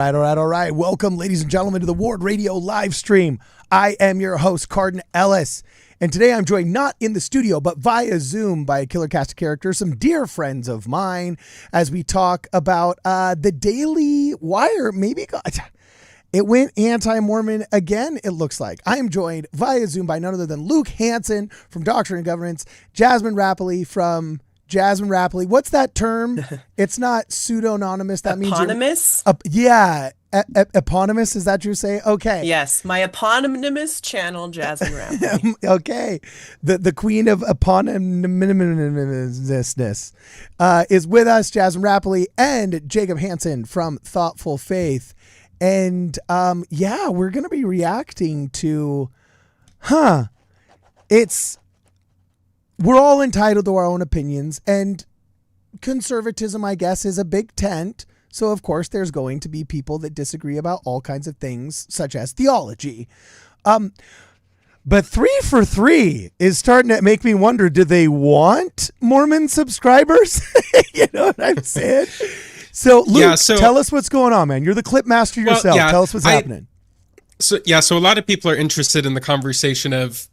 All right. Welcome, ladies and gentlemen, to the Ward Radio live stream. I am your host, Cardin Ellis. And today I'm joined not in the studio, but via Zoom by a killer cast of characters, some dear friends of mine, as we talk about the Daily Wire. Maybe it went anti-Mormon again, it looks like. I am joined via Zoom by none other than Luke Hansen from Doctrine and Governance, Jasmine Rapley from Jasmine Rapley. What's that term? It's not pseudonymous. That means eponymous? Eponymous. Is that what you say? Okay. Yes. My eponymous channel, Jasmine Rapley. Okay. The queen of eponymous is with us, Jasmine Rapley, and Jacob Hansen from Thoughtful Faith. And we're going to be reacting to, we're all entitled to our own opinions, and conservatism, I guess, is a big tent. So, of course, there's going to be people that disagree about all kinds of things, such as theology. But 3 for 3 is starting to make me wonder, do they want Mormon subscribers? You know what I'm saying? So, Luke, tell us what's going on, man. You're the clip master yourself. Tell us what's happening. So a lot of people are interested in the conversation of,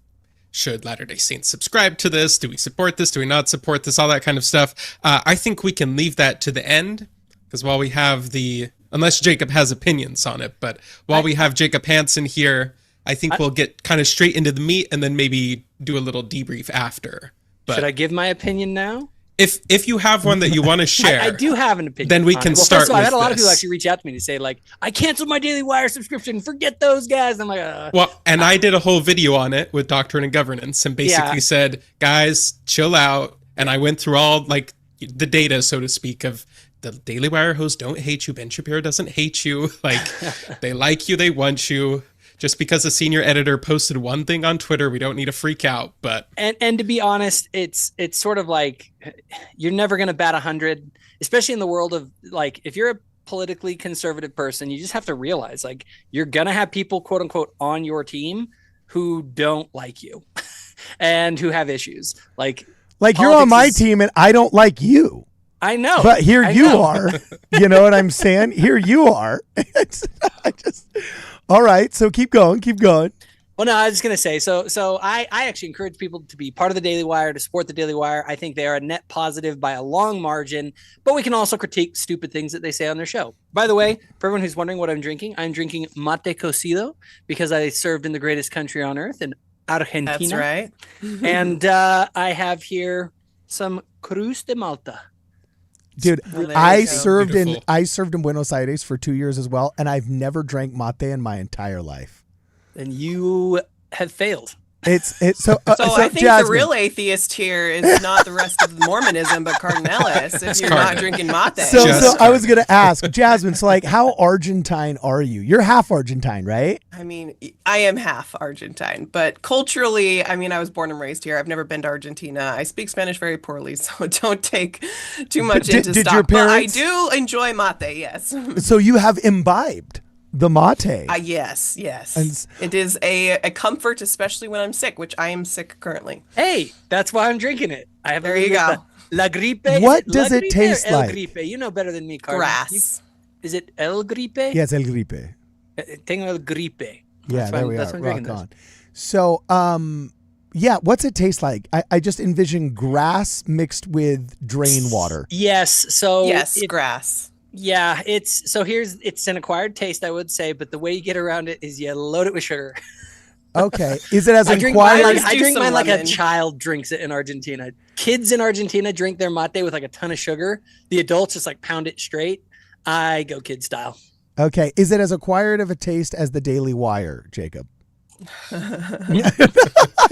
should Latter-day Saints subscribe to this? Do we support this? Do we not support this? All that kind of stuff. I think we can leave that to the end, because while we have unless Jacob has opinions on it, but while we have Jacob Hansen here, I think we'll get kind of straight into the meat and then maybe do a little debrief after. But should I give my opinion now? If you have one that you want to share, I do have an opinion. Then we can start. First of all, I had a lot of people actually reach out to me to say, like, I canceled my Daily Wire subscription. Forget those guys. And I'm like, well, and I did a whole video on it with Doctrine and Governance, and basically said, guys, chill out. And I went through all like the data, so to speak, of the Daily Wire hosts don't hate you. Ben Shapiro doesn't hate you. Like, they like you. They want you. Just because a senior editor posted one thing on Twitter, we don't need to freak out. But and to be honest, it's sort of like you're never going to bat 100, especially in the world of, like, if you're a politically conservative person, you just have to realize, like, you're going to have people, quote unquote, on your team who don't like you and who have issues. Like you're on my team and I don't like you. I know. But here you are. You know what I'm saying? Here you are. All right, so keep going. Well, no, I was just going to say, so I actually encourage people to be part of the Daily Wire, to support the Daily Wire. I think they are a net positive by a long margin, but we can also critique stupid things that they say on their show. By the way, for everyone who's wondering what I'm drinking mate cocido, because I served in the greatest country on earth, in Argentina. That's right. And I have here some Cruz de Malta. Dude, I served in Buenos Aires for 2 years as well, and I've never drank mate in my entire life. And you have failed. So I think Jasmine, the real atheist here is not the rest of Mormonism, but Cardin Ellis, if you're not drinking mate. So I was going to ask, Jasmine, so like, how Argentine are you? You're half Argentine, right? I mean, I am half Argentine, but culturally, I mean, I was born and raised here. I've never been to Argentina. I speak Spanish very poorly, so don't take too much into stock. Your parents... But I do enjoy mate, yes. So you have imbibed the mate. Yes. It is a comfort, especially when I'm sick, which I am sick currently. Hey, that's why I'm drinking it. There you go. La gripe. What does it taste like? Gripe? You know better than me, Carl. Grass. Is it el gripe? Yes, el gripe. Tengo el gripe. Yeah, there we are. Rock on. So, what's it taste like? I just envision grass mixed with drain water. Yes. Grass. Yeah, it's an acquired taste, I would say, but the way you get around it is you load it with sugar. Okay. Is it as acquired? I drink mine like a child drinks it in Argentina. Kids in Argentina drink their mate with like a ton of sugar. The adults just like pound it straight. I go kid style. Okay. Is it as acquired of a taste as the Daily Wire, Jacob?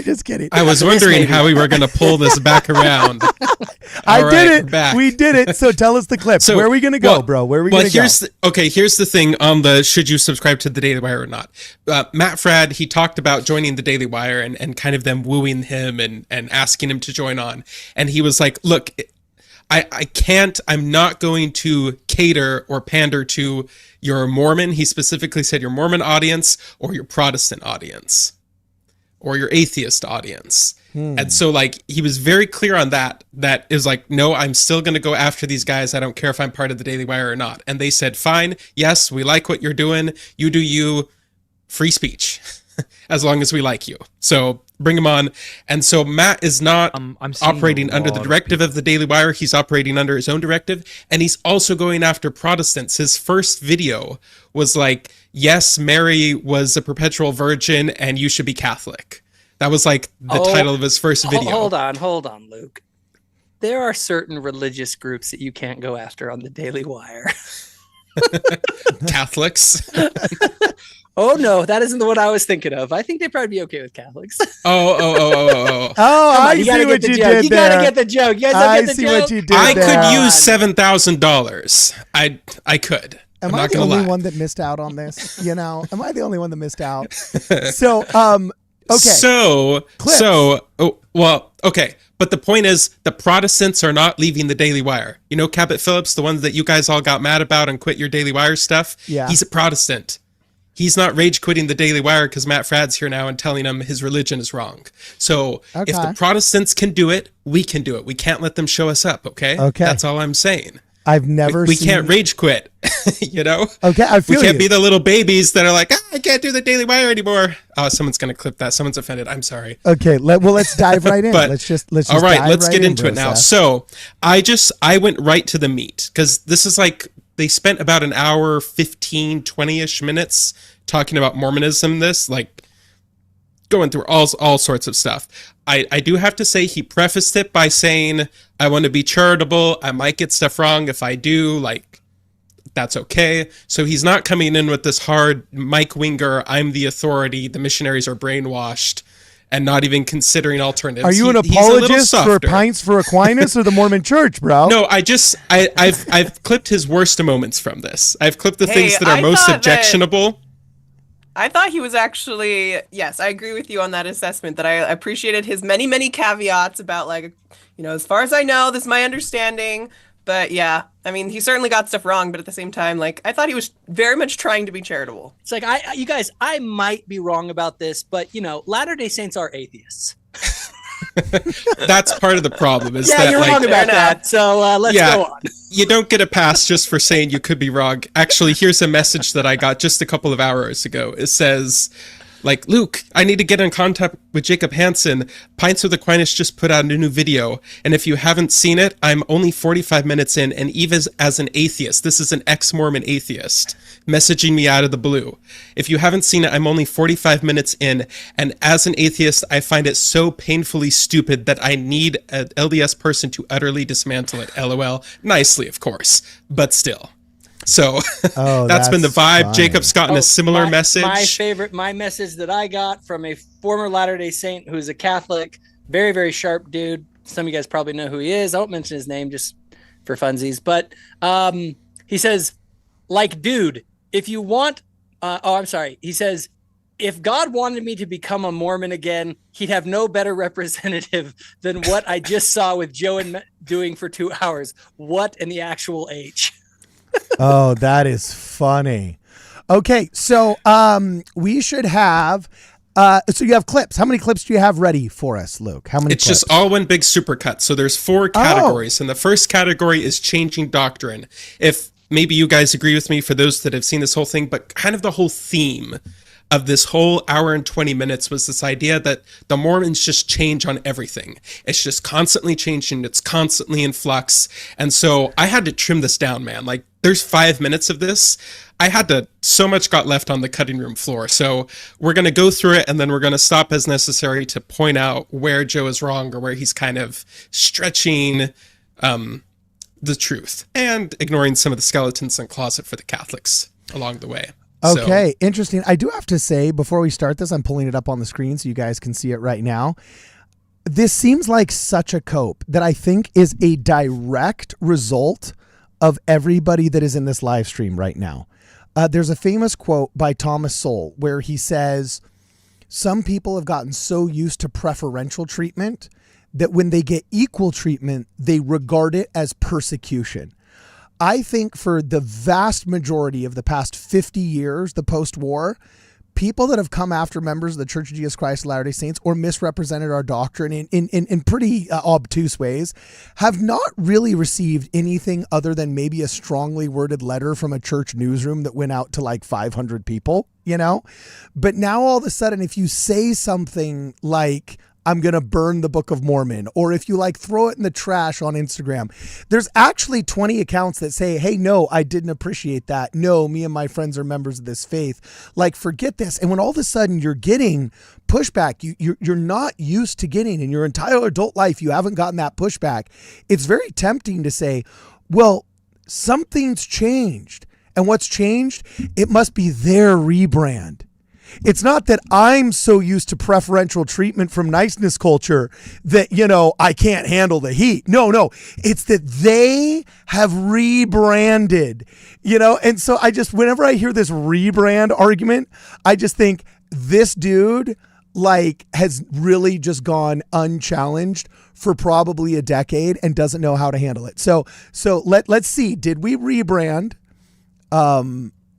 Just kidding. I was wondering how we were going to pull this back around. I did it. We did it. So tell us the clip. So, where are we going to go, bro? Where are we going to go? Here's the thing on the should you subscribe to the Daily Wire or not. Matt Fradd, he talked about joining the Daily Wire and kind of them wooing him and asking him to join on. And he was like, look, I'm not going to cater or pander to your Mormon. He specifically said your Mormon audience or your Protestant audience or your atheist audience. And so like he was very clear on that is like, no, I'm still going to go after these guys. I don't care if I'm part of the Daily Wire or not. And they said, fine, yes, we like what you're doing. You do you, free speech, as long as we like you. So bring him on. And so Matt is not operating under the directive of the Daily Wire. He's operating under his own directive. And he's also going after Protestants. His first video was like, yes, Mary was a perpetual virgin and you should be Catholic. That was like the title of his first video. Hold on, Luke. There are certain religious groups that you can't go after on the Daily Wire. Catholics. Oh no, that isn't the one I was thinking of. I think they'd probably be okay with Catholics. Oh, I see what you did there. You gotta get the joke. You guys don't get the joke? What you did I there. could use $7,000. I could. Am I the only one that missed out on this? You know, am I the only one that missed out? So, okay. Okay. But the point is, the Protestants are not leaving the Daily Wire. You know, Cabot Phillips, the ones that you guys all got mad about and quit your Daily Wire stuff. Yeah. He's a Protestant. He's not rage quitting the Daily Wire because Matt Fradd's here now and telling him his religion is wrong. So if the Protestants can do it, we can do it. We can't let them show us up. Okay. That's all I'm saying. I've never we can't rage quit, you know? Okay, I feel we can't be the little babies that are like, I can't do the Daily Wire anymore. Oh, someone's going to clip that. Someone's offended. I'm sorry. Okay, let's dive right in. But, let's just all right, dive let's right get in, into it now. Seth. So I went right to the meat because this is like, they spent about an hour, 15, 20-ish minutes talking about Mormonism, like going through all sorts of stuff. I do have to say he prefaced it by saying, I want to be charitable. I might get stuff wrong. If I do, like, that's okay. So he's not coming in with this hard Mike Winger, I'm the authority, the missionaries are brainwashed, and not even considering alternatives. Are you an apologist for Pints for Aquinas or the Mormon Church, bro? No, I've clipped his worst moments from this. I've clipped the things that are most objectionable. I thought he was actually, yes, I agree with you on that assessment, that I appreciated his many, many caveats about, like, you know, as far as I know, this is my understanding. But yeah, I mean, he certainly got stuff wrong, but at the same time, like, I thought he was very much trying to be charitable. It's like, you guys, I might be wrong about this, but, you know, Latter-day Saints are atheists. That's part of the problem. Is you're wrong about that. So let's go on. You don't get a pass just for saying you could be wrong. Actually, here's a message that I got just a couple of hours ago. It says, like, Luke, I need to get in contact with Jacob Hansen. Pints with Aquinas just put out a new video. And if you haven't seen it, I'm only 45 minutes in. And Eve is, as an atheist, this is an ex-Mormon atheist, messaging me out of the blue. If you haven't seen it, I'm only 45 minutes in. And as an atheist, I find it so painfully stupid that I need an LDS person to utterly dismantle it. LOL. Nicely, of course, but still. So that's been the vibe. Funny. Jacob's gotten a similar message. My message that I got from a former Latter-day Saint who's a Catholic, very, very sharp dude. Some of you guys probably know who he is. I won't mention his name just for funsies. But he says, like, dude, if you want, he says, if God wanted me to become a Mormon again, he'd have no better representative than what I just saw with Joe and doing for 2 hours. What in the actual H? Oh, that is funny. Okay, so we should have so you have clips. How many clips do you have ready for us, Luke? How many It's clips? just all one big supercut. So there's 4 categories, and the first category is changing doctrine. If maybe you guys agree with me, for those that have seen this whole thing, but kind of the whole theme of this whole hour and 20 minutes was this idea that the Mormons just change on everything. It's just constantly changing. It's constantly in flux. And so I had to trim this down, man. Like, there's 5 minutes of this. So much got left on the cutting room floor. So we're going to go through it, and then we're going to stop as necessary to point out where Joe is wrong or where he's kind of stretching the truth and ignoring some of the skeletons in the closet for the Catholics along the way. Okay, interesting. I do have to say, before we start this, I'm pulling it up on the screen so you guys can see it right now. This seems like such a cope that I think is a direct result of everybody that is in this live stream right now. There's a famous quote by Thomas Sowell where he says, some people have gotten so used to preferential treatment that when they get equal treatment, they regard it as persecution. I think for the vast majority of the past 50 years, the post-war, people that have come after members of the Church of Jesus Christ of Latter-day Saints or misrepresented our doctrine in pretty obtuse ways have not really received anything other than maybe a strongly worded letter from a church newsroom that went out to like 500 people, you know? But now all of a sudden, if you say something like, I'm going to burn the Book of Mormon, or if you like throw it in the trash on Instagram, there's actually 20 accounts that say, hey, no, I didn't appreciate that. No, me and my friends are members of this faith. Like, forget this. And when all of a sudden you're getting pushback, you're not used to getting in your entire adult life, you haven't gotten that pushback. It's very tempting to say, well, something's changed. And what's changed? It must be their rebrand. It's not that I'm so used to preferential treatment from niceness culture that, you know, I can't handle the heat. No, it's that they have rebranded, you know? And so whenever I hear this rebrand argument, I just think this dude like has really just gone unchallenged for probably a decade and doesn't know how to handle it. So let's see, did we rebrand?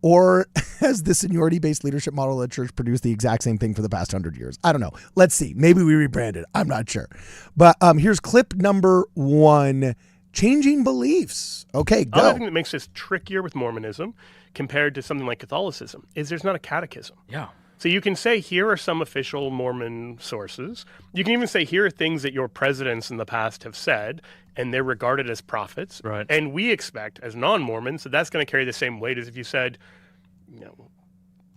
Or has the seniority-based leadership model of the church produced the exact same thing for the past 100 years? I don't know. Let's see. Maybe we rebranded. I'm not sure. But here's clip number 1, changing beliefs. Okay, go. Another thing that makes this trickier with Mormonism compared to something like Catholicism is there's not a catechism. Yeah. So you can say, here are some official Mormon sources. You can even say, here are things that your presidents in the past have said, and they're regarded as prophets. Right. And we expect, as non-Mormons, that that's going to carry the same weight as if you said, you know,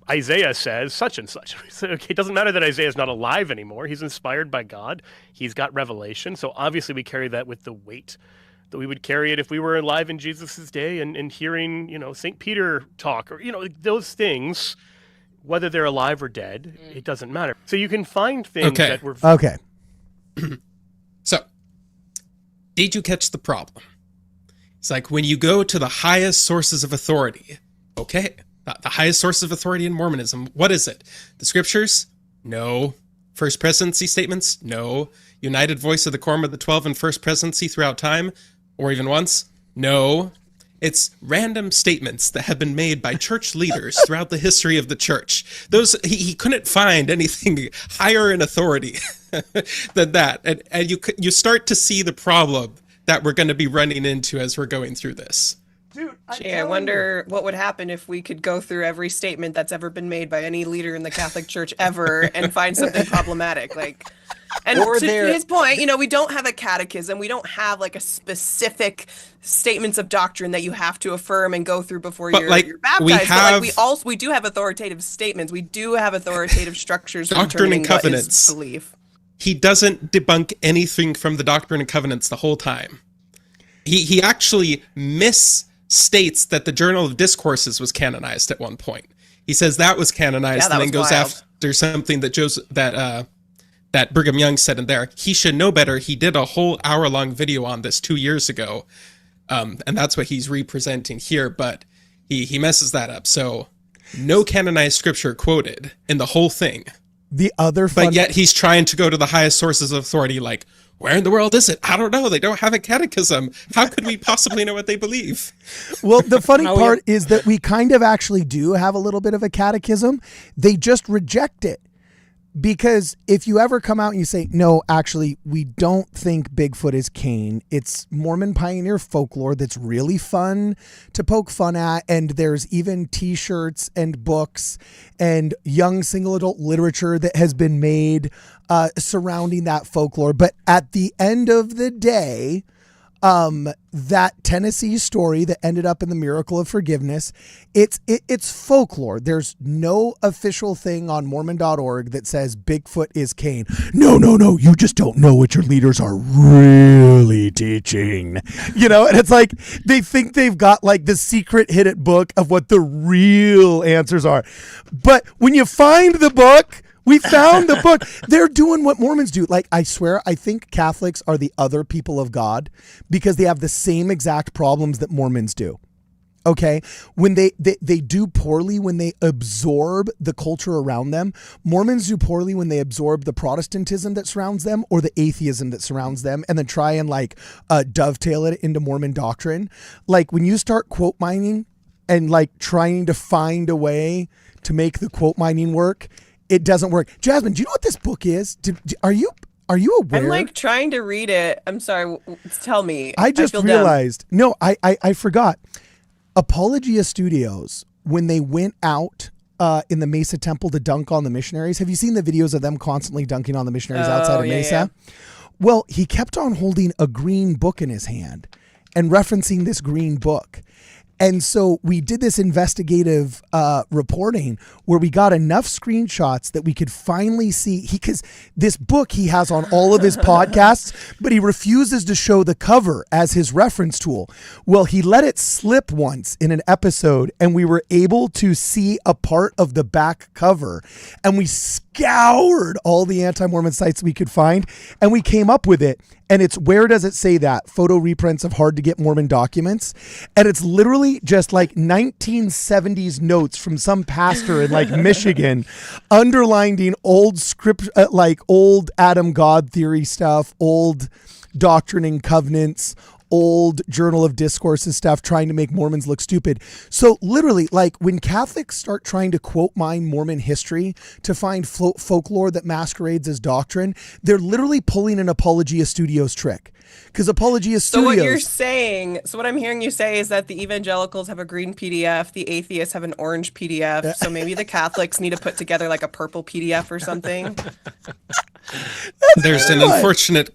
Isaiah says such and such. So, okay, it doesn't matter that Isaiah is not alive anymore. He's inspired by God. He's got revelation. So obviously we carry that with the weight that we would carry it if we were alive in Jesus's day and hearing, you know, St. Peter talk, or, you know, those things. Whether they're alive or dead, it doesn't matter. So you can find things that were... Okay. So, did you catch the problem? It's like when you go to the highest sources of authority, okay, the highest source of authority in Mormonism, what is it? The scriptures? No. First presidency statements? No. United voice of the Quorum of the 12 and first presidency throughout time? Or even once? No. It's random statements that have been made by church leaders throughout the history of the church. Those he couldn't find anything higher in authority than that. And you start to see the problem that we're going to be running into as we're going through this. Dude, I wonder what would happen if we could go through every statement that's ever been made by any leader in the Catholic Church ever and find something problematic. Like, and to his point, you know, we don't have a catechism. We don't have like a specific statements of doctrine that you have to affirm and go through before you're baptized. We do have authoritative statements. We do have authoritative structures for Doctrine and Covenants. What is belief. He doesn't debunk anything from the Doctrine and Covenants the whole time. He actually misstates that the Journal of Discourses was canonized at one point. He says that was canonized, and then goes after something that that Brigham Young said in there. He should know better. He did a whole hour-long video on this 2 years ago, and that's what he's representing here, but he messes that up. So no canonized scripture quoted in the whole thing. But yet he's trying to go to the highest sources of authority, like, where in the world is it? I don't know. They don't have a catechism. How could we possibly know what they believe? Well, the funny part is that we kind of actually do have a little bit of a catechism. They just reject it. Because if you ever come out and you say, no, actually, we don't think Bigfoot is Cain. It's Mormon pioneer folklore that's really fun to poke fun at. And there's even T-shirts and books and young single adult literature that has been made surrounding that folklore. But at the end of the day, that Tennessee story that ended up in the Miracle of Forgiveness, it's folklore. There's no official thing on Mormon.org that says Bigfoot is Cain. No, you just don't know what your leaders are really teaching. You know, and it's like they think they've got like the secret hidden book of what the real answers are. But when you find the book, we found the book. They're doing what Mormons do. Like, I swear, I think Catholics are the other people of God because they have the same exact problems that Mormons do. Okay? When they do poorly when they absorb the culture around them. Mormons do poorly when they absorb the Protestantism that surrounds them or the atheism that surrounds them and then try and like dovetail it into Mormon doctrine. Like, when you start quote mining and like trying to find a way to make the quote mining work, it doesn't work. Jasmine, do you know what this book is? Are you aware? I'm like trying to read it. I'm sorry. Tell me. I just feel realized. No, I forgot. Apologia Studios, when they went out in the Mesa Temple to dunk on the missionaries. Have you seen the videos of them constantly dunking on the missionaries outside of Mesa? Yeah. Well, he kept on holding a green book in his hand and referencing this green book. And so we did this investigative reporting where we got enough screenshots that we could finally see because this book he has on all of his podcasts, but he refuses to show the cover as his reference tool. Well, he let it slip once in an episode and we were able to see a part of the back cover, and we scoured all the anti-Mormon sites we could find and we came up with it. And it's, where does it say that? Photo reprints of hard to get Mormon documents. And it's literally just like 1970s notes from some pastor in like Michigan, underlining old script, like old Adam God theory stuff, old Doctrine and Covenants, old Journal of Discourses stuff, trying to make Mormons look stupid. So literally, like when Catholics start trying to quote mine Mormon history to find folklore that masquerades as doctrine, they're literally pulling an Apologia Studios trick. Because Apologia Studios... So what you're saying, so what I'm hearing you say is that the evangelicals have a green PDF, the atheists have an orange PDF, so maybe the Catholics need to put together like a purple PDF or something? There's an unfortunate...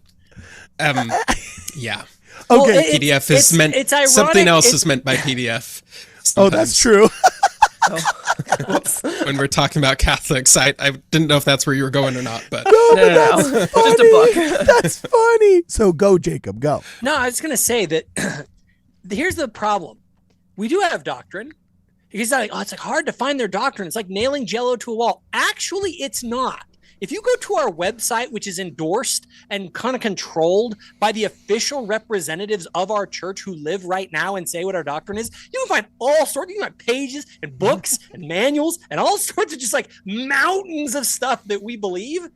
yeah. Okay. Well, PDF is meant, it's ironic, something else is meant by PDF. Oh, that's true. When we're talking about Catholics, I didn't know if that's where you were going or not, but No, No. Just a book. That's funny. So go, Jacob, go. No, I was going to say that here's the problem. We do have doctrine. It's like, oh, it's like hard to find their doctrine. It's like nailing Jello to a wall. Actually, it's not. If you go to our website, which is endorsed and kind of controlled by the official representatives of our church who live right now and say what our doctrine is, you can find all sorts. You can find pages and books and manuals and all sorts of just like mountains of stuff that we believe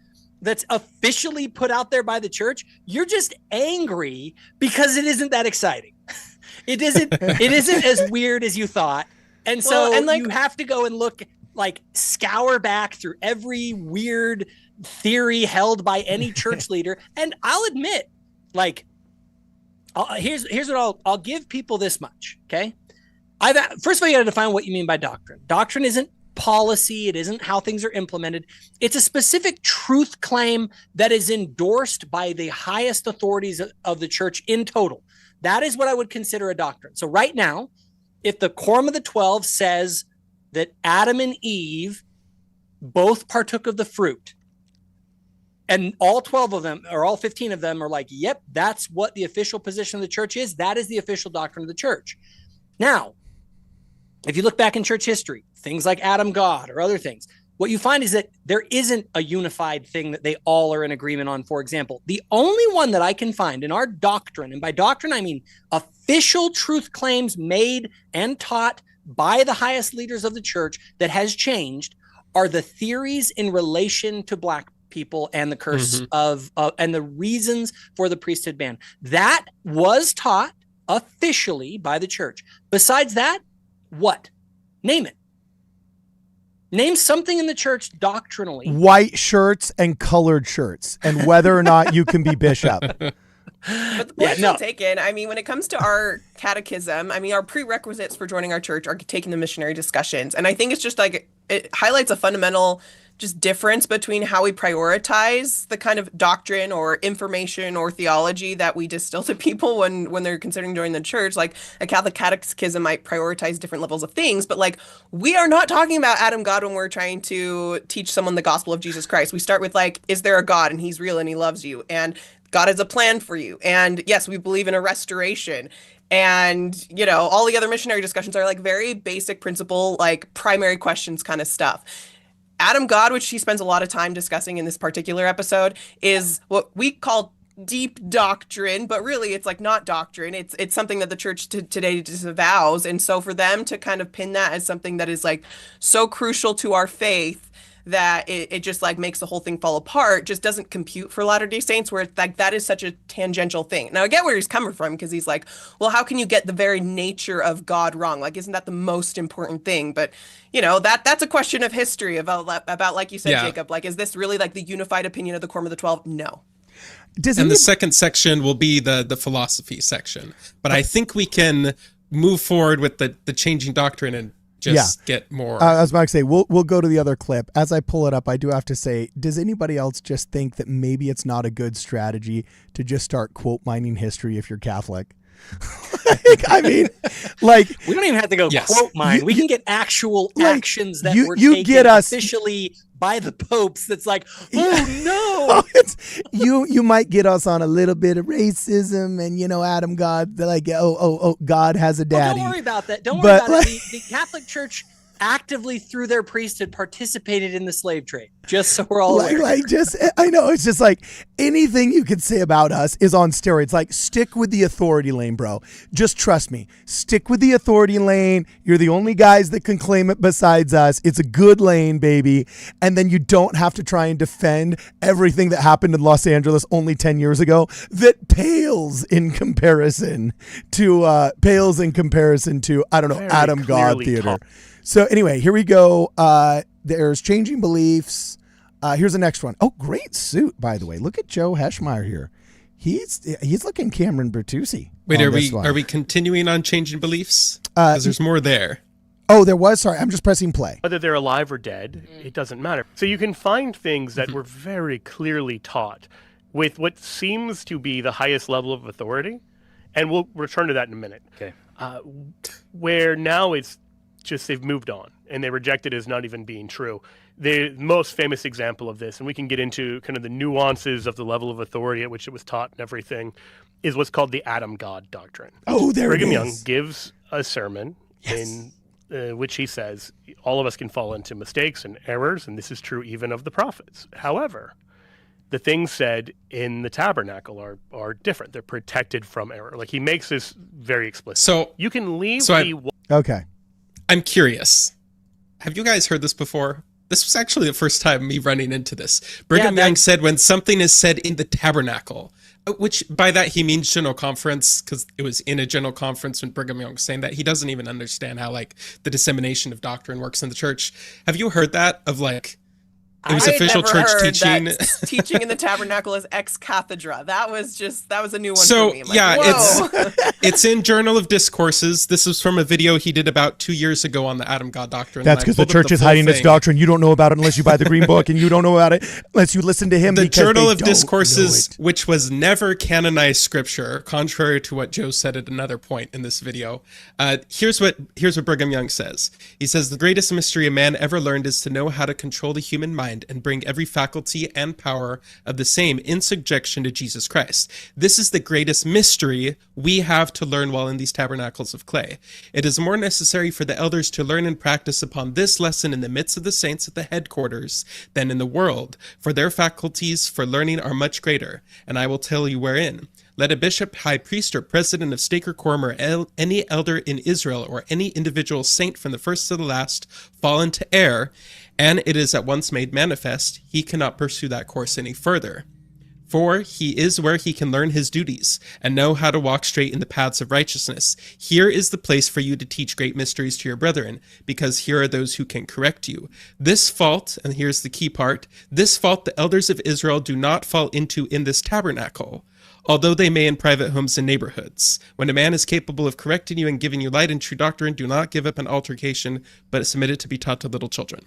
that's officially put out there by the church. You're just angry because it isn't that exciting. It isn't as weird as you thought. And so Well, and like, you have to go and look, like scour back through every weird theory held by any church leader. And I'll admit, like, here's what I'll give people this much. Okay. First of all, you got to define what you mean by doctrine. Doctrine isn't policy. It isn't how things are implemented. It's a specific truth claim that is endorsed by the highest authorities of the church in total. That is what I would consider a doctrine. So right now, if the Quorum of the 12 says that Adam and Eve both partook of the fruit, and all 12 of them, or all 15 of them are like, yep, that's what the official position of the church is. That is the official doctrine of the church. Now, if you look back in church history, things like Adam God or other things, what you find is that there isn't a unified thing that they all are in agreement on. For example, the only one that I can find in our doctrine, and by doctrine, I mean official truth claims made and taught by the highest leaders of the church that has changed, are the theories in relation to Black people and the curse of and the reasons for the priesthood ban. That was taught officially by the church. Besides that, what? Name it. Name something in the church doctrinally. White shirts and colored shirts, and whether or not you can be bishop. But the point well taken. I mean, when it comes to our catechism, I mean, our prerequisites for joining our church are taking the missionary discussions. And I think it's just like, it highlights a fundamental just difference between how we prioritize the kind of doctrine or information or theology that we distill to people when they're considering joining the church. Like a Catholic catechism might prioritize different levels of things, but like we are not talking about Adam God when we're trying to teach someone the gospel of Jesus Christ. We start with like, is there a God and he's real and he loves you? And God has a plan for you. And yes, we believe in a restoration. And, you know, all the other missionary discussions are like very basic principle, like primary questions kind of stuff. Adam God, which he spends a lot of time discussing in this particular episode, is what we call deep doctrine, but really it's like not doctrine. It's something that the church today disavows. And so for them to kind of pin that as something that is like so crucial to our faith that it just like makes the whole thing fall apart just doesn't compute for Latter-day Saints, where it's like that is such a tangential thing. Now I get where he's coming from, because he's like, well, how can you get the very nature of God wrong? Like, isn't that the most important thing? But that's a question of history about like you said, Yeah. Jacob, like, is this really like the unified opinion of the Quorum of the 12? No. And the second section will be the philosophy section. But I think we can move forward with the changing doctrine and just get more. I was about to say, we'll go to the other clip. As I pull it up, I do have to say, does anybody else just think that maybe it's not a good strategy to just start quote mining history if you're Catholic? I mean, like, we don't even have to go quote mine. We can get actual actions that were you taken get us officially by the popes. That's like, oh no, you might get us on a little bit of racism and Adam God. They're like, oh, God has a daddy. Don't worry about that. Don't worry about it. The Catholic Church actively through their priesthood participated in the slave trade, just so we're all aware. I know, it's just like anything you could say about us is on steroids. Like, stick with the authority lane, bro. Just trust me. Stick with the authority lane. You're the only guys that can claim it besides us. It's a good lane, baby. And then you don't have to try and defend everything that happened in Los Angeles only 10 years ago that pales in comparison to I don't know, Very Adam God clearly Theater. So anyway, here we go. There's changing beliefs. Here's the next one. Oh, great suit, by the way. Look at Joe Heschmeyer here. He's looking Cameron Bertuzzi. Wait, are we continuing on changing beliefs? Because there's more there. Oh, there was. Sorry, I'm just pressing play. Whether they're alive or dead, it doesn't matter. So you can find things that were very clearly taught with what seems to be the highest level of authority, and we'll return to that in a minute. Okay. Where now it's just they've moved on and they reject it as not even being true. The most famous example of this, and we can get into kind of the nuances of the level of authority at which it was taught and everything, is what's called the Adam God doctrine. Oh, there Brigham it Young is. gives a sermon in which he says all of us can fall into mistakes and errors, and this is true even of the prophets. However, the things said in the tabernacle are different. They're protected from error. Like, he makes this very explicit. So you can leave Okay. I'm curious. Have you guys heard this before? This was actually the first time me running into this. Brigham Young said when something is said in the tabernacle, which by that he means general conference, because it was in a general conference when Brigham Young was saying that. He doesn't even understand how like the dissemination of doctrine works in the church. Have you heard that of like, it was official church teaching. Teaching in the tabernacle is ex cathedra. That was a new one so, for me. Yeah, whoa. it's in Journal of Discourses. This is from a video he did about 2 years ago on the Adam God doctrine. That's because the church is hiding its doctrine. You don't know about it unless you buy the green book, and you don't know about it unless you listen to him. The Journal of Discourses, which was never canonized scripture, contrary to what Joe said at another point in this video. Here's what Brigham Young says. He says, the greatest mystery a man ever learned is to know how to control the human mind and bring every faculty and power of the same in subjection to Jesus Christ. This is the greatest mystery we have to learn while in these tabernacles of clay. It is more necessary for the elders to learn and practice upon this lesson in the midst of the saints at the headquarters than in the world, for their faculties for learning are much greater, and I will tell you wherein. Let a bishop, high priest, or president of stake or quorum, or any elder in Israel, or any individual saint from the first to the last, fall into error, and it is at once made manifest, he cannot pursue that course any further. For he is where he can learn his duties, and know how to walk straight in the paths of righteousness. Here is the place for you to teach great mysteries to your brethren, because here are those who can correct you. This fault, and here's the key part, this fault the elders of Israel do not fall into in this tabernacle, although they may in private homes and neighborhoods. When a man is capable of correcting you and giving you light and true doctrine, do not give up an altercation, but submit it to be taught to little children.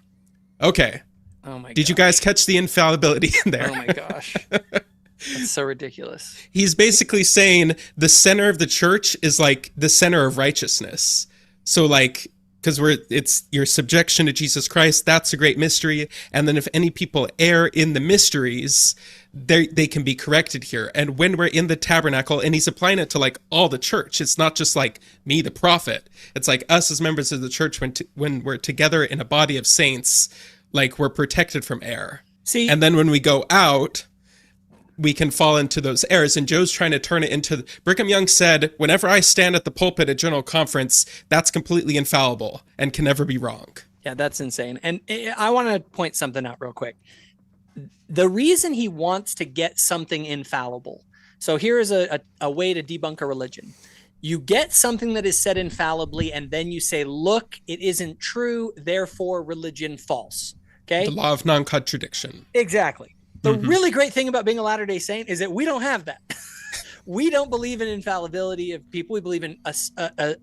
Okay. Oh my! Did you guys catch the infallibility in there? Oh my gosh. That's so ridiculous. He's basically saying the center of the church is like the center of righteousness. So like, because it's your subjection to Jesus Christ, that's a great mystery. And then if any people err in the mysteries, they can be corrected here. And when we're in the tabernacle, and he's applying it to like all the church, it's not just like me, the prophet. It's like us as members of the church when we're together in a body of saints, like we're protected from error. See, and then when we go out, we can fall into those errors. And Joe's trying to turn it into, Brigham Young said, whenever I stand at the pulpit at General Conference, that's completely infallible and can never be wrong. Yeah, that's insane. And I want to point something out real quick. The reason he wants to get something infallible. So here is a way to debunk a religion. You get something that is said infallibly, and then you say, look, it isn't true, therefore religion false. Okay? The law of non-contradiction. Exactly. The really great thing about being a Latter-day Saint is that we don't have that. We don't believe in infallibility of people. We believe in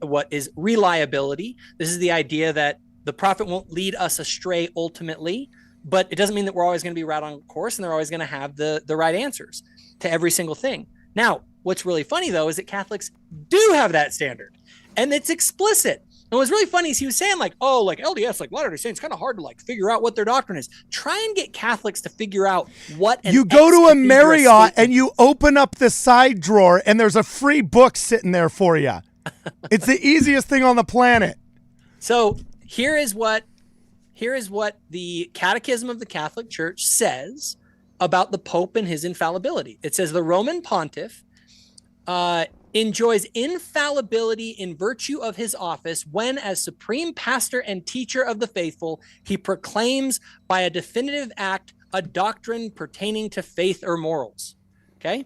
what is reliability. This is the idea that the prophet won't lead us astray ultimately, but it doesn't mean that we're always going to be right on course and they're always going to have the right answers to every single thing. Now, what's really funny, though, is that Catholics do have that standard, and it's explicit. And what's really funny is he was saying, like, oh, like LDS, like Latter-day Saints, kind of hard to like figure out what their doctrine is. Try and get Catholics to figure out what you go to a Marriott and you open up the side drawer and there's a free book sitting there for you. It's the easiest thing on the planet. So here is what the Catechism of the Catholic Church says about the Pope and his infallibility. It says the Roman Pontiff enjoys infallibility in virtue of his office when, as supreme pastor and teacher of the faithful, he proclaims by a definitive act a doctrine pertaining to faith or morals. Okay?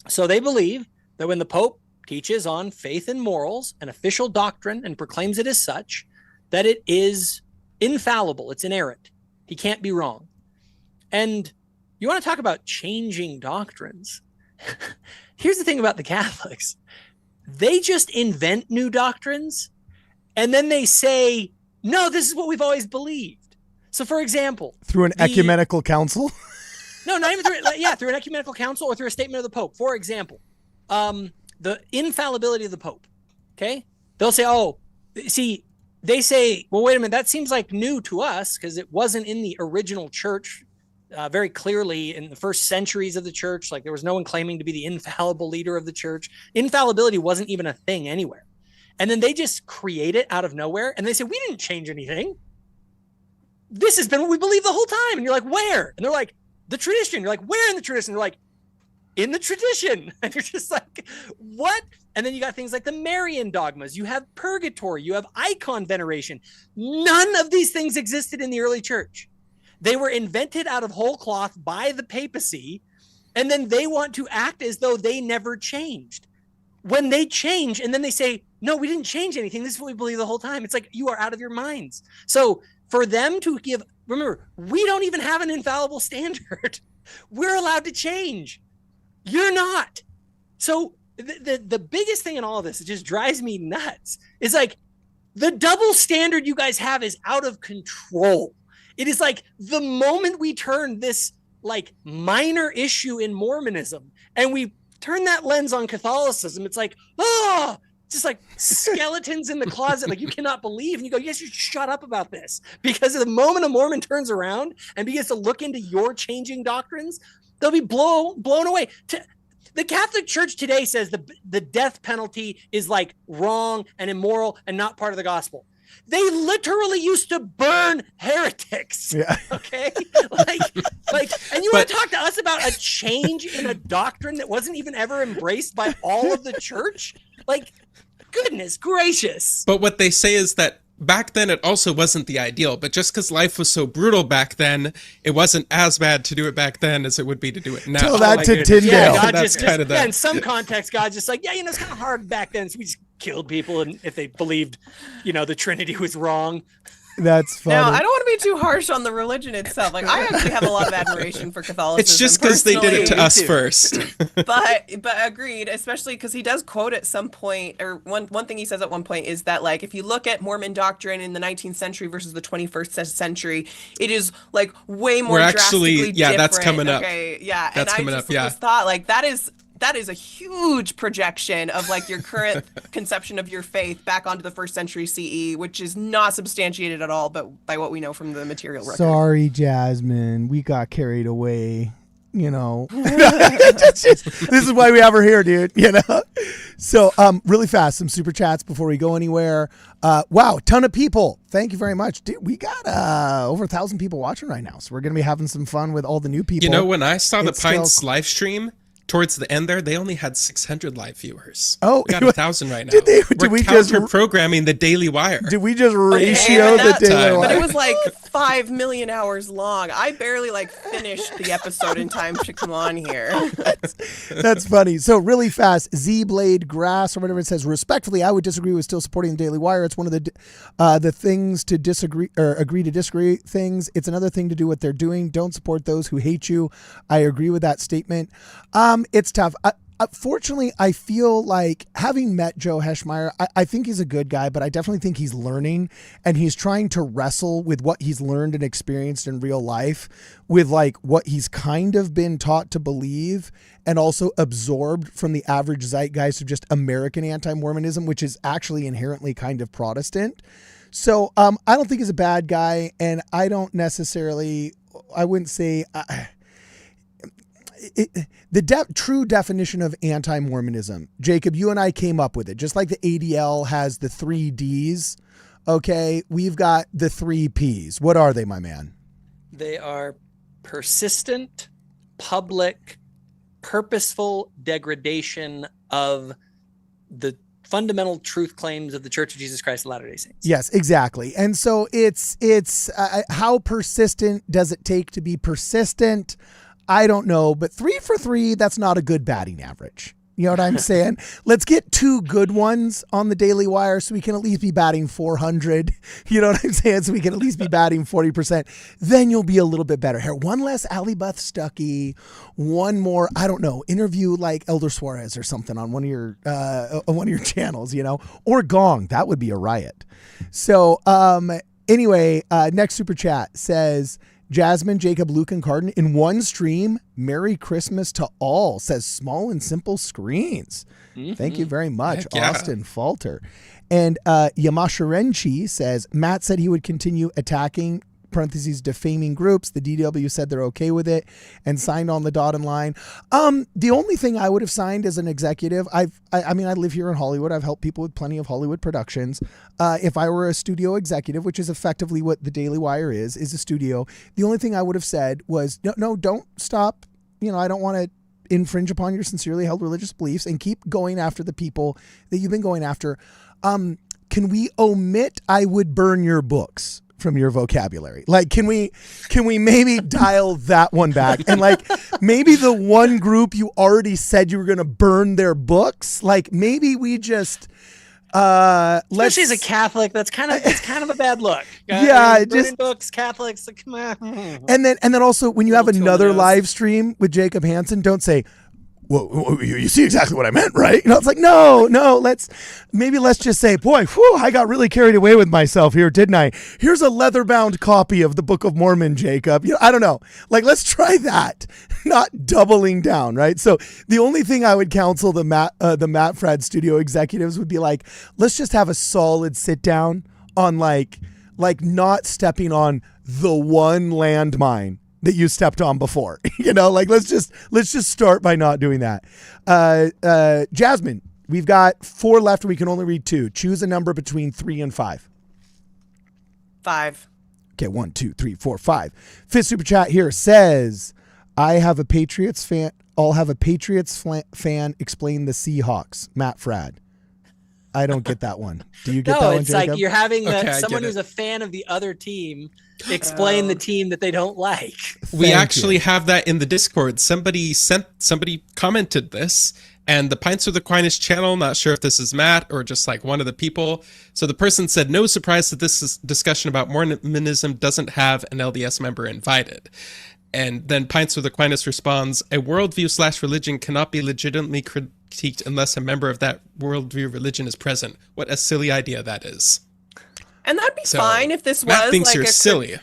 So they believe that when the Pope teaches on faith and morals, an official doctrine, and proclaims it as such, that it is infallible, it's inerrant. He can't be wrong. And you want to talk about changing doctrines. Here's the thing about the Catholics. They just invent new doctrines, and then they say, no, this is what we've always believed. So, for example, through an ecumenical council? No, not even through an ecumenical council or through a statement of the Pope. For example, the infallibility of the Pope. Okay? They'll say, they say, well, wait a minute, that seems like new to us because it wasn't in the original church. Very clearly in the first centuries of the church, like there was no one claiming to be the infallible leader of the church. Infallibility wasn't even a thing anywhere. And then they just create it out of nowhere. And they say, we didn't change anything. This has been what we believe the whole time. And you're like, where? And they're like, the tradition. You're like, where in the tradition? They're like, in the tradition. And you're just like, what? And then you got things like the Marian dogmas. You have purgatory. You have icon veneration. None of these things existed in the early church. They were invented out of whole cloth by the papacy, and then they want to act as though they never changed. When they change, and then they say, no, we didn't change anything. This is what we believe the whole time. It's like, you are out of your minds. So for them to remember, we don't even have an infallible standard. We're allowed to change. You're not. So the biggest thing in all of this, it just drives me nuts, is like the double standard you guys have is out of control. It is like the moment we turn this like minor issue in Mormonism and we turn that lens on Catholicism, it's like, just like skeletons in the closet, like you cannot believe. And you go, yes, you should shut up about this. Because the moment a Mormon turns around and begins to look into your changing doctrines, they'll be blown away. The Catholic Church today says the death penalty is like wrong and immoral and not part of the gospel. They literally used to burn heretics. Yeah. Okay. And you want to talk to us about a change in a doctrine that wasn't even ever embraced by all of the church? Like, goodness gracious. But what they say is that back then it also wasn't the ideal, but just because life was so brutal back then, it wasn't as bad to do it back then as it would be to do it now. Tell that to Tyndale. Yeah, God just in some context, God's just like, it's kind of hard back then, so we just killed people, and if they believed, the Trinity was wrong. That's funny. Now, I don't want to be too harsh on the religion itself. Like, I actually have a lot of admiration for Catholicism. It's just because they did it to us first. but agreed, especially because he does quote at some point, or one thing he says at one point is that, like, if you look at Mormon doctrine in the 19th century versus the 21st century, it is like way more drastically different. That's coming up. Okay, yeah, that's coming up. Yeah, just thought like that is a huge projection of like your current conception of your faith back onto the 1st century CE, which is not substantiated at all, but by what we know from the material record. Sorry, Jasmine, we got carried away. This is why we have her here, dude. So really fast, some super chats before we go anywhere. Wow, ton of people. Thank you very much, dude. We got over 1,000 people watching right now, so we're gonna be having some fun with all the new people. When I saw the Pints live stream, towards the end there, they only had 600 live viewers. Oh, we got 1,000 right now. Did we just programming the Daily Wire? Did we just ratio the Daily Wire? But it was like 5 million hours long. I barely like finished the episode in time to come on here. That's funny. So really fast, Z-Blade Grass or whatever it says. Respectfully, I would disagree with still supporting the Daily Wire. It's one of the things to disagree or agree to disagree things. It's another thing to do what they're doing. Don't support those who hate you. I agree with that statement. It's tough. Fortunately, I feel like having met Joe Heschmeyer, I think he's a good guy, but I definitely think he's learning and he's trying to wrestle with what he's learned and experienced in real life with like what he's kind of been taught to believe and also absorbed from the average zeitgeist of just American anti-Mormonism, which is actually inherently kind of Protestant. So I don't think he's a bad guy, and I don't necessarily, I wouldn't say... the true definition of anti-Mormonism, Jacob, you and I came up with it. Just like the ADL has the 3 Ds, okay, we've got the 3 Ps. What are they, my man? They are persistent, public, purposeful degradation of the fundamental truth claims of the Church of Jesus Christ of Latter-day Saints. Yes, exactly. And so it's how persistent does it take to be persistent? I don't know, but 3 for 3, that's not a good batting average. You know what I'm saying? Let's get 2 good ones on the Daily Wire so we can at least be batting 400. You know what I'm saying? So we can at least be batting 40%. Then you'll be a little bit better. Here, one less Ali Beth Stuckey, one more, I don't know, interview like Elder Suarez or something on one of your channels, you know, or Gong. That would be a riot. So anyway, next super chat says, Jasmine, Jacob, Luke, and Cardin in one stream. Merry Christmas to all, says Small and Simple Screens. Mm-hmm. Thank you very much, Austin Falter. And Yamashirenchi says, Matt said he would continue attacking, parentheses, defaming groups. The DW said they're okay with it and signed on the dotted line. The only thing I would have signed as an executive, I mean, I live here in Hollywood. I've helped people with plenty of Hollywood productions. If I were a studio executive, which is effectively what the Daily Wire is a studio, the only thing I would have said was, no, don't stop. You know, I don't want to infringe upon your sincerely held religious beliefs and keep going after the people that you've been going after. Can we omit, I would burn your books from your vocabulary? Like, can we maybe dial that one back? And like, maybe the one group you already said you were going to burn their books, like maybe we just, especially as a Catholic, it's kind of a bad look. Yeah. Burning books, Catholics, like, come on. And then also when you have another live stream with Jacob Hansen, don't say, well, you see exactly what I meant, right? You know, it's like, no, let's just say, boy, I got really carried away with myself here, didn't I? Here's a leather-bound copy of the Book of Mormon, Jacob. You know, I don't know. Like, let's try that, not doubling down, right? So the only thing I would counsel the Matt Frad studio executives would be like, let's just have a solid sit down on like not stepping on the one landmine that you stepped on before. You know, like let's just start by not doing that. Jasmine, we've got 4 left. We can only read 2. Choose a number between 3 and 5. 5. Okay, 1, 2, 3, 4, 5. Fifth super chat here says, I have a Patriots fan. I'll have a Patriots fan explain the Seahawks. Matt Frad. I don't get that one. Do you get that one, Jacob? No, it's like you're having someone who's a fan of the other team explain the team that they don't like. We actually have that in the Discord. Somebody commented this, and the Pints of the Aquinas channel, not sure if this is Matt or just like one of the people. So the person said, no surprise that this discussion about Mormonism doesn't have an LDS member invited. And then Pints of the Aquinas responds, a worldview / religion cannot be legitimately critiqued unless a member of that worldview religion is present. What a silly idea that is. And that'd be fine if this Matt was thinks like you're silly.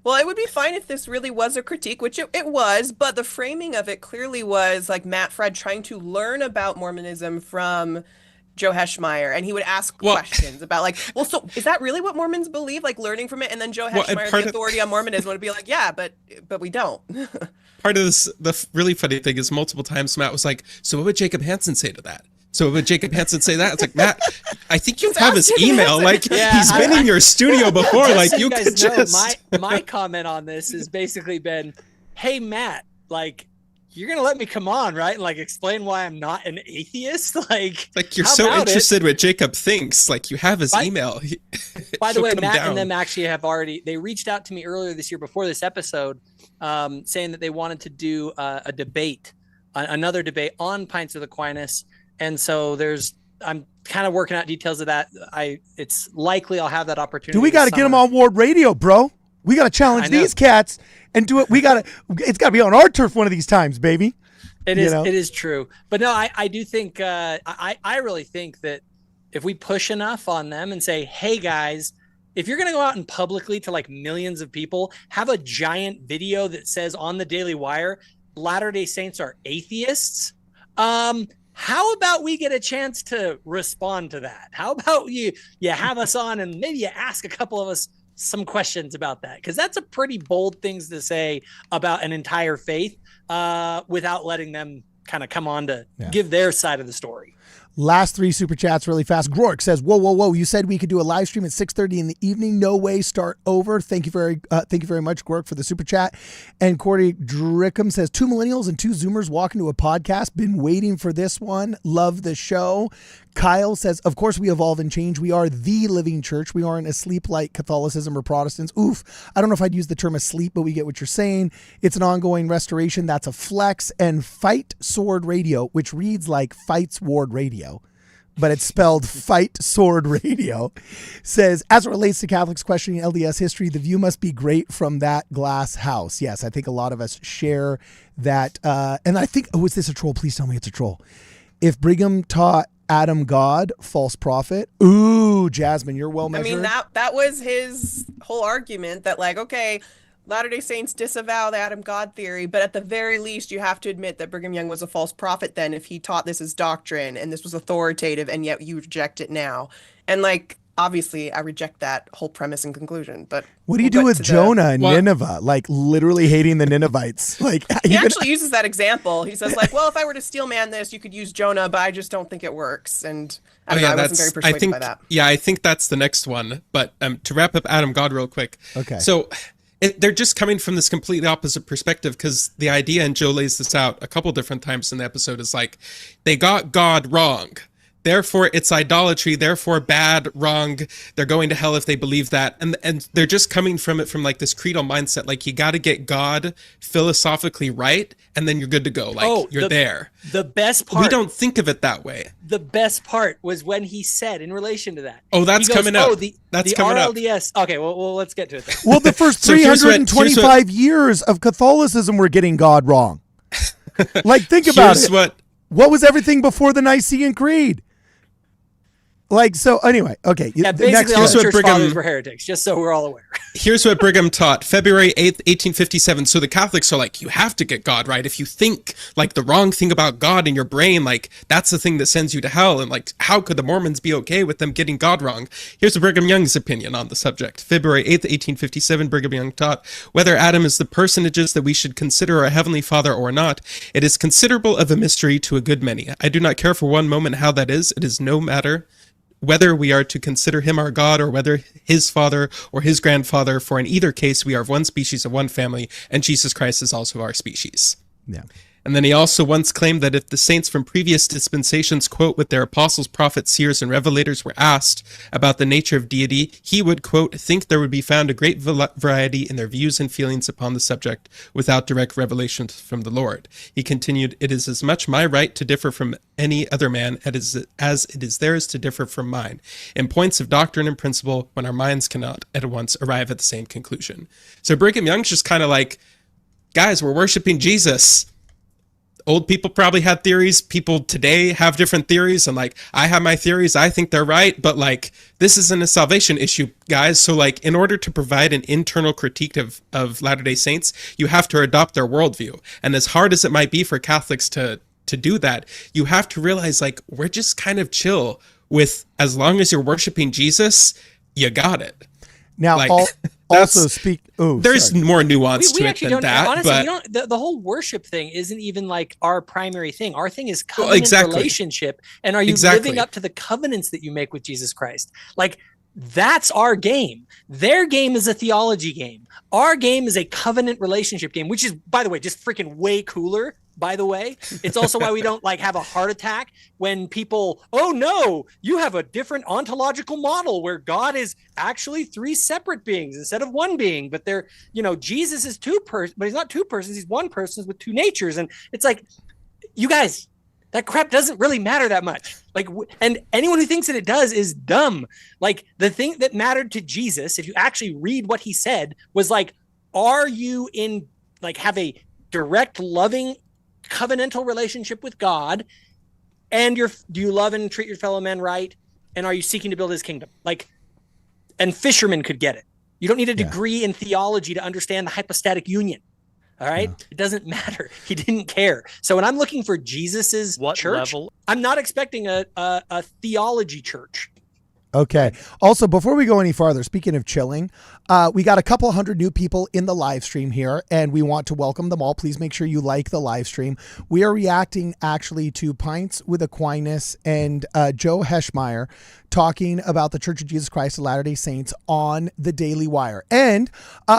Well, it would be fine if this really was a critique, which it was, but the framing of it clearly was like Matt Frad trying to learn about Mormonism from Joe Heschmeyer, and he would ask questions about like, well, so is that really what Mormons believe? Like learning from it, and then Joe Heschmeyer, the authority on Mormonism, would be like, yeah, but we don't. Part of this, the really funny thing is multiple times Matt was like, so what would Jacob Hansen say to that? So would Jacob Hansen say that? It's like, Matt, I think you have his email. Like, he's been in your studio before. Like, you could my comment on this has basically been, hey, Matt, like, you're gonna let me come on, right? And like explain why I'm not an atheist. Like you're how so about interested what Jacob thinks. Like you have his email. By the way, He'll come Matt down. and them actually they reached out to me earlier this year before this episode, saying that they wanted to do a debate, another debate on Pints of Aquinas. And so I'm kind of working out details of that. It's likely I'll have that opportunity. Dude, we got to get them on Ward Radio, bro. We got to challenge these cats and do it. It's got to be on our turf one of these times, baby. It is true. But no, I do think, I really think that if we push enough on them and say, hey guys, if you're going to go out and publicly to like millions of people, have a giant video that says on the Daily Wire, Latter-day Saints are atheists. How about we get a chance to respond to that? How about you have us on and maybe you ask a couple of us some questions about that? Because that's a pretty bold things to say about an entire faith without letting them kind of come on to give their side of the story. Last 3 super chats really fast. Grork says, whoa. You said we could do a live stream at 6:30 in the evening. No way, start over. Thank you very much, Grork, for the super chat. And Cordy Drickham says, 2 millennials and 2 Zoomers walk into a podcast. Been waiting for this one. Love the show. Kyle says, of course we evolve and change. We are the living church. We aren't asleep like Catholicism or Protestants. Oof. I don't know if I'd use the term asleep, but we get what you're saying. It's an ongoing restoration. That's a flex. And Fight Sword Radio, which reads like Fights Ward Radio, but it's spelled Fight Sword Radio, says, as it relates to Catholics questioning LDS history, the view must be great from that glass house. Yes, I think a lot of us share that. And I think, is this a troll? Please tell me it's a troll. If Brigham taught Adam God, false prophet. Ooh, Jasmine, you're well measured. I mean, that was his whole argument that like, okay, Latter-day Saints disavow the Adam God theory, but at the very least, you have to admit that Brigham Young was a false prophet then if he taught this as doctrine and this was authoritative and yet you reject it now. And like, obviously, I reject that whole premise and conclusion. But what do you do with Jonah and Nineveh? Like literally hating the Ninevites. Like he actually uses that example. He says like, well, if I were to steel man this, you could use Jonah, but I just don't think it works. And I wasn't very persuaded by that. Yeah, I think that's the next one. But to wrap up Adam God real quick. Okay. So they're just coming from this completely opposite perspective because the idea, and Joe lays this out a couple different times in the episode, is like they got God wrong. Therefore, it's idolatry. Therefore, bad, wrong. They're going to hell if they believe that. And they're just coming from it from like this creedal mindset. Like you got to get God philosophically right, and then you're good to go. Like you're there. The best part. We don't think of it that way. The best part was when he said in relation to that. Oh, that's coming up. That's coming RLDS. Up. Okay, well, let's get to it then. Well, the first 325 years of Catholicism were getting God wrong. Like, think about it. What was everything before the Nicene Creed? Like, so anyway, okay. Yeah, basically all the church fathers were heretics, just so we're all aware. Here's what Brigham taught, February 8th, 1857. So the Catholics are like, you have to get God right. If you think like the wrong thing about God in your brain, like that's the thing that sends you to hell. And like, how could the Mormons be okay with them getting God wrong? Here's Brigham Young's opinion on the subject. February 8th, 1857, Brigham Young taught, whether Adam is the personages that we should consider our Heavenly Father or not, it is considerable of a mystery to a good many. I do not care for one moment how that is. It is no matter whether we are to consider him our God or whether his father or his grandfather, for in either case we are of one species of one family, and Jesus Christ is also our species. Yeah. And then he also once claimed that if the saints from previous dispensations, quote, with their apostles, prophets, seers, and revelators were asked about the nature of deity, he would, quote, think there would be found a great variety in their views and feelings upon the subject without direct revelation from the Lord. He continued, it is as much my right to differ from any other man as it is theirs to differ from mine, in points of doctrine and principle when our minds cannot at once arrive at the same conclusion. So Brigham Young's just kind of like, guys, we're worshiping Jesus. Old people probably had theories. People today have different theories. And like, I have my theories. I think they're right. But like, this isn't a salvation issue, guys. So like, in order to provide an internal critique of Latter-day Saints, you have to adopt their worldview. And as hard as it might be for Catholics to do that, you have to realize like, we're just kind of chill with, as long as you're worshiping Jesus, you got it. Now, like, also speak. Oh, there's more nuance to it than that. Honestly, but the whole worship thing isn't even like our primary thing. Our thing is covenant relationship, and are you living up to the covenants that you make with Jesus Christ? Like that's our game. Their game is a theology game. Our game is a covenant relationship game, which is, by the way, just freaking way cooler by the way. It's also why we don't like have a heart attack when people, oh no, you have a different ontological model where God is actually three separate beings instead of one being, but they're, Jesus is but he's not two persons, he's one person with two natures. And it's like, you guys, that crap doesn't really matter that much. Like, and anyone who thinks that it does is dumb. Like, the thing that mattered to Jesus, if you actually read what he said, was like, are you have a direct, loving, covenantal relationship with God? And do you love and treat your fellow men right? And are you seeking to build his kingdom? And fishermen could get it. You don't need a degree in theology to understand the hypostatic union. All right. Yeah. It doesn't matter. He didn't care. So when I'm looking for Jesus's church, level? I'm not expecting a theology church. Okay. Also, before we go any farther, speaking of chilling, we got a couple hundred new people in the live stream here, and we want to welcome them all. Please make sure you like the live stream. We are reacting actually to Pints with Aquinas and Joe Heschmeyer talking about the Church of Jesus Christ of Latter-day Saints on the Daily Wire. And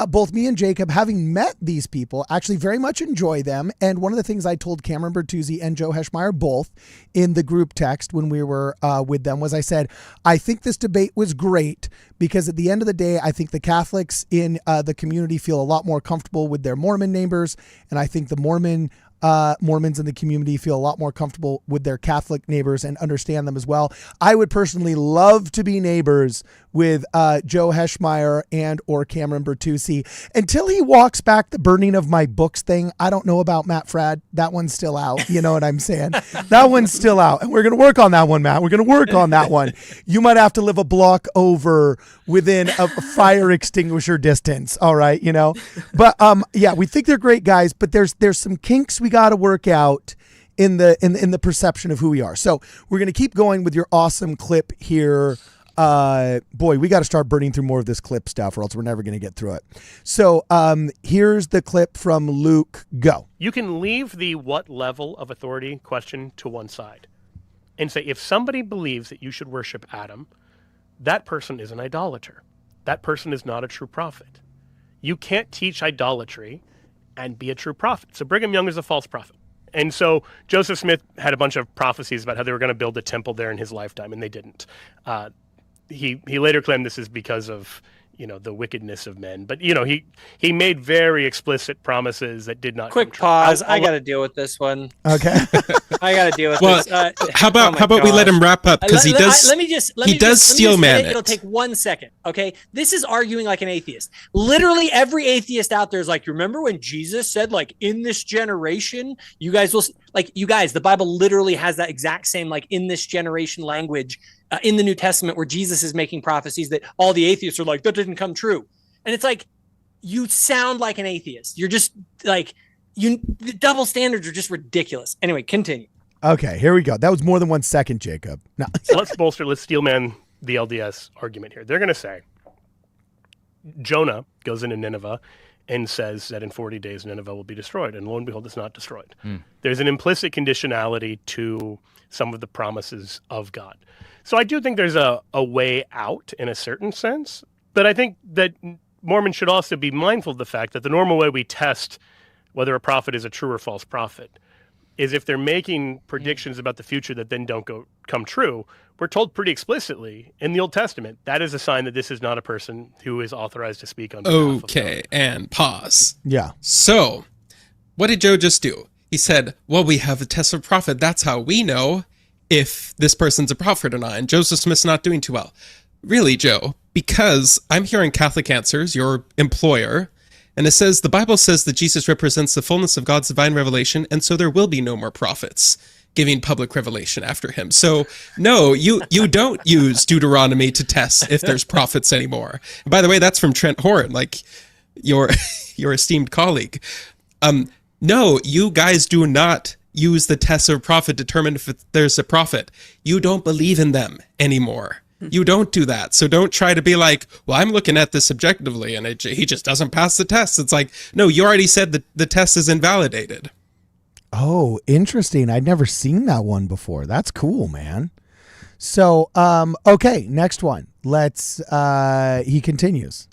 both me and Jacob, having met these people, actually very much enjoy them. And one of the things I told Cameron Bertuzzi and Joe Heschmeyer both in the group text when we were with them was I said, I think this debate was great because at the end of the day, I think the Catholics in the community feel a lot more comfortable with their Mormon neighbors. And I think the Mormons in the community feel a lot more comfortable with their Catholic neighbors and understand them as well. I would personally love to be neighbors with Joe Heschmeyer and or Cameron Bertuzzi until he walks back the burning of my books thing. I don't know about Matt Frad. That one's still out. You know what I'm saying? That one's still out. And we're going to work on that one, Matt. We're going to work on that one. You might have to live a block over within a fire extinguisher distance. All right. But yeah, we think they're great guys, but there's some kinks we got to work out in the perception of who we are. So we're going to keep going with your awesome clip here. Boy, we got to start burning through more of this clip stuff or else we're never going to get through it. So here's the clip from Luke. Go. You can leave the what level of authority question to one side and say, if somebody believes that you should worship Adam, that person is an idolater. That person is not a true prophet. You can't teach idolatry and be a true prophet. So Brigham Young is a false prophet. And so Joseph Smith had a bunch of prophecies about how they were going to build a temple there in his lifetime, and they didn't. He later claimed this is because of the wickedness of men, but he made very explicit promises that did not. Quick pause. I got to deal with this one. Okay. I got to deal with this. How about we let him wrap up because he does. He does steel man it. It'll take 1 second. Okay. This is arguing like an atheist. Literally every atheist out there is like, remember when Jesus said in this generation, you guys will the Bible literally has that exact same in this generation language. In the New Testament where Jesus is making prophecies that all the atheists are like, that didn't come true. And it's like, you sound like an atheist. You're just the double standards are just ridiculous. Anyway, continue. Okay, here we go. That was more than 1 second, Jacob. No. So let's steelman the LDS argument here. They're going to say, Jonah goes into Nineveh and says that in 40 days Nineveh will be destroyed. And lo and behold, it's not destroyed. There's an implicit conditionality to some of the promises of God. So I do think there's a way out in a certain sense, but I think that Mormons should also be mindful of the fact that the normal way we test whether a prophet is a true or false prophet is if they're making predictions about the future that then don't come true. We're told pretty explicitly in the Old Testament that is a sign that this is not a person who is authorized to speak on behalf of God. Okay, and pause. Yeah. So, what did Joe just do? He said, well, we have a test of prophet. That's how we know if this person's a prophet or not. And Joseph Smith's not doing too well. Really, Joe? Because I'm here in Catholic Answers, your employer, and it says, the Bible says that Jesus represents the fullness of God's divine revelation, and so there will be no more prophets giving public revelation after him. So, no, you don't use Deuteronomy to test if there's prophets anymore. And by the way, that's from Trent Horn, your esteemed colleague. No, you guys do not use the test of a prophet to determine if there's a prophet. You don't believe in them anymore. You don't do that. So don't try to be like, well, I'm looking at this objectively and he just doesn't pass the test. It's like, no, you already said that the test is invalidated. Oh, interesting. I'd never seen that one before. That's cool, man. So, okay, next one. He continues.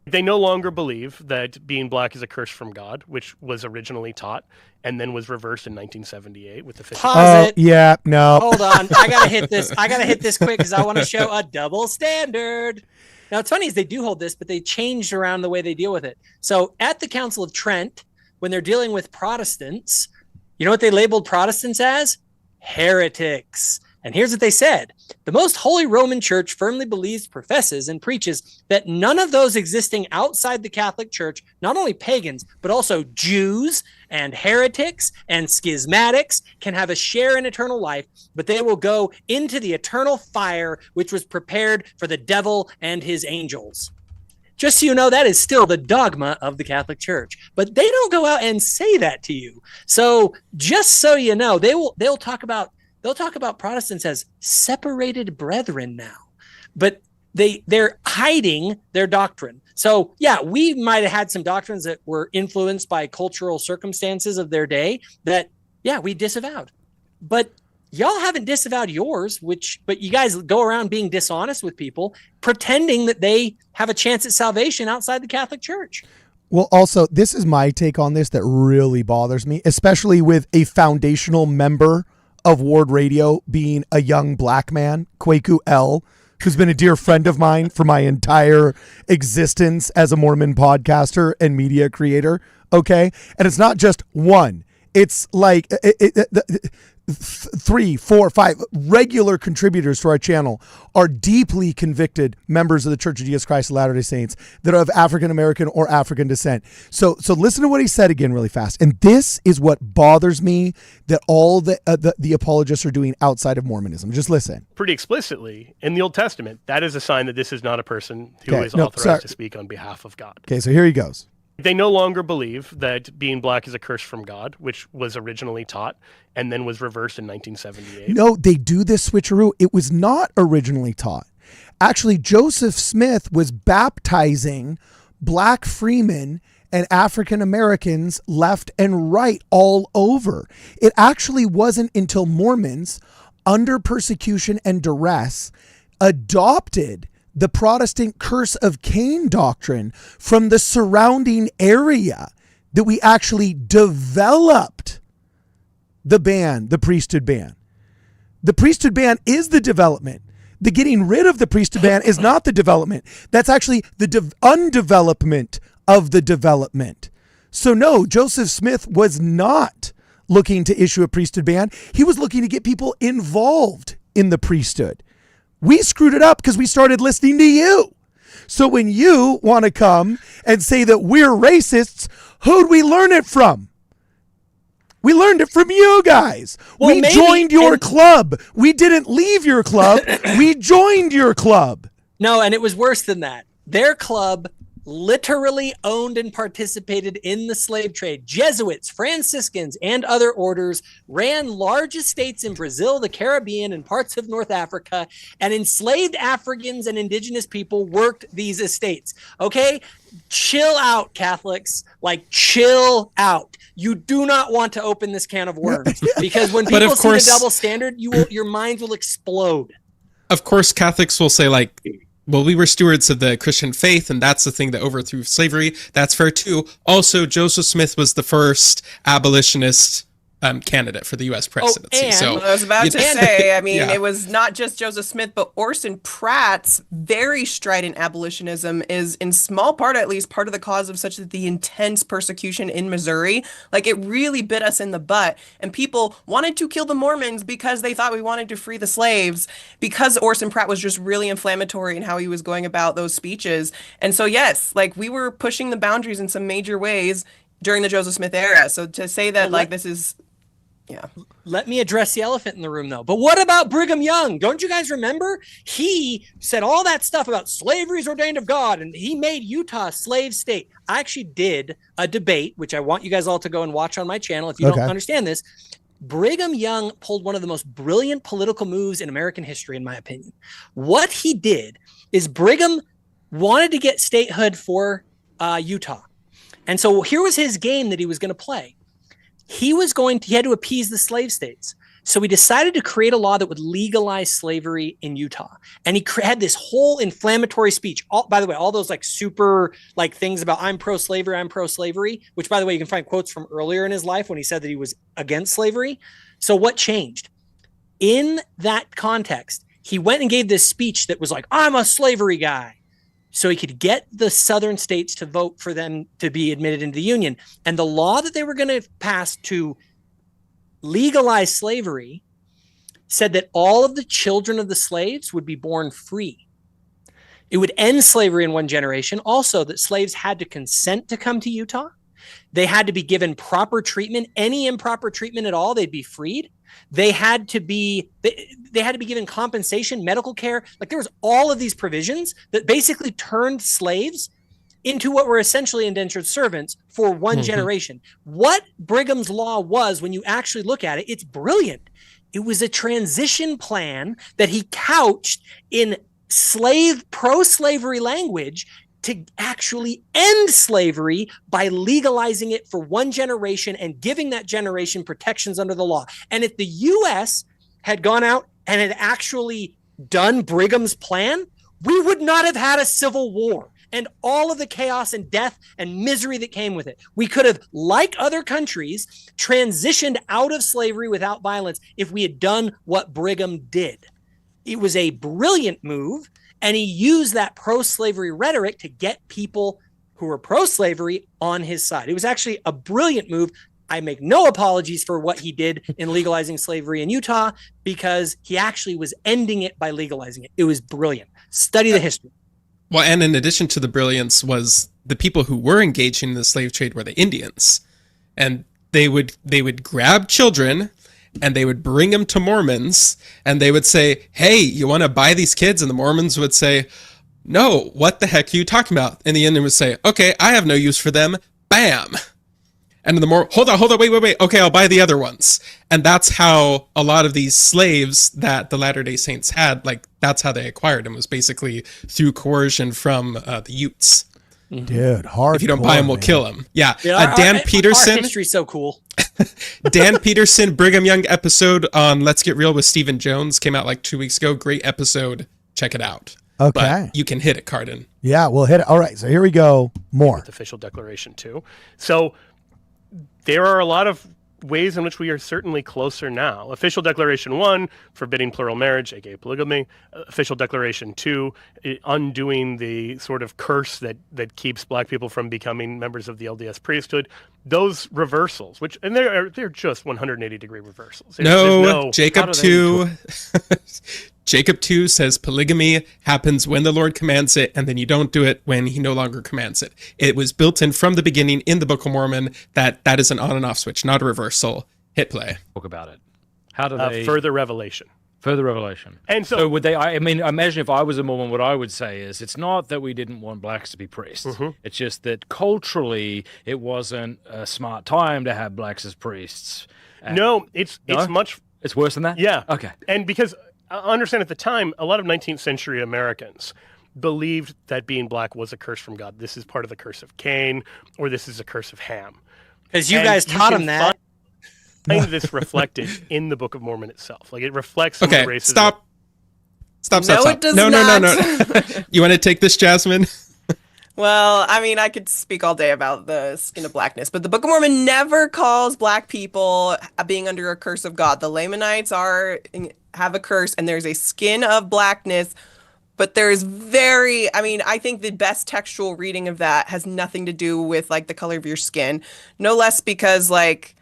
They no longer believe that being black is a curse from God, which was originally taught and then was reversed in 1978 with the fishing. Pause it. Yeah, no. Hold on. I gotta hit this. I gotta hit this quick because I want to show a double standard. Now, it's funny is they do hold this, but they changed around the way they deal with it. So at the Council of Trent, when they're dealing with Protestants, you know what they labeled Protestants as? Heretics. And here's what they said. The Most Holy Roman Church firmly believes, professes, and preaches that none of those existing outside the Catholic Church, not only pagans, but also Jews and heretics and schismatics, can have a share in eternal life, but they will go into the eternal fire, which was prepared for the devil and his angels. Just so you know, that is still the dogma of the Catholic Church, but they don't go out and say that to you. So just so you know, they'll talk about Protestants as separated brethren now, but they're hiding their doctrine. So yeah, we might have had some doctrines that were influenced by cultural circumstances of their day that, yeah, we disavowed, but y'all haven't disavowed yours, but you guys go around being dishonest with people, pretending that they have a chance at salvation outside the Catholic Church. Well, also, this is my take on this that really bothers me, especially with a foundational member of Ward Radio being a young black man, Kwaku L., who's been a dear friend of mine for my entire existence as a Mormon podcaster and media creator. Okay. And it's not just one, it's like 3, 4, 5 regular contributors to our channel are deeply convicted members of the Church of Jesus Christ of Latter-day Saints that are of African American or African descent. So listen to what he said again really fast. And this is what bothers me that all the apologists are doing outside of Mormonism. Just listen. Pretty explicitly in the Old Testament, that is a sign that this is not a person who is authorized to speak on behalf of God. Okay, so here he goes. They no longer believe that being black is a curse from God, which was originally taught and then was reversed in 1978. No, they do this switcheroo. It was not originally taught. Actually, Joseph Smith was baptizing black freemen and African Americans left and right all over. It actually wasn't until Mormons, under persecution and duress, adopted the Protestant curse of Cain doctrine from the surrounding area that we actually developed the priesthood ban. The priesthood ban is the development. The getting rid of the priesthood ban is not the development. That's actually the undevelopment of the development. So no, Joseph Smith was not looking to issue a priesthood ban. He was looking to get people involved in the priesthood. We screwed it up because we started listening to you. So when you want to come and say that we're racists, who'd we learn it from? We learned it from you guys. Well, we joined your club. We didn't leave your club. We joined your club. No, and it was worse than that. Their club literally owned and participated in the slave trade. Jesuits, Franciscans, and other orders ran large estates in Brazil, the Caribbean, and parts of North Africa, and enslaved Africans and indigenous people worked these estates. Okay? Chill out, Catholics. Like, chill out. You do not want to open this can of worms because when people see the double standard, your minds will explode. Of course, Catholics will say, like, well, we were stewards of the Christian faith, and that's the thing that overthrew slavery. That's fair, too. Also, Joseph Smith was the first abolitionist candidate for the U.S. presidency. And so I was about to say, I mean, It was not just Joseph Smith, but Orson Pratt's very strident abolitionism is, in small part at least, part of the cause of such the intense persecution in Missouri. Like, it really bit us in the butt. And people wanted to kill the Mormons because they thought we wanted to free the slaves, because Orson Pratt was just really inflammatory in how he was going about those speeches. And so, yes, like, we were pushing the boundaries in some major ways during the Joseph Smith era. So to say that, like, this is... Yeah. Let me address the elephant in the room, though. But what about Brigham Young? Don't you guys remember? He said all that stuff about slavery is ordained of God, and he made Utah a slave state. I actually did a debate, which I want you guys all to go and watch on my channel if you don't understand this. Brigham Young pulled one of the most brilliant political moves in American history, in my opinion. What he did is Brigham wanted to get statehood for Utah. And so here was his game that he was going to play. He had to appease the slave states. So he decided to create a law that would legalize slavery in Utah. And he had this whole inflammatory speech. By the way, all those like super like things about I'm pro-slavery, which by the way, you can find quotes from earlier in his life when he said that he was against slavery. So what changed? In that context, he went and gave this speech that was like, I'm a slavery guy. So he could get the southern states to vote for them to be admitted into the Union. And the law that they were going to pass to legalize slavery said that all of the children of the slaves would be born free. It would end slavery in one generation. Also, that slaves had to consent to come to Utah. They had to be given proper treatment. Any improper treatment at all, they'd be freed. They had to be given compensation, medical care. Like there was all of these provisions that basically turned slaves into what were essentially indentured servants for one generation. What Brigham's Law was, when you actually look at it, it's brilliant. It was a transition plan that he couched in pro-slavery language to actually end slavery by legalizing it for one generation and giving that generation protections under the law. And if the U.S. had gone out and had actually done Brigham's plan, we would not have had a civil war and all of the chaos and death and misery that came with it. We could have, like other countries, transitioned out of slavery without violence if we had done what Brigham did. It was a brilliant move, and he used that pro-slavery rhetoric to get people who were pro-slavery on his side. It was actually a brilliant move. I make no apologies for what he did in legalizing slavery in Utah, because he actually was ending it by legalizing it. It was brilliant. Study the history. Well, and in addition to the brilliance was the people who were engaging in the slave trade were the Indians. And they would grab children and they would bring them to Mormons and they would say, hey, you want to buy these kids? And the Mormons would say, no, what the heck are you talking about? And the Indian would say, okay, I have no use for them. Bam. And hold on, wait. Okay, I'll buy the other ones. And that's how a lot of these slaves that the Latter-day Saints had, like, that's how they acquired them, was basically through coercion from the Utes. Dude, hard. If you don't buy them, we'll kill them. Yeah. Dan Peterson. Our history's so cool. Dan Peterson, Brigham Young episode on Let's Get Real with Stephen Jones came out like 2 weeks ago. Great episode. Check it out. Okay. But you can hit it, Cardin. Yeah, we'll hit it. All right, so here we go. More. With official declaration, too. So there are a lot of ways in which we are certainly closer now. Official Declaration 1, forbidding plural marriage, aka polygamy. Official Declaration 2, undoing the sort of curse that keeps black people from becoming members of the LDS priesthood. Those reversals, and they're just 180-degree reversals. No, Jacob 2. Jacob 2 says polygamy happens when the Lord commands it, and then you don't do it when he no longer commands it. It was built in from the beginning in the Book of Mormon that is an on and off switch, not a reversal. Hit play. Talk about it. How do they... Further revelation. Further revelation. And so would they... I mean, imagine if I was a Mormon, what I would say is, it's not that we didn't want blacks to be priests. Mm-hmm. It's just that culturally, it wasn't a smart time to have blacks as priests. It's much... It's worse than that? Yeah. Okay. And because... I understand at the time, a lot of 19th century Americans believed that being black was a curse from God. This is part of the curse of Cain, or this is a curse of Ham. Because you guys taught him that. Find this reflected in the Book of Mormon itself. Like, it reflects some of the racism. Stop. It does not. No. You want to take this, Jasmine? Well, I mean, I could speak all day about the skin of blackness, but the Book of Mormon never calls black people being under a curse of God. The Lamanites have a curse, and there's a skin of blackness, but there's I think the best textual reading of that has nothing to do with, like, the color of your skin. No less because, like,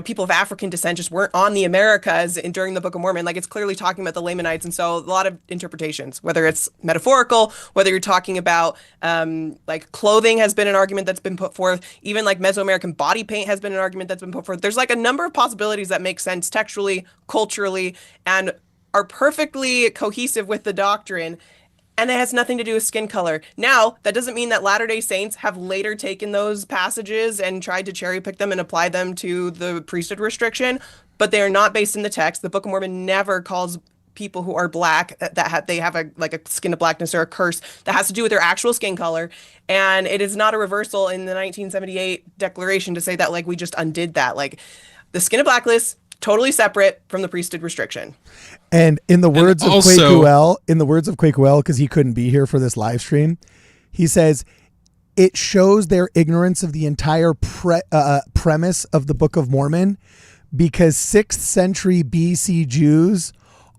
people of African descent just weren't on the Americas during the Book of Mormon. Like, it's clearly talking about the Lamanites. And so a lot of interpretations, whether it's metaphorical, whether you're talking about, like, clothing has been an argument that's been put forth. Even, like, Mesoamerican body paint has been an argument that's been put forth. There's, like, a number of possibilities that make sense textually, culturally, and are perfectly cohesive with the doctrine. And it has nothing to do with skin color. Now, that doesn't mean that Latter-day Saints have later taken those passages and tried to cherry pick them and apply them to the priesthood restriction, but they are not based in the text. The Book of Mormon never calls people who are black they have a skin of blackness or a curse that has to do with their actual skin color. And it is not a reversal in the 1978 declaration to say that, like, we just undid that. Like, the skin of blackness totally separate from the priesthood restriction. And in the words of also- Quakuel, because he couldn't be here for this live stream, he says it shows their ignorance of the entire premise of the Book of Mormon, because 6th century BC Jews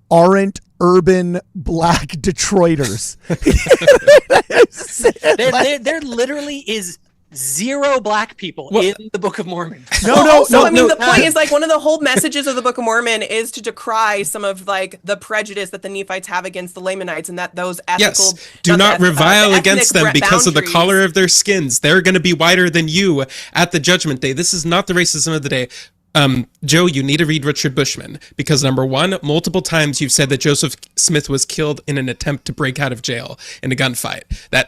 aren't urban black Detroiters. There literally is 0 black people in the Book of Mormon. I mean, the point is, like, one of the whole messages of the Book of Mormon is to decry some of, like, the prejudice that the Nephites have against the Lamanites, and that those ethical... Yes, do not revile against them because of the boundaries. color of their skins. They're going to be whiter than you at the judgment day. This is not the racism of the day. Joe, you need to read Richard Bushman, because number one, multiple times you've said that Joseph Smith was killed in an attempt to break out of jail in a gunfight. That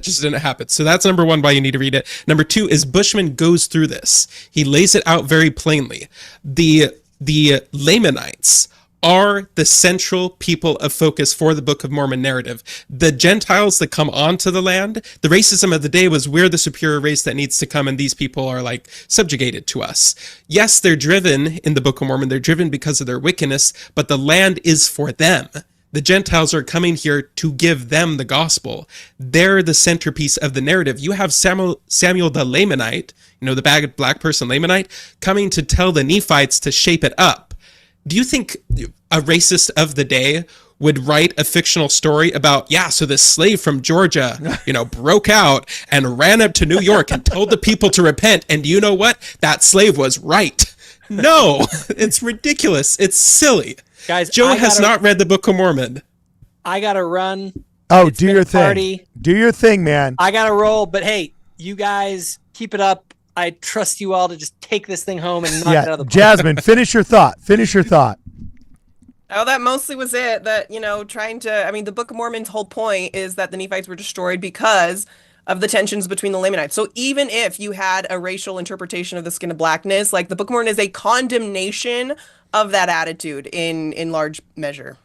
just didn't happen. So that's number one, why you need to read it. Number two is Bushman goes through this. He lays it out very plainly. The Lamanites are the central people of focus for the Book of Mormon narrative. The Gentiles that come onto the land, the racism of the day was, we're the superior race that needs to come, and these people are like subjugated to us. Yes, they're driven in the Book of Mormon, they're driven because of their wickedness, but the land is for them. The Gentiles are coming here to give them the gospel. They're the centerpiece of the narrative. You have Samuel the Lamanite, the bad black person Lamanite, coming to tell the Nephites to shape it up. Do you think a racist of the day would write a fictional story about, so this slave from Georgia, broke out and ran up to New York and told the people to repent, and you know what? That slave was right. No, it's ridiculous. It's silly. Guys, Joe has not read the Book of Mormon. I got to run. Oh, do your thing. Do your thing, man. I got to roll, but hey, you guys keep it up. I trust you all to just take this thing home and knock it out of the park. Jasmine, finish your thought. Oh, that mostly was it. That, the Book of Mormon's whole point is that the Nephites were destroyed because of the tensions between the Lamanites. So even if you had a racial interpretation of the skin of blackness, like, the Book of Mormon is a condemnation of that attitude in large measure.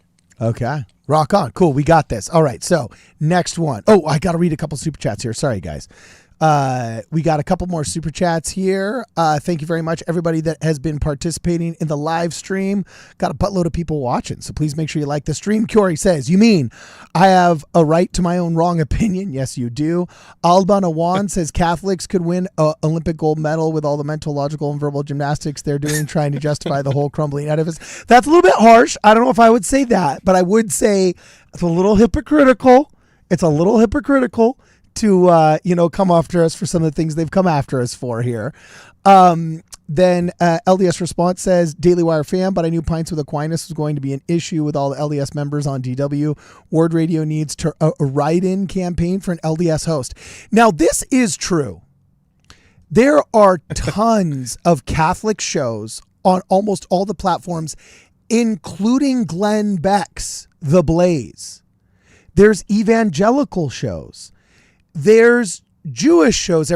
Okay. Rock on. Cool. We got this. All right. So next one. Oh, I got to read a couple super chats here. Sorry, guys. We got a couple more super chats here. Thank you very much, everybody that has been participating in the live stream. Got a buttload of people watching, so please make sure you like the stream. Curie says, you mean I have a right to my own wrong opinion? Yes, you do. Alban Awan says Catholics could win an Olympic gold medal with all the mental, logical, and verbal gymnastics they're doing, trying to justify the whole crumbling edifice. That's a little bit harsh. I don't know if I would say that, but I would say it's a little hypocritical. To come after us for some of the things they've come after us for here. Then LDS Response says, Daily Wire fan, but I knew Pints with Aquinas was going to be an issue with all the LDS members on DW. Ward Radio needs to a write-in campaign for an LDS host. Now, this is true. There are tons of Catholic shows on almost all the platforms, including Glenn Beck's The Blaze. There's evangelical shows. There's Jewish shows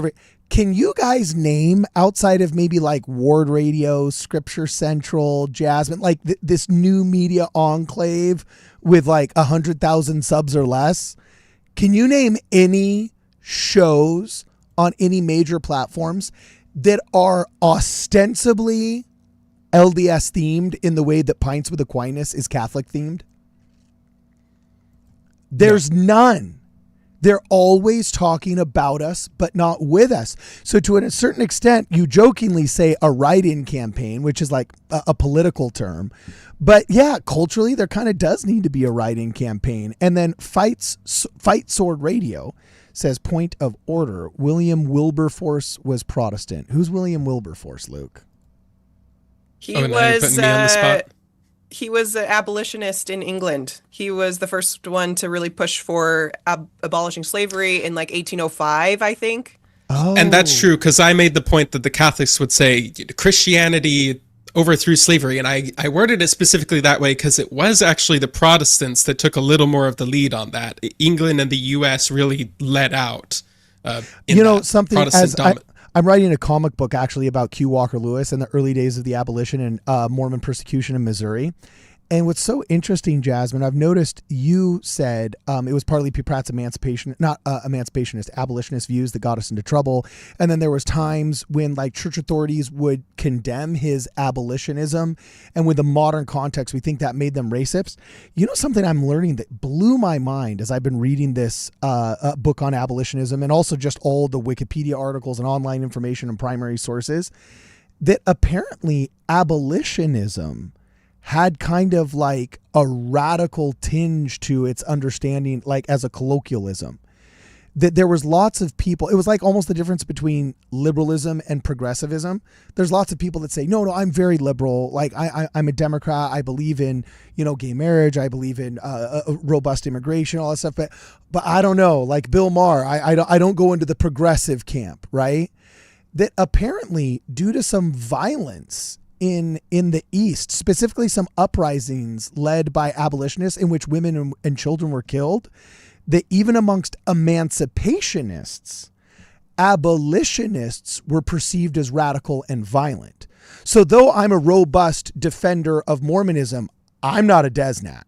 Can you guys name, outside of maybe like Ward Radio, Scripture Central, Jasmine, like this new media enclave with like 100,000 subs or less? Can you name any shows on any major platforms that are ostensibly LDS themed in the way that Pints with Aquinas is Catholic themed? There's none. They're always talking about us, but not with us. So to a certain extent, you jokingly say a write-in campaign, which is like a political term. But yeah, culturally, there kind of does need to be a write-in campaign. And then Fight Sword Radio says, point of order, William Wilberforce was Protestant. Who's William Wilberforce, Luke? He was an abolitionist in England. He was the first one to really push for abolishing slavery in like 1805, I think. Oh. And that's true, because I made the point that the Catholics would say Christianity overthrew slavery. And I worded it specifically that way because it was actually the Protestants that took a little more of the lead on that. England and the U.S. really led out. Something as I'm writing a comic book actually about Q Walker Lewis and the early days of the abolition and Mormon persecution in Missouri. And what's so interesting, Jasmine, I've noticed you said it was partly P. Pratt's abolitionist views that got us into trouble. And then there was times when like church authorities would condemn his abolitionism. And with the modern context, we think that made them racists. You know, something I'm learning that blew my mind as I've been reading this book on abolitionism and also just all the Wikipedia articles and online information and primary sources, that apparently abolitionism had kind of like a radical tinge to its understanding, like as a colloquialism, that there was lots of people, it was like almost the difference between liberalism and progressivism. There's lots of people that say, no, I'm very liberal. Like I'm a Democrat. I believe in, gay marriage. I believe in robust immigration, all that stuff. But I don't know, like Bill Maher, I don't go into the progressive camp, right? That apparently due to some violence in the East, specifically some uprisings led by abolitionists in which women and children were killed, that even amongst emancipationists, abolitionists were perceived as radical and violent. So though I'm a robust defender of Mormonism, I'm not a Desnat.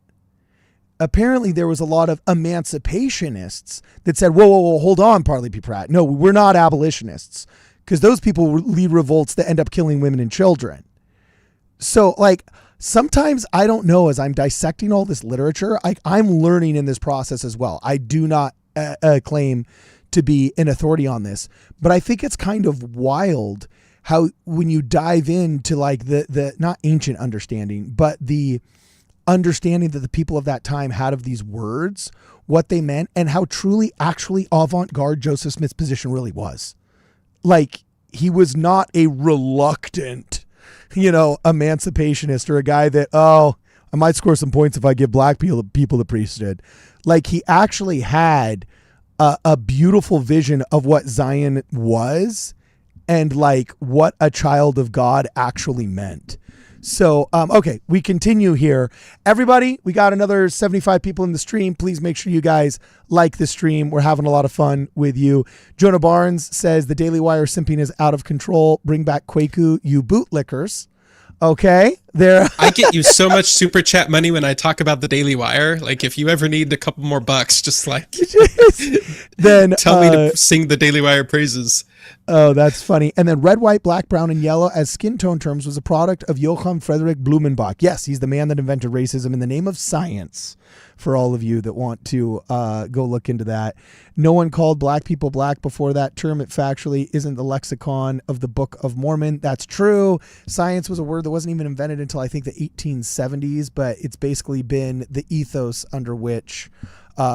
Apparently there was a lot of emancipationists that said, whoa, hold on, Parley P. Pratt. No, we're not abolitionists, because those people lead revolts that end up killing women and children. So like sometimes I don't know, as I'm dissecting all this literature, I'm learning in this process as well. I do not claim to be an authority on this, but I think it's kind of wild how when you dive into like the not ancient understanding, but the understanding that the people of that time had of these words, what they meant, and how truly actually avant-garde Joseph Smith's position really was. Like he was not a reluctant, emancipationist or a guy that, I might score some points if I give black people the priesthood. Like he actually had a beautiful vision of what Zion was and like what a child of God actually meant. So, okay, we continue here. Everybody, we got another 75 people in the stream. Please make sure you guys like the stream. We're having a lot of fun with you. Jonah Barnes says the Daily Wire simping is out of control. Bring back Kwaku, you bootlickers. Okay, there. I get you so much super chat money when I talk about the Daily Wire. Like if you ever need a couple more bucks, just like then tell me to sing the Daily Wire praises. Oh, that's funny. And then red, white, black, brown, and yellow as skin tone terms was a product of Johann Friedrich Blumenbach. Yes, he's the man that invented racism in the name of science, for all of you that want to go look into that. No one called black people black before that term. It factually isn't the lexicon of the Book of Mormon. That's true. Science was a word that wasn't even invented until I think the 1870s, but it's basically been the ethos under which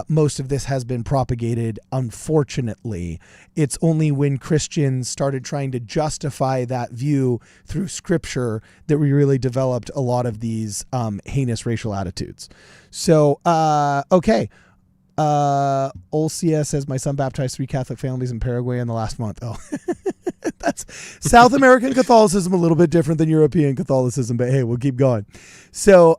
most of this has been propagated. Unfortunately, it's only when Christians started trying to justify that view through scripture that we really developed a lot of these heinous racial attitudes. So, okay. Olcia says, my son baptized 3 Catholic families in Paraguay in the last month. Oh, that's South American Catholicism, a little bit different than European Catholicism, but hey, we'll keep going. So,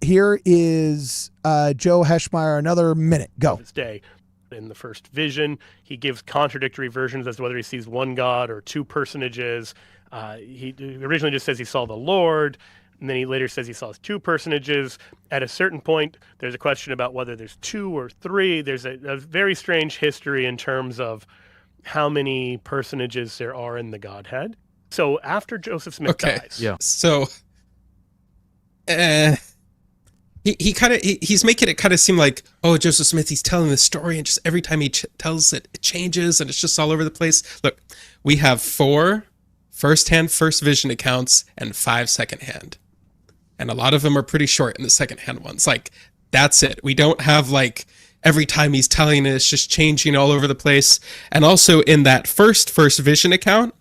here is Joe Heschmeyer, another minute. Go. This day, in the first vision, he gives contradictory versions as to whether he sees one God or 2 personages. He originally just says he saw the Lord, and then he later says he saw 2 personages. At a certain point, there's a question about whether there's 2 or 3. There's a very strange history in terms of how many personages there are in the Godhead. So after Joseph Smith dies. Yeah. So, he's making it kind of seem like, oh, Joseph Smith, he's telling the story, and just every time he tells it, it changes, and it's just all over the place. Look, we have 4 first-hand, first vision accounts and 5 second-hand. And a lot of them are pretty short in the second-hand ones. Like, that's it. We don't have, like, every time he's telling it, it's just changing all over the place. And also in that first vision account,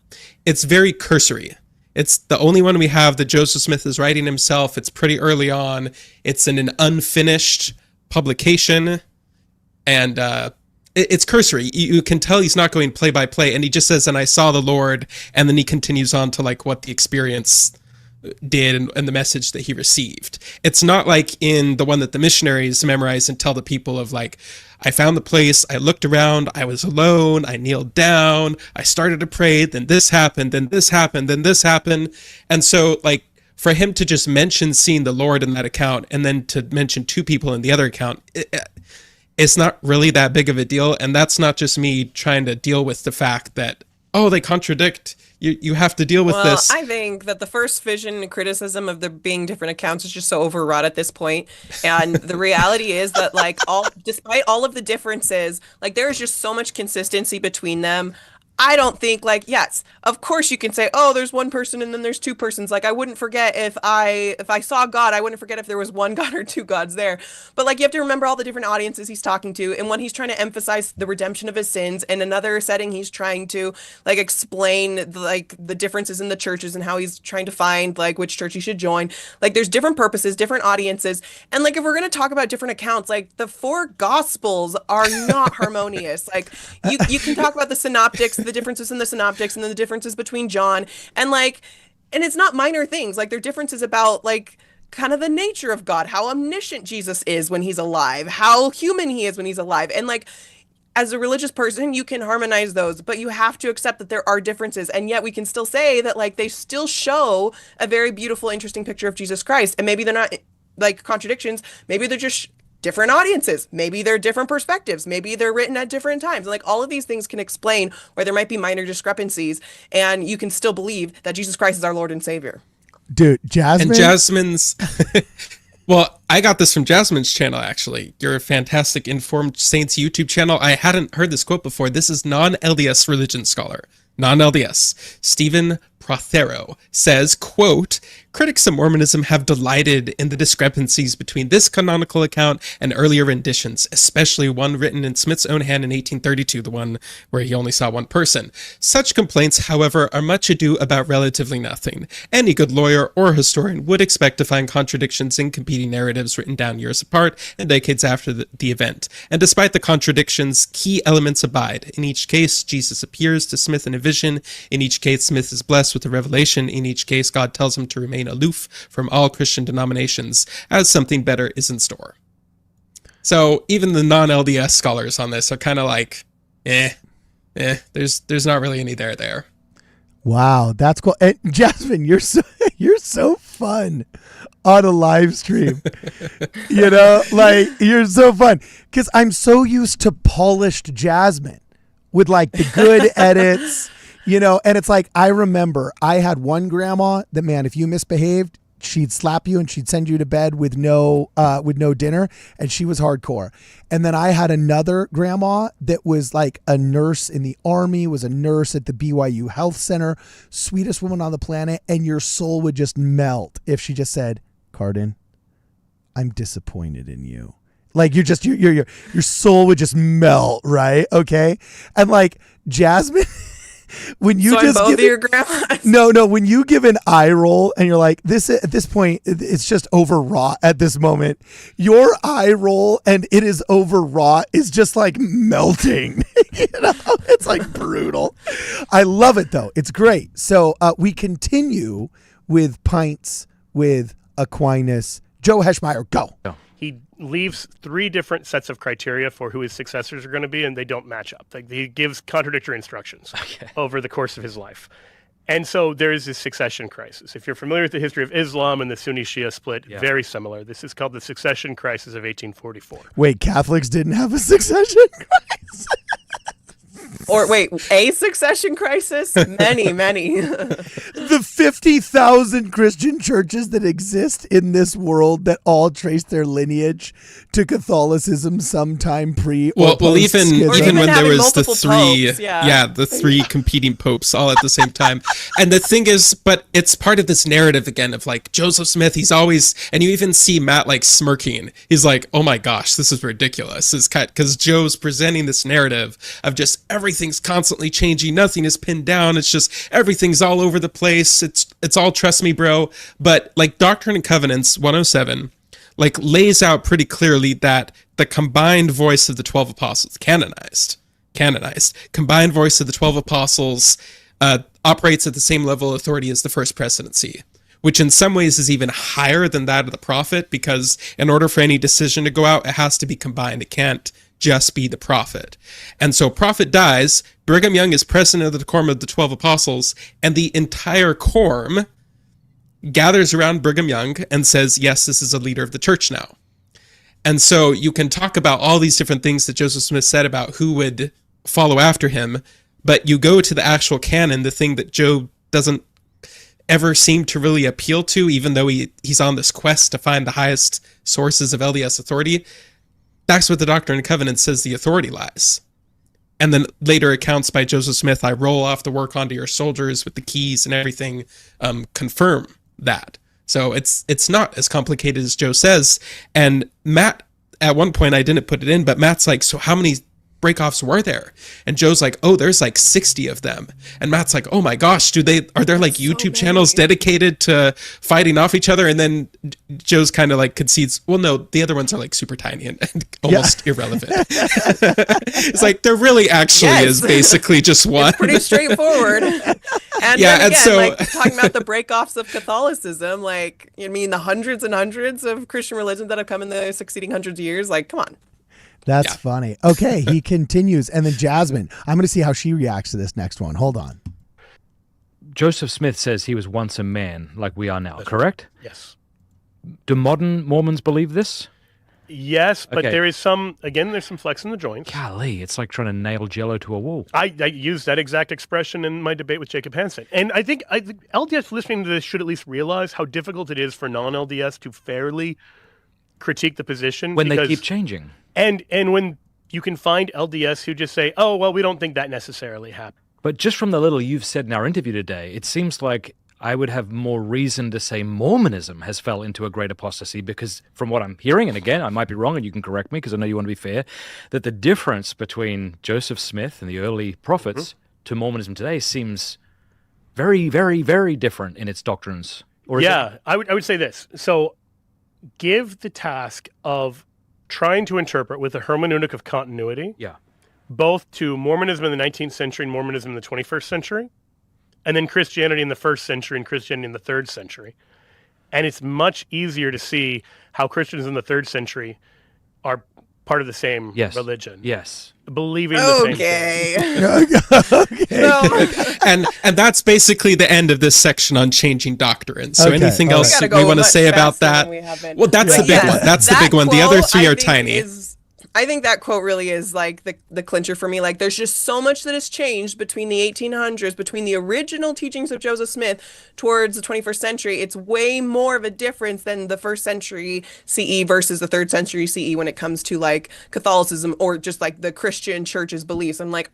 it's very cursory. It's the only one we have that Joseph Smith is writing himself. It's pretty early on. It's in an unfinished publication, and it's cursory. You can tell he's not going play by play, and he just says, and I saw the Lord, and then he continues on to like what the experience did and the message that he received. It's not like in the one that the missionaries memorize and tell the people of like, I found the place, I looked around, I was alone, I kneeled down, I started to pray, then this happened, then this happened, then this happened. And so like for him to just mention seeing the Lord in that account and then to mention 2 people in the other account, it's not really that big of a deal. And that's not just me trying to deal with the fact that, oh, they contradict. You have to deal with this. I think that the first vision and criticism of there being different accounts is just so overwrought at this point. And the reality is that, like, despite all of the differences, like, there is just so much consistency between them. I don't think, like, yes, of course you can say, oh, there's one person and then there's 2 persons. Like, I wouldn't forget if I saw God, I wouldn't forget if there was one God or 2 gods there. But, like, you have to remember all the different audiences he's talking to. And one, he's trying to emphasize the redemption of his sins. In another setting, he's trying to, like, explain, like, the differences in the churches and how he's trying to find, like, which church he should join. Like, there's different purposes, different audiences. And, like, if we're going to talk about different accounts, like, the 4 gospels are not harmonious. Like, you can talk about the synoptics, the differences in the synoptics, and then the differences between John, and it's not minor things. Like, they're differences about, like, kind of the nature of God, how omniscient Jesus is when he's alive, how human he is when he's alive. And, like, as a religious person, you can harmonize those, but you have to accept that there are differences. And yet we can still say that, like, they still show a very beautiful, interesting picture of Jesus Christ. And maybe they're not, like, contradictions. Maybe they're just different audiences. Maybe they're different perspectives. Maybe they're written at different times. Like, all of these things can explain where there might be minor discrepancies, and you can still believe that Jesus Christ is our Lord and Savior. Dude, Jasmine. And Jasmine's well, I got this from Jasmine's channel, actually. You're a fantastic Informed Saints YouTube channel. I hadn't heard this quote before. This is non-LDS religion scholar. Non-LDS. Stephen Prothero says, quote, critics of Mormonism have delighted in the discrepancies between this canonical account and earlier renditions, especially one written in Smith's own hand in 1832, the one where he only saw one person. Such complaints, however, are much ado about relatively nothing. Any good lawyer or historian would expect to find contradictions in competing narratives written down years apart and decades after the event. And despite the contradictions, key elements abide. In each case, Jesus appears to Smith in a vision. In each case, Smith is blessed with a revelation. In each case, God tells him to remain aloof from all Christian denominations, as something better is in store. So even the non-LDS scholars on this are kind of like, there's not really any there. Wow, that's cool. And Jasmine, you're so fun on a live stream. You know, like, you're so fun because I'm so used to polished Jasmine with, like, the good edits. You know, and it's like, I remember I had one grandma that, man, if you misbehaved, she'd slap you and she'd send you to bed with no dinner, and she was hardcore. And then I had another grandma that was like a nurse in the army, was a nurse at the BYU Health Center, sweetest woman on the planet, and your soul would just melt if she just said, Cardin, I'm disappointed in you. Like, your soul would just melt, right? Okay. And, like, Jasmine, when you so just both give of your grandmas. No, when you give an eye roll and you're like, this at this point, it's just overwrought at this moment. Your eye roll and it is overwrought is just like melting. You know, it's like brutal. I love it though. It's great. So we continue with Pints with Aquinas. Joe Heschmeyer, go. He leaves 3 different sets of criteria for who his successors are going to be, and they don't match up. Like, he gives contradictory instructions over the course of his life. And so there is this succession crisis. If you're familiar with the history of Islam and the Sunni-Shia split, very similar. This is called the succession crisis of 1844. Wait, Catholics didn't have a succession crisis? Or wait, a succession crisis? Many. The 50,000 Christian churches that exist in this world that all trace their lineage to Catholicism sometime pre or well even when there was the 3 popes, the 3 competing popes all at the same time. And the thing is, but it's part of this narrative again of, like, Joseph Smith, he's always, and you even see Matt, like, smirking. He's like, oh my gosh, this is ridiculous. It's because Joe's presenting this narrative of just everything's constantly changing, nothing is pinned down, it's just everything's all over the place, it's all trust me bro. But, like, Doctrine and Covenants 107, like, lays out pretty clearly that the combined voice of the 12 apostles, canonized combined voice of the 12 apostles operates at the same level of authority as the first presidency, which in some ways is even higher than that of the prophet, because in order for any decision to go out, it has to be combined. It can't just be the prophet. And so prophet dies, Brigham Young is president of the quorum of the 12 apostles, and the entire quorum gathers around Brigham Young and says, yes, this is a leader of the church now. And so you can talk about all these different things that Joseph Smith said about who would follow after him, but you go to the actual canon, the thing that Joe doesn't ever seem to really appeal to, even though he's on this quest to find the highest sources of LDS authority. That's what the Doctrine and Covenants says the authority lies. And then later accounts by Joseph Smith, I roll off the work onto your soldiers with the keys and everything, confirm that. So it's not as complicated as Joe says. And Matt, at one point, I didn't put it in, but Matt's like, so how many breakoffs were there? And Joe's like, oh, there's like 60 of them. And Matt's like, oh my gosh, are there like YouTube channels dedicated to fighting off each other? And then Joe's kind of like concedes, well, no, the other ones are like super tiny and almost irrelevant. It's like there really actually is basically just one. It's pretty straightforward. And yeah, then again, and so like talking about the breakoffs of Catholicism, like, I mean, the hundreds and hundreds of Christian religions that have come in the succeeding hundreds of years, like, come on. That's funny. Okay, he continues. And then Jasmine, I'm going to see how she reacts to this next one. Hold on. Joseph Smith says he was once a man like we are now, correct? Yes. Do modern Mormons believe this? Yes, but Okay. there is there's some flex in the joints. Golly, it's like trying to nail Jell-O to a wall. I used that exact expression in my debate with Jacob Hansen. And I think LDS listening to this should at least realize how difficult it is for non-LDS to fairly critique the position. When they keep changing. And when you can find LDS who just say, oh, well, we don't think that necessarily happened. But just from the little you've said in our interview today, it seems like I would have more reason to say Mormonism has fell into a great apostasy because from what I'm hearing, and again, I might be wrong and you can correct me because I know you want to be fair, that the difference between Joseph Smith and the early prophets to Mormonism today seems very, very, very different in its doctrines. Or I would say this. So give the task of trying to interpret with a hermeneutic of continuity, both to Mormonism in the 19th century and Mormonism in the 21st century, and then Christianity in the 1st century and Christianity in the 3rd century. And it's much easier to see how Christians in the 3rd century are part of the same religion. Yes. Believing the same thing. and that's basically the end of this section on changing doctrine. So anything else we want to say about that? Well, that's the big one. That's the big one. The other three are tiny. I think that quote really is like the clincher for me. Like, there's just so much that has changed between the 1800s, between the original teachings of Joseph Smith towards the 21st century. It's way more of a difference than the 1st century CE versus the 3rd century CE when it comes to like Catholicism or just like the Christian church's beliefs. I'm like,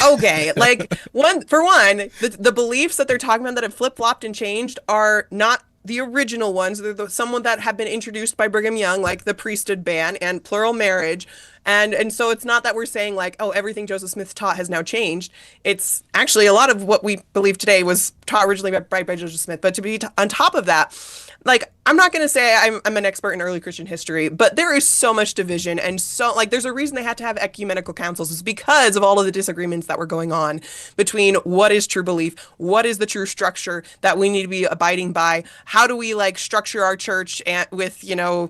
okay, like the beliefs that they're talking about that have flip-flopped and changed are not the original ones. They're someone that have been introduced by Brigham Young, like the priesthood ban and plural marriage. And so it's not that we're saying like, oh, everything Joseph Smith taught has now changed. It's actually a lot of what we believe today was taught originally by Joseph Smith. But to be on top of that, like, I'm not going to say I'm an expert in early Christian history, but there is so much division. And so, like, there's a reason they had to have ecumenical councils. It's because of all of the disagreements that were going on between what is true belief, what is the true structure that we need to be abiding by, how do we, like, structure our church with, you know,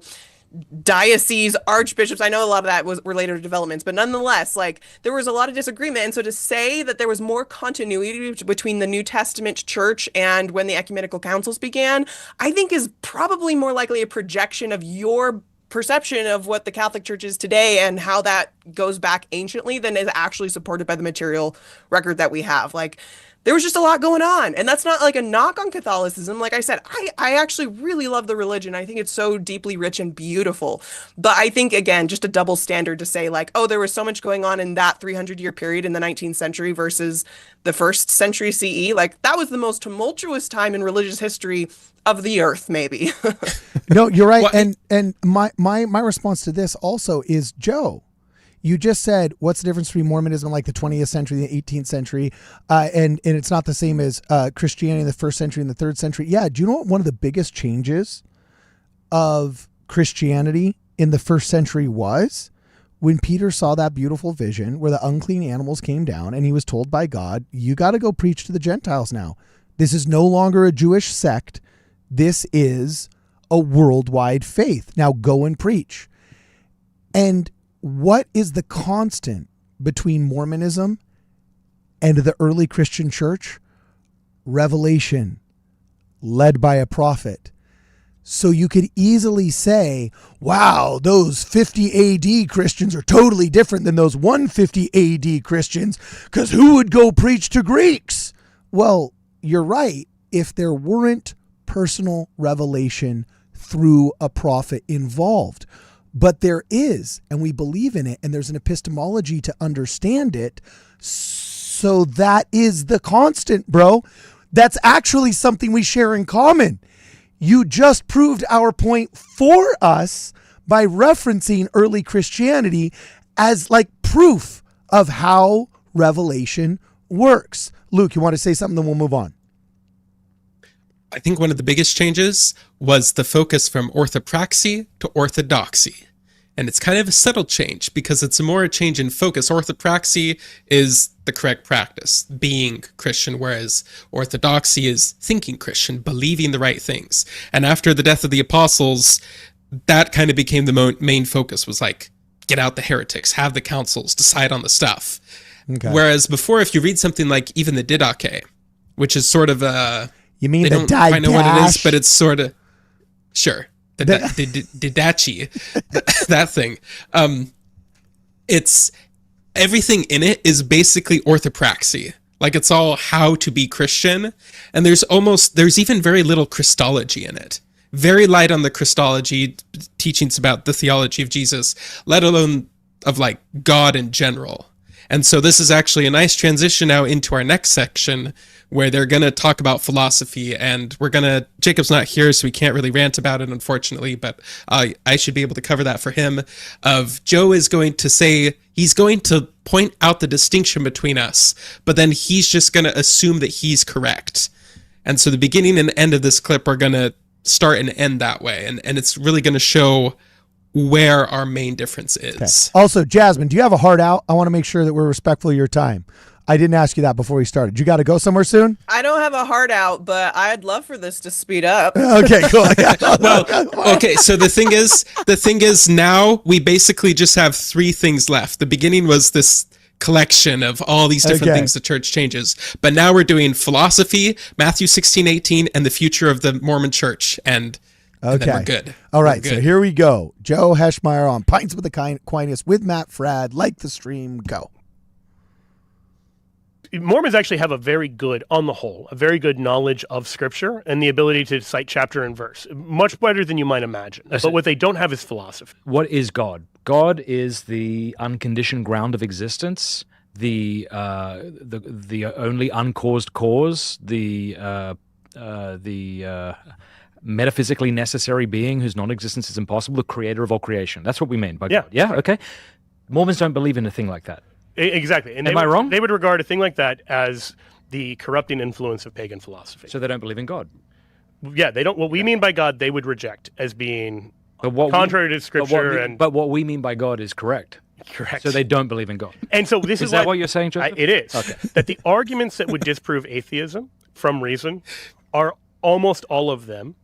diocese, archbishops. I know a lot of that was related to developments, but nonetheless, like, there was a lot of disagreement. And so to say that there was more continuity between the New Testament church and when the ecumenical councils began, I think is probably more likely a projection of your perception of what the Catholic Church is today and how that goes back anciently than is actually supported by the material record that we have. Like, there was just a lot going on. And that's not like a knock on Catholicism. Like I said, I actually really love the religion. I think it's so deeply rich and beautiful. But I think, again, just a double standard to say like, oh, there was so much going on in that 300-year period in the 19th century versus the 1st century CE. Like, that was the most tumultuous time in religious history of the earth, maybe. No, you're right. Well, and my response to this also is, Joe, you just said, what's the difference between Mormonism like the 20th century and the 18th century? And it's not the same as Christianity in the 1st century and the 3rd century. Yeah. Do you know what one of the biggest changes of Christianity in the 1st century was? When Peter saw that beautiful vision where the unclean animals came down and he was told by God, you got to go preach to the Gentiles now. This is no longer a Jewish sect. This is a worldwide faith. Now go and preach. And what is the constant between Mormonism and the early Christian church? Revelation, led by a prophet. So you could easily say, wow, those 50 AD Christians are totally different than those 150 AD Christians, because who would go preach to Greeks? Well, you're right. If there weren't personal revelation through a prophet involved, but there is, and we believe in it, and there's an epistemology to understand it. So that is the constant, bro. That's actually something we share in common. You just proved our point for us by referencing early Christianity as like proof of how revelation works. Luke, you want to say something, then we'll move on. I think one of the biggest changes was the focus from orthopraxy to orthodoxy. And it's kind of a subtle change because it's more a change in focus. Orthopraxy is the correct practice, being Christian, whereas orthodoxy is thinking Christian, believing the right things. And after the death of the apostles, that kind of became the main focus, was like, get out the heretics, have the councils, decide on the stuff. Okay. Whereas before, if you read something like even the Didache, which is sort of a... You mean they the don't quite know what it is, Didache? but it's sort of... Sure. The Didache, that thing. It's everything in it is basically orthopraxy. Like it's all how to be Christian. And there's even very little Christology in it. Very light on the Christology, teachings about the theology of Jesus, let alone of like God in general. And so this is actually a nice transition now into our next section, where they're going to talk about philosophy, and Jacob's not here, so we can't really rant about it, unfortunately, but I should be able to cover that for him. Joe is going to say, he's going to point out the distinction between us, but then he's just going to assume that he's correct. And so the beginning and end of this clip are going to start and end that way, and it's really going to show where our main difference is. Okay. Also, Jasmine, do you have a heart out? I want to make sure that we're respectful of your time. I didn't ask you that before we started. You got to go somewhere soon? I don't have a heart out, but I'd love for this to speed up. Okay, cool. Well, okay, so the thing is now we basically just have three things left. The beginning was this collection of all these different things the church changes. But now we're doing philosophy, Matthew 16:18, and the future of the Mormon church. And then we're good. All right, We're good. so here we go. Joe Heschmeyer on Pints with Aquinas with Matt Fradd. Like the stream, go. Mormons actually have a very good knowledge of Scripture and the ability to cite chapter and verse, much better than you might imagine. But what they don't have is philosophy. What is God? God is the unconditioned ground of existence, the only uncaused cause, the metaphysically necessary being whose non-existence is impossible, the creator of all creation. That's what we mean by God. Yeah, okay. Mormons don't believe in a thing like that. Exactly. And Am I wrong? They would regard a thing like that as the corrupting influence of pagan philosophy. So they don't believe in God. Yeah, they don't. What we mean by God, they would reject as being contrary to Scripture. But what we mean by God is correct. Correct. So they don't believe in God. And so this is that what you're saying, Joseph? It is. Okay. That the arguments that would disprove atheism from reason are almost all of them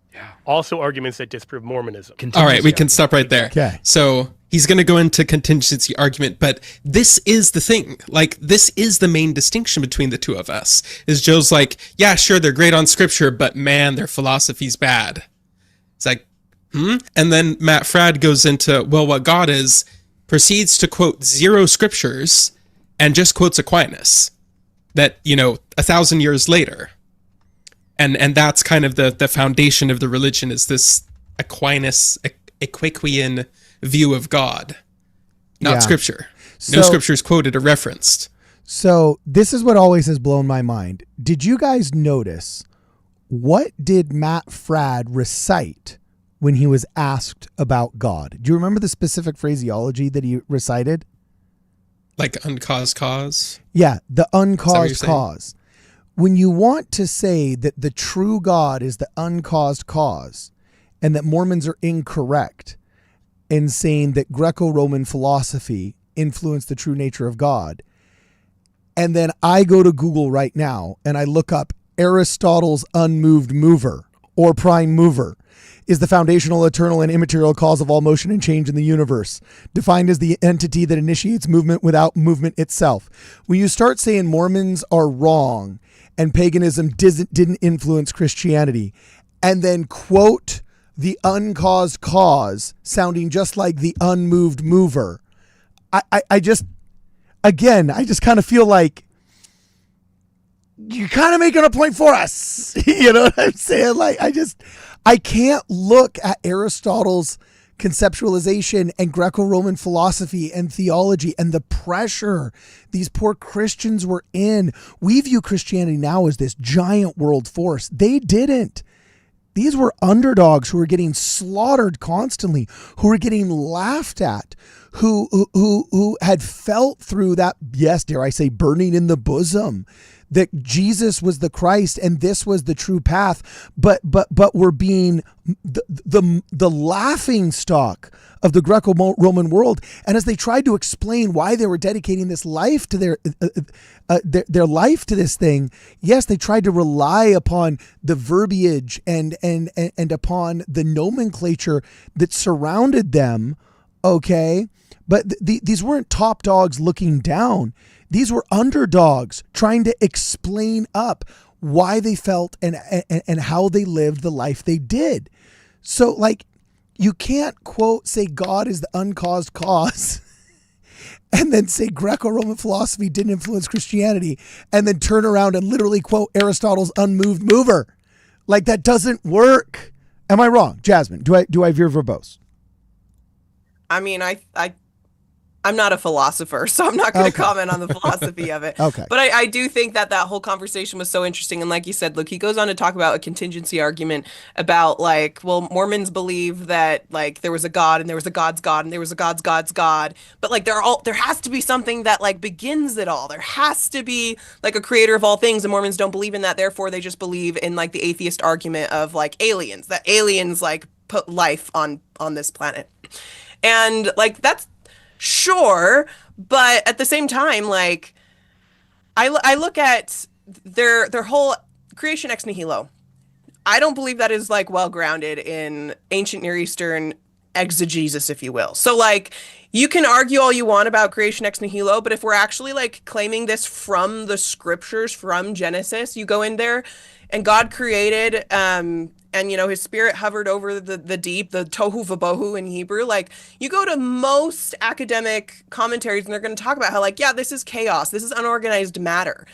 also arguments that disprove Mormonism. All right, we can stop right there. Okay. So he's going to go into contingency argument, but this is the thing. Like, this is the main distinction between the two of us. Is Joe's like, yeah, sure, they're great on Scripture, but man, their philosophy's bad. It's like, And then Matt Fradd goes into, well, what God is, proceeds to quote 0 scriptures and just quotes Aquinas that, 1,000 years later. And that's kind of the foundation of the religion, is this Aquinas, Equiquian view of God, not Scripture. No Scripture is quoted or referenced. So this is what always has blown my mind. Did you guys notice, what did Matt Fradd recite when he was asked about God? Do you remember the specific phraseology that he recited? Like uncaused cause? Yeah, the uncaused saying? cause. When you want to say that the true God is the uncaused cause and that Mormons are incorrect in saying that Greco-Roman philosophy influenced the true nature of God, and then I go to Google right now and I look up Aristotle's unmoved mover or prime mover, is the foundational, eternal, and immaterial cause of all motion and change in the universe, defined as the entity that initiates movement without movement itself. When you start saying Mormons are wrong and paganism didn't influence Christianity, and then quote the uncaused cause, sounding just like the unmoved mover, I just kind of feel like you're kind of making a point for us. You know what I'm saying? Like, I can't look at Aristotle's conceptualization and Greco-Roman philosophy and theology and the pressure these poor Christians were in. We view Christianity now as this giant world force. They didn't. These were underdogs who were getting slaughtered constantly, who were getting laughed at, who had felt through that, yes, dare I say, burning in the bosom, that Jesus was the Christ and this was the true path, but were being the laughing stock of the Greco-Roman world. And as they tried to explain why they were dedicating this life to their life to this thing, yes, they tried to rely upon the verbiage and upon the nomenclature that surrounded them. Okay, but these weren't top dogs looking down. These were underdogs trying to explain up why they felt and how they lived the life they did. So, like, you can't quote, say God is the uncaused cause and then say Greco-Roman philosophy didn't influence Christianity and then turn around and literally quote Aristotle's unmoved mover. Like, that doesn't work. Am I wrong? Jasmine, do I veer verbose? I mean, I'm not a philosopher, so I'm not going to comment on the philosophy of it. Okay. But I do think that whole conversation was so interesting. And like you said, look, he goes on to talk about a contingency argument about, like, well, Mormons believe that, like, there was a God and there was a God's God and there was a God's God. But, like, there has to be something that, like, begins it all. There has to be, like, a creator of all things. And Mormons don't believe in that. Therefore, they just believe in, like, the atheist argument of, like, aliens, that aliens, like, put life on this planet. And, like, that's sure, but at the same time, like, I look at their whole creation ex nihilo. I don't believe that is, like, well grounded in ancient Near Eastern exegesis, if you will. So, like, you can argue all you want about creation ex nihilo, but if we're actually, like, claiming this from the scriptures, from Genesis, you go in there and God created, and, you know, his spirit hovered over the deep, the tohu vabohu in Hebrew. Like, you go to most academic commentaries and they're going to talk about how, like, yeah, this is chaos. This is unorganized matter.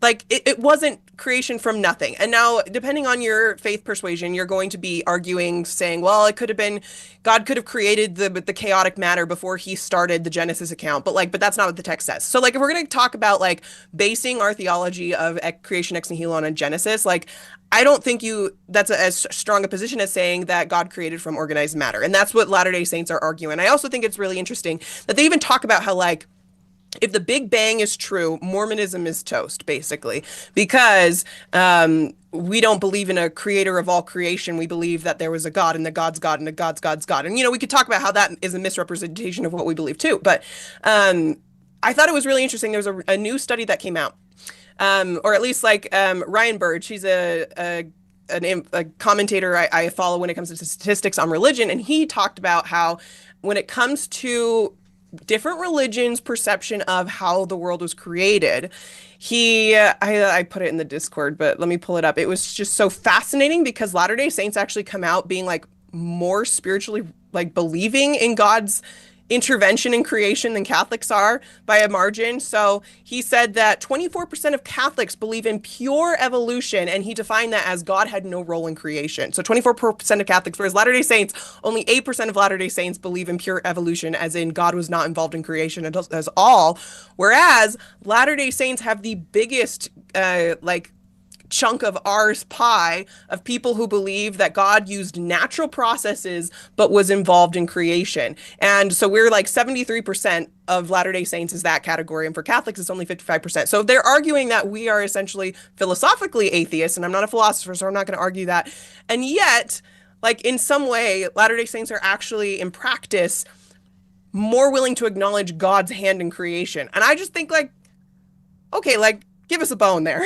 Like, it wasn't creation from nothing. And now, depending on your faith persuasion, you're going to be arguing, saying, well, it could have been, God could have created the chaotic matter before he started the Genesis account. But that's not what the text says. So, like, if we're going to talk about, like, basing our theology of creation ex nihilo on a Genesis, like, I don't think that's as strong a position as saying that God created from organized matter. And that's what Latter-day Saints are arguing. I also think it's really interesting that they even talk about how, like, if the Big Bang is true, Mormonism is toast, basically, because we don't believe in a creator of all creation. We believe that there was a God and the God's God and the God's God. And, you know, we could talk about how that is a misrepresentation of what we believe too. But I thought it was really interesting. There's a new study that came out, or at least, like, Ryan Bird, she's a commentator I follow when it comes to statistics on religion. And he talked about how when it comes to different religions' perception of how the world was created, I put it in the Discord, but let me pull it up. It was just so fascinating because Latter-day Saints actually come out being, like, more spiritually, like, believing in God's intervention in creation than Catholics are by a margin. So he said that 24% of Catholics believe in pure evolution, and he defined that as God had no role in creation. So 24% of Catholics, whereas Latter-day Saints, only 8% of Latter-day Saints believe in pure evolution, as in God was not involved in creation as all. Whereas Latter-day Saints have the biggest, chunk of ours pie of people who believe that God used natural processes but was involved in creation. And so we're like 73% of Latter-day Saints is that category, and for Catholics it's only 55%. So they're arguing that we are essentially philosophically atheists, and I'm not a philosopher, so I'm not going to argue that. And yet, like, in some way, Latter-day Saints are actually in practice more willing to acknowledge God's hand in creation. And I just think, like, okay, like, give us a bone there.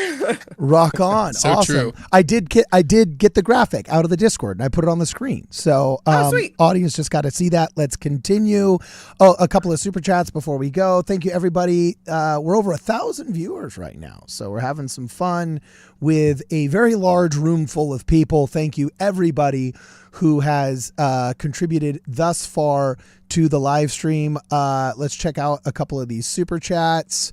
Rock on. So awesome. true. I did get the graphic out of the Discord and I put it on the screen. So Sweet. audience just got to see that. Let's continue. Oh, a couple of super chats before we go. Thank you everybody. We're over 1,000 viewers right now. So we're having some fun with a very large room full of people. Thank you everybody who has contributed thus far to the live stream. Let's check out a couple of these super chats.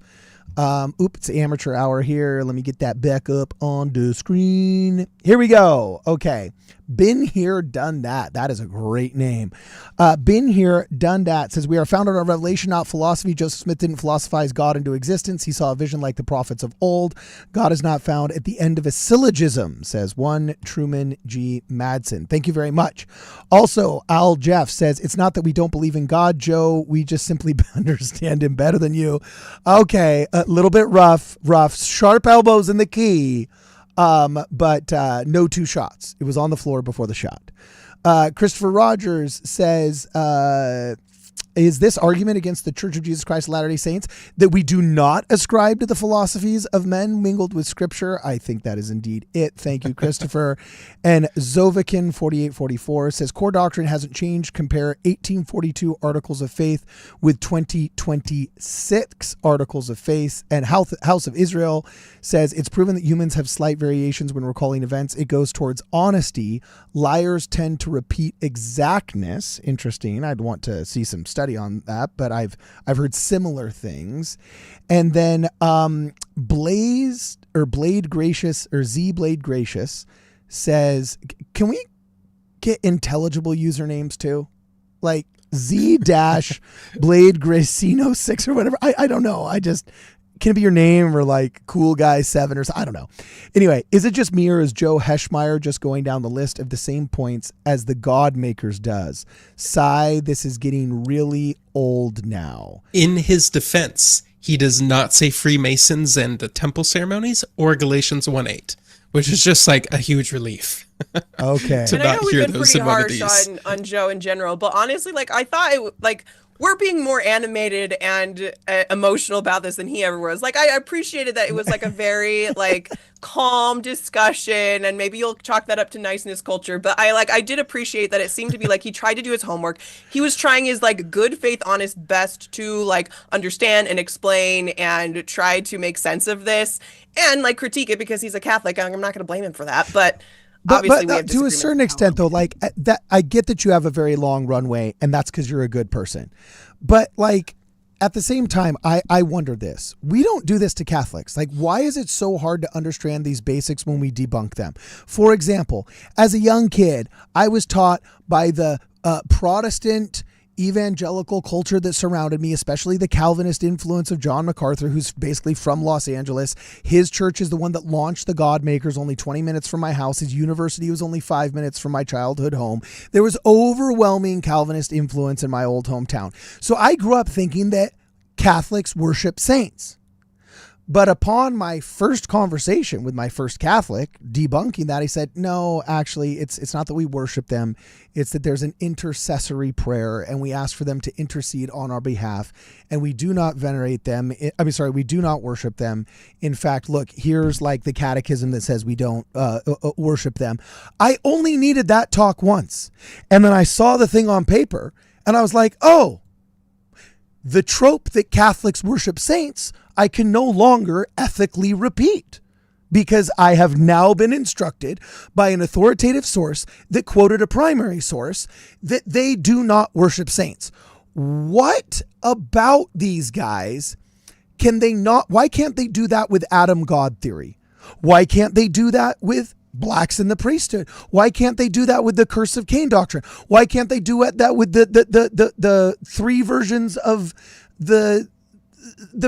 It's amateur hour here. Let me get that back up on the screen. Here we go. Okay. Been here, done that. That is a great name. Been here, done that says we are founded on revelation, not philosophy. Joseph Smith didn't philosophize God into existence. He saw a vision like the prophets of old. God is not found at the end of a syllogism, says one Truman G. Madsen. Thank you very much. Also, Al Jeff says it's not that we don't believe in God, Joe. We just simply understand him better than you. Okay. A little bit rough, sharp elbows in the key. But no two shots. It was on the floor before the shot. Christopher Rogers says, is this argument against the Church of Jesus Christ of Latter-day Saints that we do not ascribe to the philosophies of men mingled with scripture? I think that is indeed it. Thank you, Christopher. And Zovikin 4844 says core doctrine hasn't changed. Compare 1842 articles of faith with 2026 articles of faith. And House of Israel says it's proven that humans have slight variations when recalling events. It goes towards honesty. Liars tend to repeat exactness. Interesting. I'd want to see some study on that, but I've heard similar things. And then Blade Gracious says, can we get intelligible usernames too? Like Z Blade Gracino 6 or whatever. I don't know. Can it be your name or like Cool Guy 7 or something? I don't know. Anyway, is it just me or is Joe Heschmeyer just going down the list of the same points as the God Makers does? Sigh, this is getting really old now. In his defense, he does not say Freemasons and the temple ceremonies or Galatians 1:8, which is just like a huge relief. Okay. To And I not know hear we've been those pretty in one of harsh these. on Joe in general, but honestly, like I thought we're being more animated and emotional about this than he ever was. Like I appreciated that it was like a very like calm discussion, and maybe you'll chalk that up to niceness culture, but I did appreciate that it seemed to be like he tried to do his homework. He was trying his like good faith honest best to like understand and explain and try to make sense of this and like critique it because he's a Catholic. I'm not going to blame him for that, but obviously we have to a certain extent though, like that, I get that you have a very long runway and that's because you're a good person. But like at the same time, I wonder this. We don't do this to Catholics. Like, why is it so hard to understand these basics when we debunk them? For example, as a young kid, I was taught by the Protestant evangelical culture that surrounded me, especially the Calvinist influence of John MacArthur, who's basically from Los Angeles. His church is the one that launched the God Makers, only 20 minutes from my house. His university was only 5 minutes from my childhood home. There was overwhelming Calvinist influence in my old hometown. So I grew up thinking that Catholics worship saints. But upon my first conversation with my first Catholic debunking that, he said, no, actually, it's not that we worship them. It's that there's an intercessory prayer and we ask for them to intercede on our behalf. And we do not venerate them. We do not worship them. In fact, look, here's like the catechism that says we don't worship them. I only needed that talk once. And then I saw the thing on paper and I was like, oh, the trope that Catholics worship saints, I can no longer ethically repeat because I have now been instructed by an authoritative source that quoted a primary source that they do not worship saints. What about these guys? Why can't they do that with Adam God theory? Why can't they do that with blacks in the priesthood? Why can't they do that with the curse of Cain doctrine? Why can't they do that with the three versions of the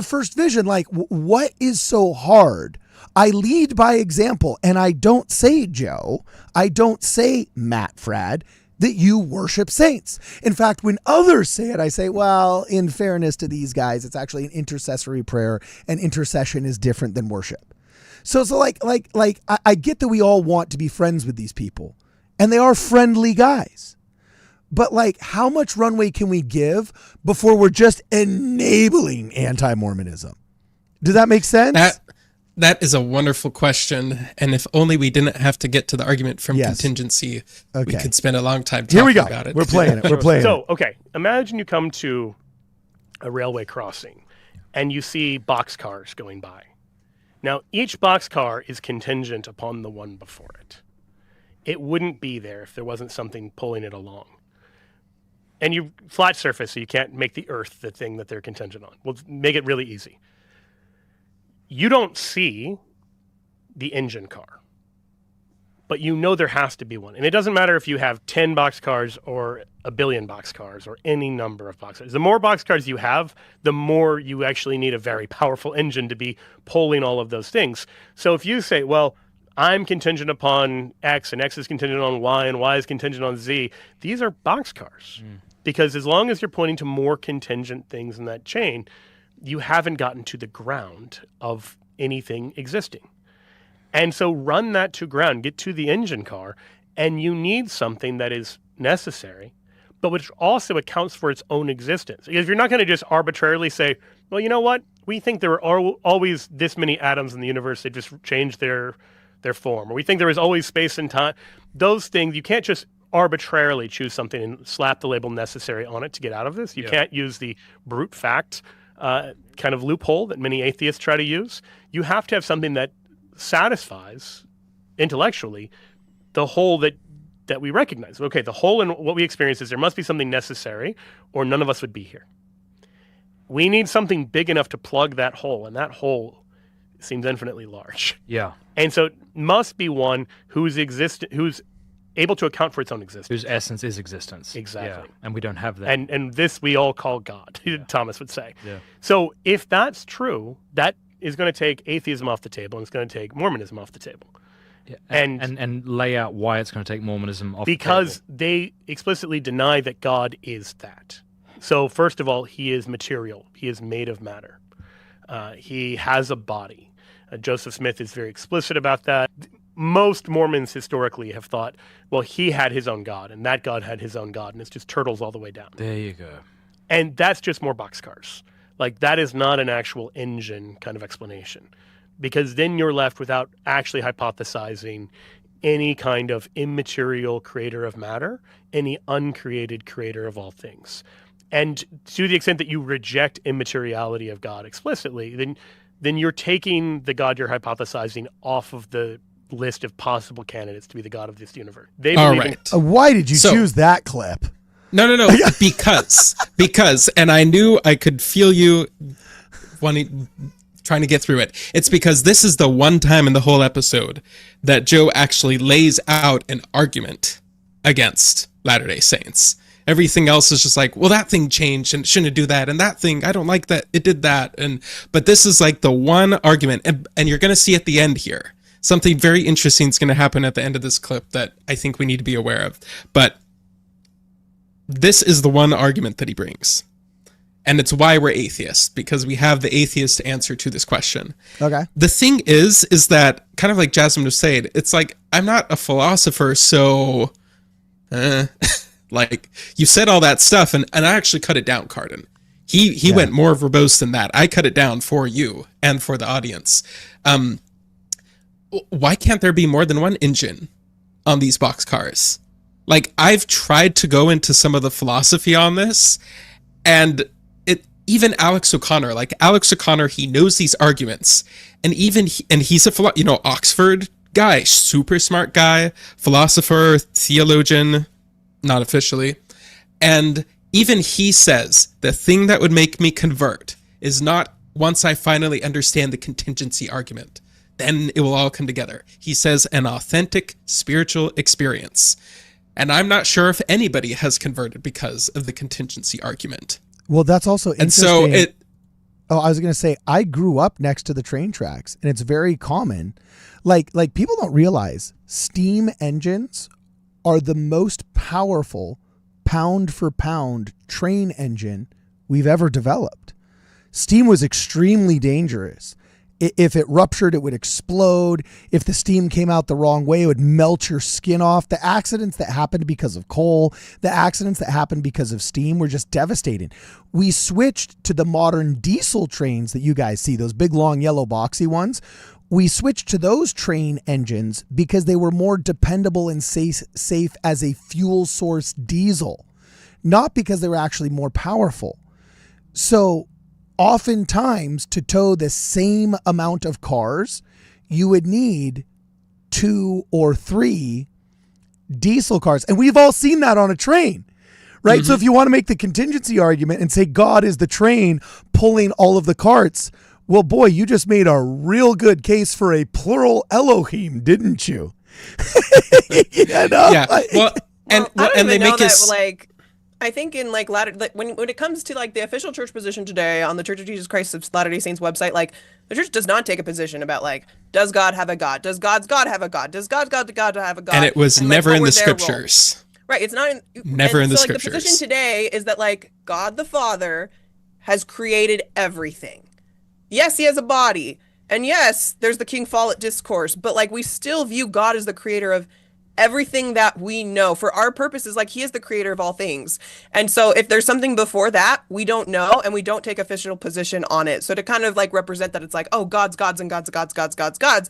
first vision? Like, what is so hard? I lead by example, and I don't say, Joe, I don't say, Matt Frad, that you worship saints. In fact, when others say it, I say, well, in fairness to these guys, it's actually an intercessory prayer, and intercession is different than worship. So I get that we all want to be friends with these people, and they are friendly guys. But like, how much runway can we give before we're just enabling anti-Mormonism? Does that make sense? That is a wonderful question, and if only we didn't have to get to the argument from Yes. contingency, we Okay. could spend a long time Here we talking go. about it. We're playing it. We're playing it. So, okay, imagine you come to a railway crossing and you see boxcars going by. Now, each boxcar is contingent upon the one before it. It wouldn't be there if there wasn't something pulling it along. And you flat surface, so you can't make the earth the thing that they're contingent on. We'll make it really easy. You don't see the engine car, but you know there has to be one. And it doesn't matter if you have 10 boxcars or a billion boxcars or any number of boxcars. The more boxcars you have, the more you actually need a very powerful engine to be pulling all of those things. So if you say, well, I'm contingent upon X and X is contingent on Y and Y is contingent on Z, these are boxcars. Because as long as you're pointing to more contingent things in that chain, you haven't gotten to the ground of anything existing. And so run that to ground, get to the engine car, and you need something that is necessary, but which also accounts for its own existence. Because you're not going to just arbitrarily say, well, you know what? We think there are always this many atoms in the universe. They just change their form. Or we think there is always space and time. Those things, you can't just arbitrarily choose something and slap the label necessary on it to get out of this. You can't use the brute fact kind of loophole that many atheists try to use. You have to have something that satisfies intellectually the whole that we recognize. Okay, the whole in what we experience is there must be something necessary or none of us would be here. We need something big enough to plug that hole, and that hole seems infinitely large. Yeah. And so it must be one who's able to account for its own existence. Whose essence is existence. Exactly. Yeah. And we don't have that. And this we all call God, Thomas would say. Yeah. So if that's true, that is going to take atheism off the table, and it's going to take Mormonism off the table. Yeah. And And lay out why it's going to take Mormonism off because the table. they explicitly deny that God is that. So first of all, he is material. He is made of matter. He has a body. Joseph Smith is very explicit about that. Most Mormons historically have thought, well, he had his own God, and that God had his own God, and it's just turtles all the way down. There you go. And that's just more boxcars. Like, that is not an actual engine kind of explanation, because then you're left without actually hypothesizing any kind of immaterial creator of matter, any uncreated creator of all things. And to the extent that you reject immateriality of God explicitly, then you're taking the God you're hypothesizing off of the list of possible candidates to be the God of this universe. They All believe right. Why did you choose that clip? No, because, and I knew I could feel you trying to get through it. It's because this is the one time in the whole episode that Joe actually lays out an argument against Latter-day Saints. Everything else is just like, well, that thing changed and it shouldn't do that, and that thing, I don't like that it did that. But this is like the one argument, and you're going to see at the end here, something very interesting is going to happen at the end of this clip that I think we need to be aware of. But this is the one argument that he brings. And it's why we're atheists, because we have the atheist answer to this question. Okay. The thing is that, kind of like Jasmine was saying, it's like, I'm not a philosopher, so like, you said all that stuff, and I actually cut it down, Cardin. He went more verbose than that. I cut it down for you and for the audience. Why can't there be more than one engine on these boxcars? Like, I've tried to go into some of the philosophy on this, and even Alex O'Connor, he knows these arguments, and he's a Oxford guy, super smart guy, philosopher, theologian, not officially, and even he says the thing that would make me convert is not once I finally understand the contingency argument. Then it will all come together. He says an authentic spiritual experience. And I'm not sure if anybody has converted because of the contingency argument. Well, that's also interesting. And so I was going to say, I grew up next to the train tracks, and it's very common. Like people don't realize steam engines are the most powerful pound for pound train engine we've ever developed. Steam was extremely dangerous. If it ruptured, it would explode. If the steam came out the wrong way, it would melt your skin off. The accidents that happened because of coal, the accidents that happened because of steam were just devastating. We switched to the modern diesel trains that you guys see, those big, long, yellow, boxy ones. We switched to those train engines because they were more dependable and safe as a fuel source diesel, not because they were actually more powerful. So oftentimes to tow the same amount of cars, you would need 2 or 3 diesel cars. And we've all seen that on a train, right? So if you want to make the contingency argument and say God is the train pulling all of the carts, well, boy, you just made a real good case for a plural Elohim, didn't you? Yeah. Well, and I don't and they even know make that, us like, I think in like when it comes to like the official church position today on the Church of Jesus Christ of Latter-day Saints website, like the church does not take a position about like, does God have a God? Does God's God have a God? Does God have a God? and it was like, never what in were the their roles? scriptures. Right. It's not Never in the like, the scriptures. position today is that like God the Father has created everything. Yes, he has a body. And yes, there's the King Follett discourse, but like we still view God as the creator of everything that we know. For our purposes, like he is the creator of all things. And so if there's something before that, we don't know and we don't take official position on it. So to kind of like represent that it's like, oh, gods, and gods,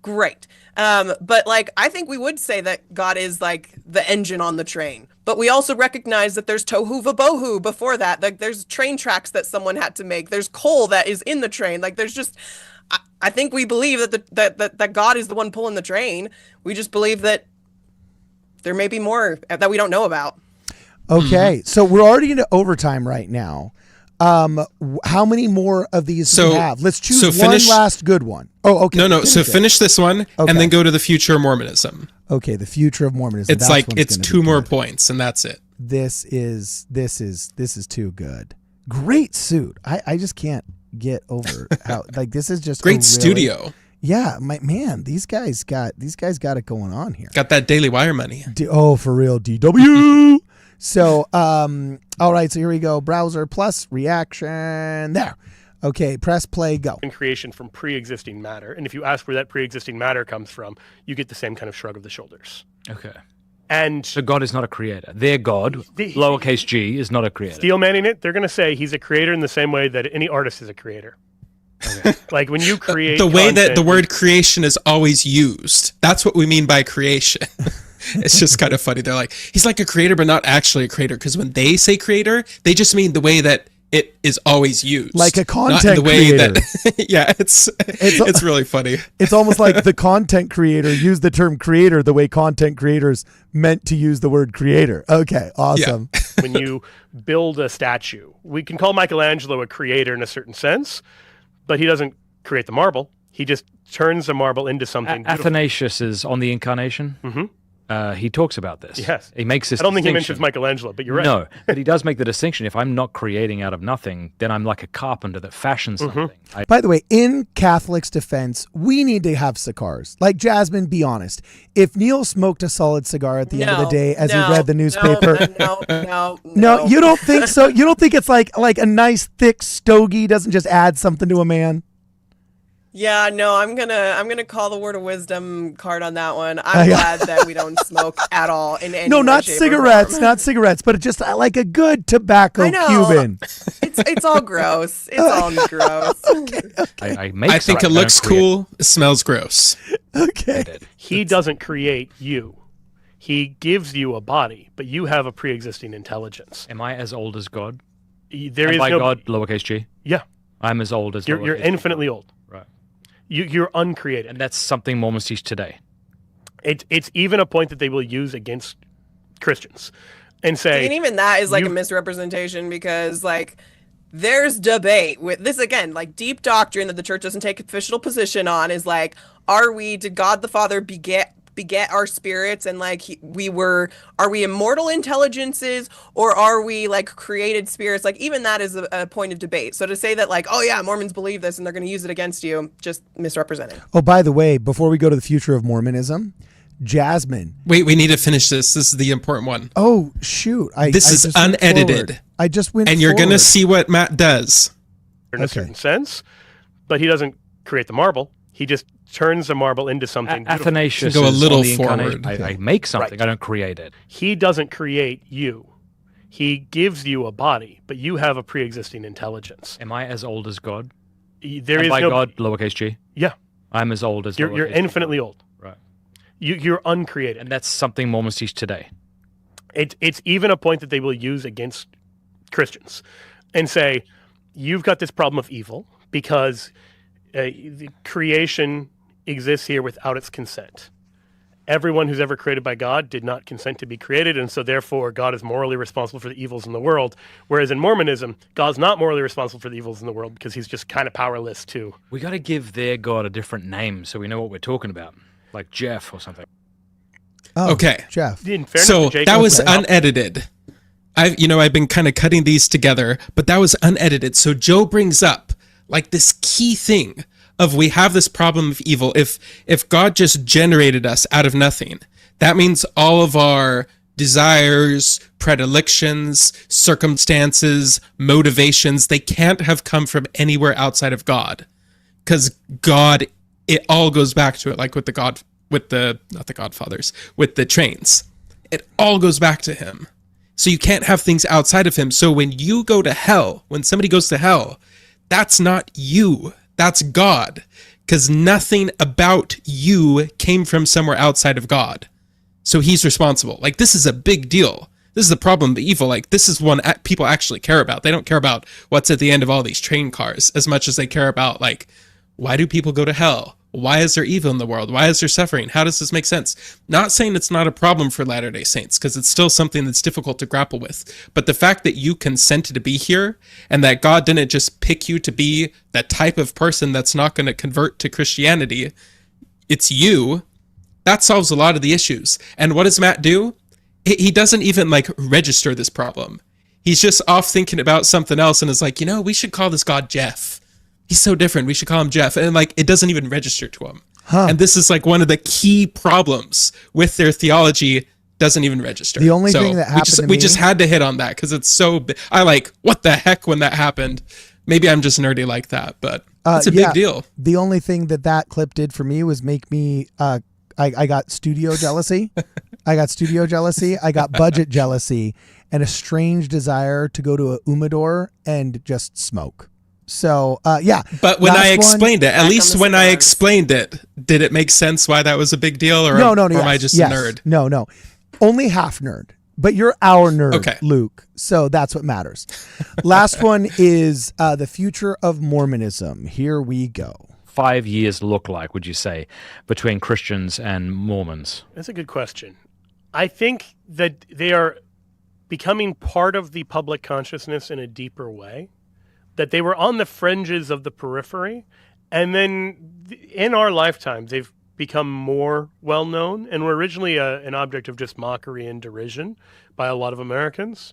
great. But like I think we would say that God is like the engine on the train. But we also recognize that there's tohu vabohu before that. Like there's train tracks that someone had to make. There's coal that is in the train. Like there's just I think we believe that God is the one pulling the train. We just believe that there may be more that we don't know about. Okay, so we're already into overtime right now. How many more of these do we have? Let's choose one last good one. Oh, okay. No. So finish this one and then go to the future of Mormonism. Okay, the future of Mormonism. It's like it's 2 more points and that's it. This is too good. Great suit. I just can't get over how like this is just great studio. Yeah, these guys got it going on here. Got that Daily Wire money. For real, DW. So, all right, so here we go. Browser plus reaction. There. Okay, press play, go. In creation from pre-existing matter. And if you ask where that pre-existing matter comes from, you get the same kind of shrug of the shoulders. Okay. And so God is not a creator. Their God, lowercase g, is not a creator. Steel manning it, they're going to say he's a creator in the same way that any artist is a creator. Okay. Like when you create the way that the word creation is always used. That's what we mean by creation. It's just kind of funny. They're like, he's like a creator, but not actually a creator. Because when they say creator, they just mean the way that it is always used. Like a content not in the way creator. That, yeah, it's really funny. It's almost like the content creator used the term creator the way content creators meant to use the word creator. Okay, awesome. Yeah. When you build a statue, we can call Michelangelo a creator in a certain sense, but he doesn't create the marble. He just turns the marble into something beautiful. Athanasius is on the Incarnation. Mm-hmm. He talks about this. Yes. He makes this I don't think he distinction. mentions Michelangelo, but you're right. No, but he does make the distinction. If I'm not creating out of nothing, then I'm like a carpenter that fashions something. By the way, in Catholics' defense, we need to have cigars. Like, Jasmine, be honest. If Neil smoked a solid cigar at the end of the day as he read the newspaper... No, you don't think so? You don't think it's like a nice, thick stogie doesn't just add something to a man? Yeah, no, I'm gonna call the word of wisdom card on that one. I'm glad that we don't smoke at all in any No, way, not shape, cigarettes, but just like a good tobacco Cuban. It's all gross. It's all gross. Okay. I think it looks cool. It smells gross. Okay. He doesn't create you. He gives you a body, but you have a pre-existing intelligence. Am I as old as God? There and is by no God, lowercase g? Yeah. I'm as old as You're infinitely old. Right. You're uncreated. And that's something Mormons teach today. It's even a point that they will use against Christians and say... And even that is like a misrepresentation because like there's debate with this again, like deep doctrine that the church doesn't take official position on is like, did God the Father beget our spirits and like are we immortal intelligences or are we like created spirits? Like even that is a point of debate. So to say that like, oh yeah, Mormons believe this and they're going to use it against you, just misrepresented. Oh, by the way, before we go to the future of Mormonism, Jasmine. Wait, we need to finish this. This is the important one. Oh shoot! This is unedited. I just went and you're going to see what Matt does. In a certain sense, but he doesn't create the marble. He just turns the marble into something beautiful. Athanasius go a little is on the forward. I make something. Right. I don't create it. He doesn't create you. He gives you a body, but you have a pre-existing intelligence. Am I as old as God? There and is by no God, lowercase g? Yeah. I'm as old as You're lowercase infinitely g. old. Right. You're uncreated. And that's something Mormons teach today. It's even a point that they will use against Christians and say, you've got this problem of evil because the creation exists here without its consent. Everyone who's ever created by God did not consent to be created, and so therefore God is morally responsible for the evils in the world. Whereas in Mormonism, God's not morally responsible for the evils in the world because he's just kind of powerless too. We got to give their God a different name so we know what we're talking about, like Jeff or something. Oh, Okay. Jeff. In fairness So to Jacob, that was Okay. unedited. I've been kind of cutting these together, but that was unedited. So Joe brings up like this key thing of we have this problem of evil. If God just generated us out of nothing, that means all of our desires, predilections, circumstances, motivations, they can't have come from anywhere outside of God. Because God, it all goes back to it, like with not the Godfathers, with the trains. It all goes back to him. So you can't have things outside of him. So when you go to hell, when somebody goes to hell, that's not you. That's God. Because nothing about you came from somewhere outside of God. So he's responsible. Like, this is a big deal. This is the problem of evil. Like, this is one people actually care about. They don't care about what's at the end of all these train cars as much as they care about, like, why do people go to hell? Why is there evil in the world? Why is there suffering? How does this make sense? Not saying it's not a problem for Latter-day Saints, because it's still something that's difficult to grapple with. But the fact that you consented to be here and that God didn't just pick you to be that type of person that's not going to convert to Christianity, it's you, that solves a lot of the issues. And what does Matt do? He doesn't even like register this problem. He's just off thinking about something else and is like, we should call this God Jeff. He's so different. We should call him Jeff. And like, it doesn't even register to him. And this is like one of the key problems with their theology. Doesn't even register. The only thing that happened to we me- just had to hit on that because it's so. I like what the heck when that happened. Maybe I'm just nerdy like that, but it's a big deal. The only thing that clip did for me was make me. I got studio jealousy. I got budget jealousy, and a strange desire to go to a humidor and just smoke. So, yeah. But when Last I one- explained it, at Back least on the when I cigars. explained it, did it make sense why that was a big deal? Or, No, or am I just a nerd? No. Only half nerd. But you're our nerd, Okay. Luke. So that's what matters. Last one is the future of Mormonism. Here we go. 5 years look like, would you say, between Christians and Mormons? That's a good question. I think that they are becoming part of the public consciousness in a deeper way, that they were on the fringes of the periphery, and then in our lifetimes, they've become more well-known and were originally an object of just mockery and derision by a lot of Americans.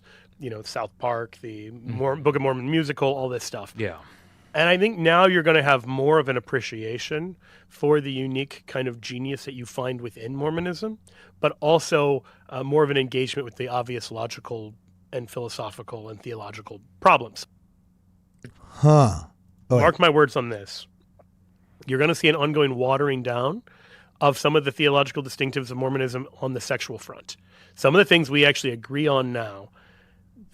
South Park, the Book of Mormon musical, all this stuff. Yeah. And I think now you're going to have more of an appreciation for the unique kind of genius that you find within Mormonism, but also more of an engagement with the obvious logical and philosophical and theological problems. Huh. Oh, Mark my words on this. You're going to see an ongoing watering down of some of the theological distinctives of Mormonism on the sexual front. Some of the things we actually agree on now,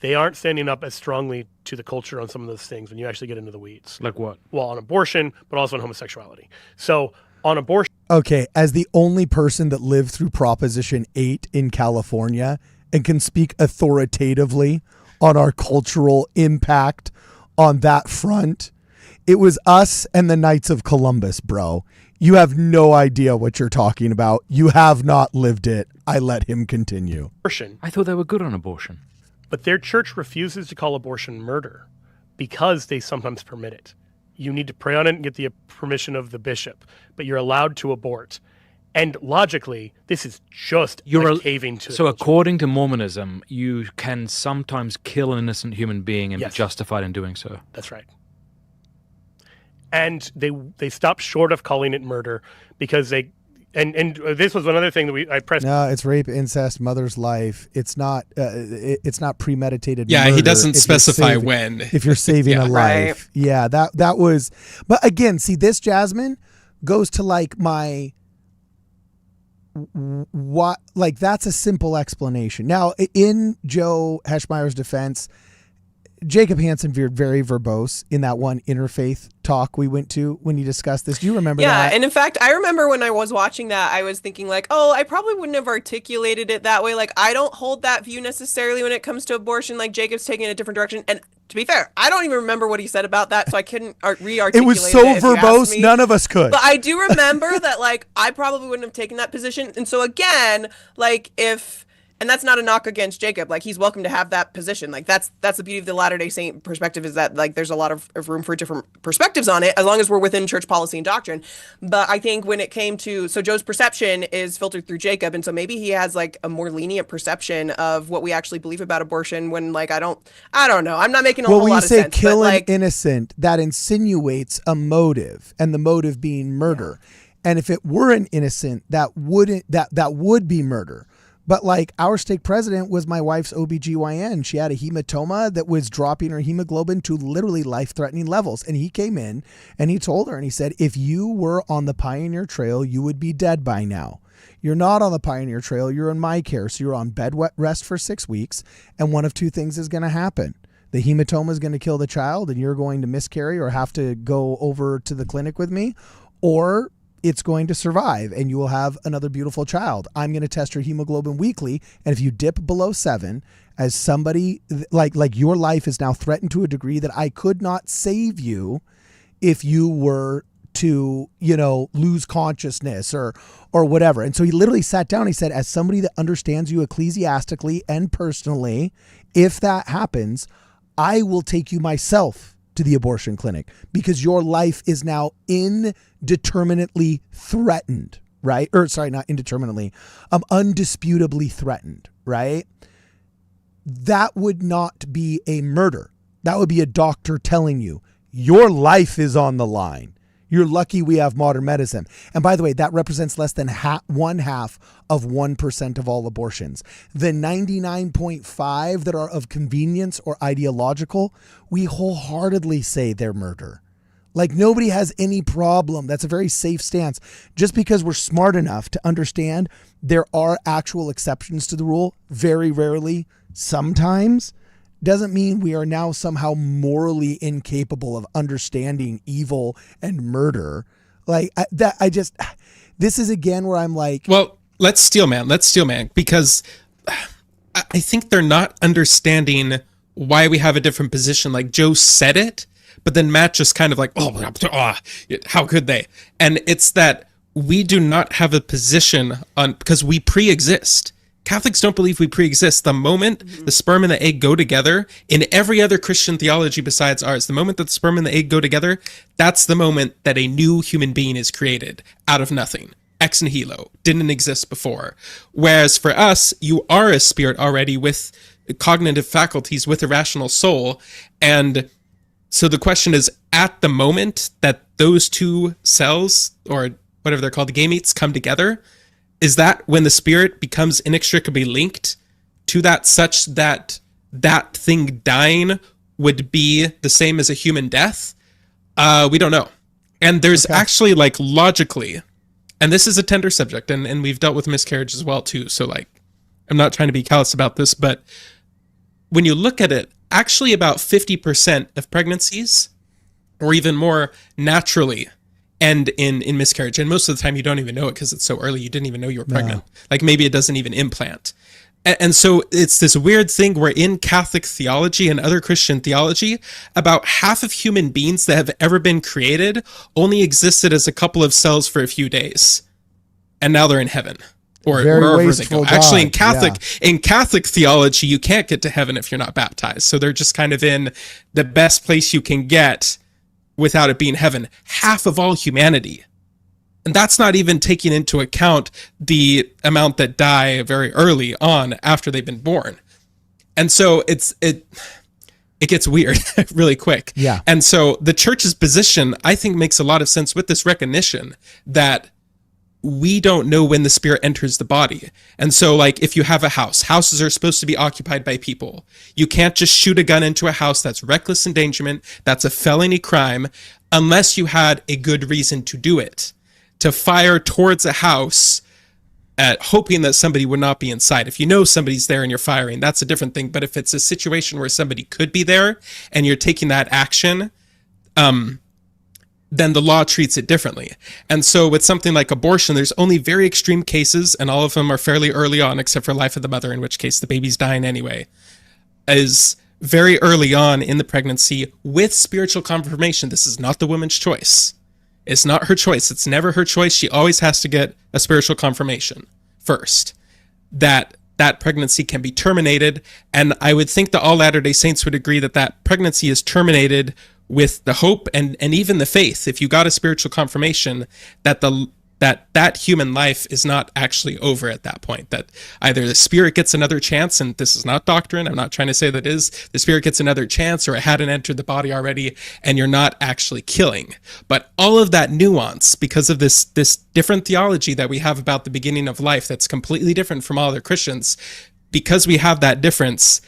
they aren't standing up as strongly to the culture on some of those things when you actually get into the weeds. Like what? Well, on abortion, but also on homosexuality. So on abortion, Okay, as the only person that lived through Proposition 8 in California and can speak authoritatively on our cultural impact on that front, it was us and the Knights of Columbus, bro. You have no idea what you're talking about. You have not lived it. I let him continue. I thought they were good on abortion. but their church refuses to call abortion murder because they sometimes permit it. You need to pray on it and get the permission of the bishop, but you're allowed to abort. And logically, this is just caving to. So, according to Mormonism, you can sometimes kill an innocent human being and Yes. be justified in doing so. That's right. And they stopped short of calling it murder because they, and this was another thing that I pressed. No, it's rape, incest, mother's life. It's not. It's not premeditated. Yeah, murder he doesn't if you're specify saving- when. If you're saving Yeah. a life, yeah, that was. But again, see, this Jasmine goes to like my. What, like, that's a simple explanation. Now, in Joe Heschmeyer's defense, Jacob Hansen veered very verbose in that one interfaith talk we went to when he discussed this. Do you remember that? Yeah, and in fact, I remember when I was watching that, I was thinking like, oh, I probably wouldn't have articulated it that way. Like, I don't hold that view necessarily when it comes to abortion. Like, Jacob's taking a different direction. And to be fair, I don't even remember what he said about that, so I couldn't re-articulate It was so if you asked verbose, me. none of us could. But I do remember that, like, I probably wouldn't have taken that position. And so again, like, and that's not a knock against Jacob. Like, he's welcome to have that position. Like, that's the beauty of the Latter-day Saint perspective, is that, like, there's a lot of room for different perspectives on it, as long as we're within church policy and doctrine. But I think when it came to, so Joe's perception is filtered through Jacob, and so maybe he has, like, a more lenient perception of what we actually believe about abortion, when, like, I don't know. I'm not making a whole lot of sense. Well, when you say kill but, an like, innocent, that insinuates a motive, and the motive being murder. And if it were an innocent, that would be murder. But like, our stake president was my wife's OBGYN. She had a hematoma that was dropping her hemoglobin to literally life-threatening levels. And he came in and he told her, and he said, if you were on the Pioneer Trail, you would be dead by now. You're not on the Pioneer Trail. You're in my care. So you're on bed rest for 6 weeks. And one of two things is going to happen. The hematoma is going to kill the child, and you're going to miscarry or have to go over to the clinic with me, or it's going to survive and you will have another beautiful child. I'm going to test your hemoglobin weekly. And if you dip below 7, as somebody like your life is now threatened to a degree that I could not save you if you were to, lose consciousness or whatever. And so he literally sat down. He said, as somebody that understands you ecclesiastically and personally, if that happens, I will take you myself to the abortion clinic, because your life is now indeterminately threatened, right? Or sorry, not indeterminately, undisputably threatened, right? That would not be a murder. That would be a doctor telling you your life is on the line. You're lucky we have modern medicine. And by the way, that represents less than 1/2 of 1% of all abortions. The 99.5 that are of convenience or ideological, we wholeheartedly say they're murder. Like, nobody has any problem. That's a very safe stance. Just because we're smart enough to understand there are actual exceptions to the rule, very rarely, sometimes, doesn't mean we are now somehow morally incapable of understanding evil and murder. This is again where I'm like, well, let's steel man, because I think they're not understanding why we have a different position. Like, Joe said it, but then Matt just kind of like, how could they? And it's that we do not have a position on, because we pre-exist. Catholics don't believe we pre-exist. The moment the sperm and the egg go together, in every other Christian theology besides ours, the moment that the sperm and the egg go together, that's the moment that a new human being is created out of nothing. Ex nihilo, didn't exist before. Whereas for us, you are a spirit already with cognitive faculties, with a rational soul. And so the question is, at the moment that those two cells, or whatever they're called, the gametes, come together, is that when the spirit becomes inextricably linked to that, such that that thing dying would be the same as a human death? We don't know. And there's actually, like, logically, and this is a tender subject, and we've dealt with miscarriage as well too, so, like, I'm not trying to be callous about this, but when you look at it, actually about 50% of pregnancies, or even more, naturally end in miscarriage. And most of the time you don't even know it because it's so early. You didn't even know you were pregnant. No. Like, maybe it doesn't even implant. And so it's this weird thing where in Catholic theology and other Christian theology, about half of human beings that have ever been created only existed as a couple of cells for a few days. And now they're in heaven. Or wherever they go. Actually, in Catholic theology, you can't get to heaven if you're not baptized. So they're just kind of in the best place you can get without it being heaven. Half of all humanity. And that's not even taking into account the amount that die very early on after they've been born. And so it gets weird really quick. Yeah. And so the church's position, I think, makes a lot of sense with this recognition that we don't know when the spirit enters the body. And so, like, if you have a house, houses are supposed to be occupied by people. You can't just shoot a gun into a house. That's reckless endangerment. That's a felony crime, unless you had a good reason to do it. To fire towards a house at hoping that somebody would not be inside. If you know somebody's there and you're firing, that's a different thing. But if it's a situation where somebody could be there and you're taking that action, then the law treats it differently. And so with something like abortion, there's only very extreme cases, and all of them are fairly early on, except for life of the mother, in which case the baby's dying anyway, is very early on in the pregnancy with spiritual confirmation. This is not the woman's choice. It's not her choice. It's never her choice. She always has to get a spiritual confirmation first. That pregnancy can be terminated. And I would think that all Latter-day Saints would agree that that pregnancy is terminated with the hope and even the faith, if you got a spiritual confirmation, that that human life is not actually over at that point, that either the spirit gets another chance, and this is not doctrine, I'm not trying to say that is, the spirit gets another chance, or it hadn't entered the body already, and you're not actually killing. But all of that nuance, because of this different theology that we have about the beginning of life that's completely different from all other Christians, because we have that difference,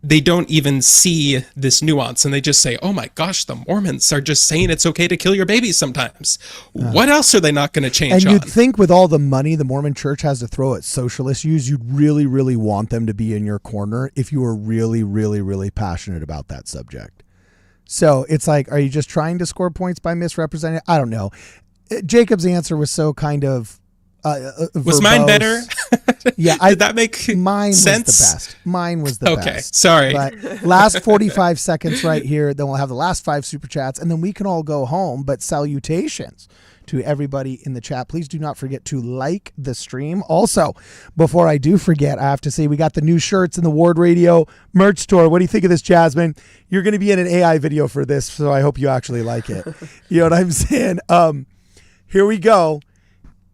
they don't even see this nuance, and they just say, oh my gosh, the Mormons are just saying it's okay to kill your baby sometimes. What else are they not going to change And on? you'd think with all the money the Mormon church has to throw at social issues, you'd really, really want them to be in your corner if you were really, really, really passionate about that subject. So it's like, are you just trying to score points by misrepresenting? I don't know. Jacob's answer was so kind of was mine better? Yeah, did that make mine sense? was the best. Mine was the best. Okay, sorry. But last 45 seconds right here. Then we'll have the last 5 super chats, and then we can all go home. But salutations to everybody in the chat. Please do not forget to like the stream. Also, before I do forget, I have to say we got the new shirts in the Ward Radio merch store. What do you think of this, Jasmine? You're going to be in an AI video for this, so I hope you actually like it. You know what I'm saying? Here we go.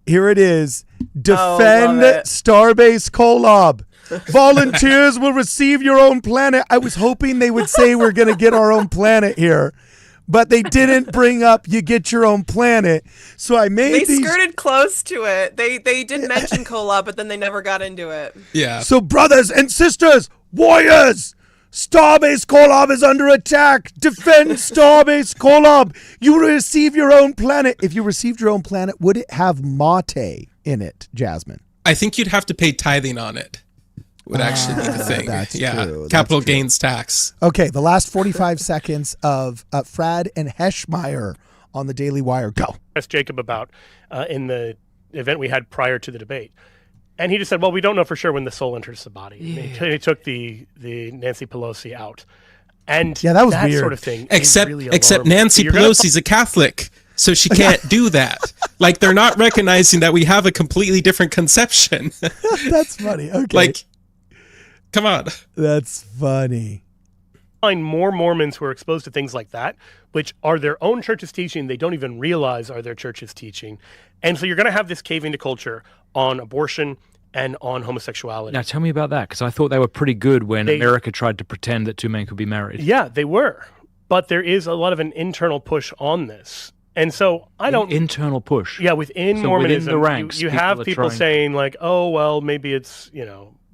Here it is. Defend Starbase Kolob. Volunteers will receive your own planet. I was hoping they would say we're going to get our own planet here, but they didn't bring up you get your own planet. So I made They skirted close to it. They did mention Kolob, but then they never got into it. Yeah. So brothers and sisters, warriors, Starbase Kolob is under attack. Defend Starbase Kolob. You will receive your own planet. If you received your own planet, would it have mate in it, Jasmine? I think you'd have to pay tithing on it. Would actually be the thing. That's yeah. true. Capital gains tax. Okay, the last 45 seconds of Frad and Heschmeyer on the Daily Wire. Go. Asked Jacob about in the event we had prior to the debate. And he just said, well, we don't know for sure when the soul enters the body. Yeah. He took the Nancy Pelosi out. And yeah, that was that weird. Sort of thing. Except really Nancy Pelosi's a Catholic, so she can't do that. Like, they're not recognizing that we have a completely different conception. That's funny. Okay. Like, come on. That's funny. Find more Mormons who are exposed to things like that, which are their own church's teaching, they don't even realize are their church's teaching. And so you're going to have this caving to culture on abortion and on homosexuality. Now, tell me about that, because I thought they were pretty good when America tried to pretend that two men could be married. Yeah, they were. But there is a lot of an internal push on this. And so I don't... Internal push? Yeah, within Mormonism, within the ranks, you have people saying like, oh, well, maybe it's,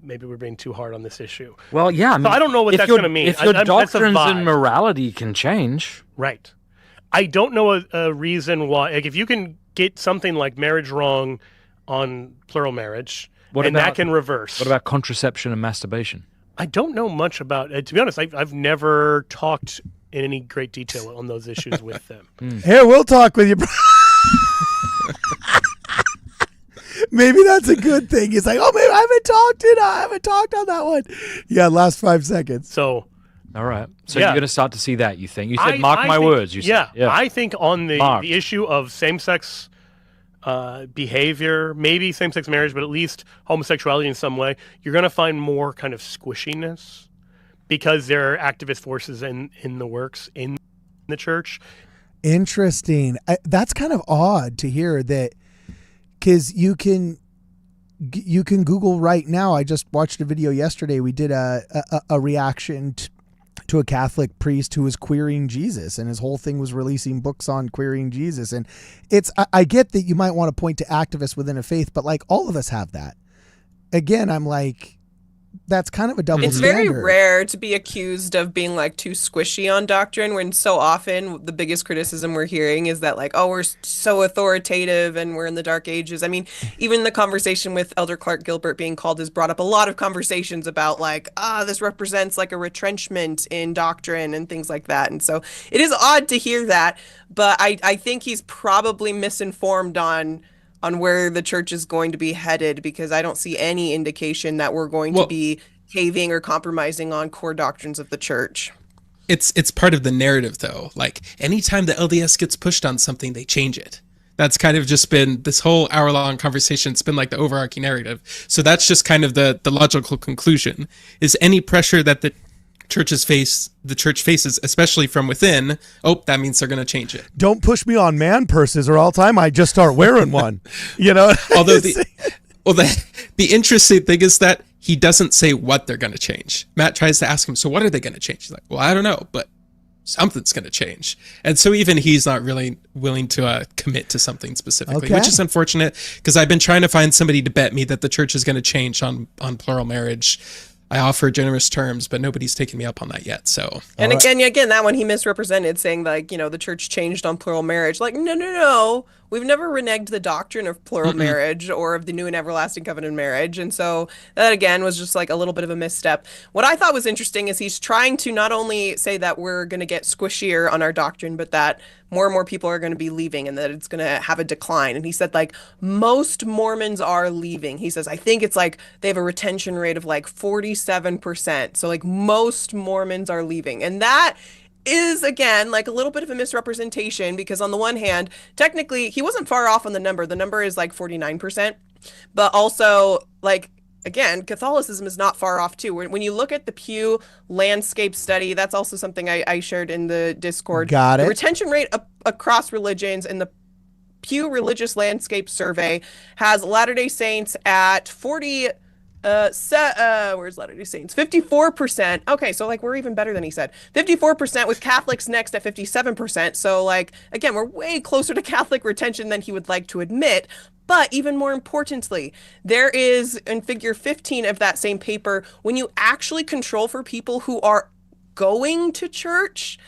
maybe we're being too hard on this issue. Well, yeah. I mean, so I don't know what that's going to mean. If your doctrines and morality can change. Right. I don't know a reason why. Like, if you can get something like marriage wrong on plural marriage, that can reverse. What about contraception and masturbation? I don't know much about it. To be honest, I've never talked in any great detail on those issues with them. Here, we'll talk with you. Maybe that's a good thing. He's like, oh, maybe I haven't talked on that one. Yeah, last 5 seconds. So, all right. So you're going to start to see that, you think? You said, mark my words. You said. Yeah, I think on the issue of same-sex behavior, maybe same-sex marriage, but at least homosexuality in some way, you're going to find more kind of squishiness because there are activist forces in the works in the church. Interesting. That's kind of odd to hear that, because you can Google right now. I just watched a video yesterday. We did a reaction to a Catholic priest who was queering Jesus, and his whole thing was releasing books on queering Jesus. And I get that you might want to point to activists within a faith, but like all of us have that. Again, I'm like, that's kind of a double It's standard. very rare to be accused of being like too squishy on doctrine when so often the biggest criticism we're hearing is that like, oh, we're so authoritative and we're in the dark ages. I mean, even the conversation with Elder Clark Gilbert being called has brought up a lot of conversations about like, this represents like a retrenchment in doctrine and things like that. And so it is odd to hear that, but I think he's probably misinformed on where the church is going to be headed, because I don't see any indication that we're going to be caving or compromising on core doctrines of the church. It's part of the narrative, though. Like, anytime the LDS gets pushed on something, they change it. That's kind of just been this whole hour-long conversation. It's been like the overarching narrative. So that's just kind of the logical conclusion, is any pressure that the church faces, especially from within, that means they're going to change it. Don't push me on man purses, or all time I just start wearing one. You know. Although the interesting thing is that he doesn't say what they're going to change. Matt tries to ask him, so what are they going to change? He's like, well, I don't know, but something's going to change. And so even he's not really willing to commit to something specifically, which is unfortunate, because I've been trying to find somebody to bet me that the church is going to change on plural marriage. I offer generous terms, but nobody's taken me up on that yet. So, and again, that one he misrepresented, saying like, the church changed on plural marriage. Like, no. We've never reneged the doctrine of plural marriage or of the new and everlasting covenant marriage. And so that, again, was just like a little bit of a misstep. What I thought was interesting is he's trying to not only say that we're going to get squishier on our doctrine, but that more and more people are going to be leaving and that it's going to have a decline. And he said, like, most Mormons are leaving. He says, I think it's like they have a retention rate of like 47%. So like most Mormons are leaving. And that is, again, like a little bit of a misrepresentation, because on the one hand, technically he wasn't far off on the number. The number is like 49%, but also, like, again, Catholicism is not far off too. When you look at the Pew landscape study, that's also something I shared in the Discord. Got it. The retention rate across religions in the Pew Religious Landscape Survey has Latter-day Saints at 40. Where's Latter-day Saints? 54%. Okay, so like we're even better than he said. 54%, with Catholics next at 57%. So like, again, we're way closer to Catholic retention than he would like to admit. But even more importantly, there is, in figure 15 of that same paper, when you actually control for people who are going to church,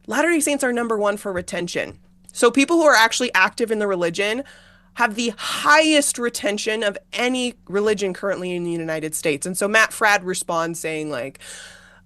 Latter-day Saints are number one for retention. So people who are actually active in the religion have the highest retention of any religion currently in the United States. And so Matt Fradd responds saying like,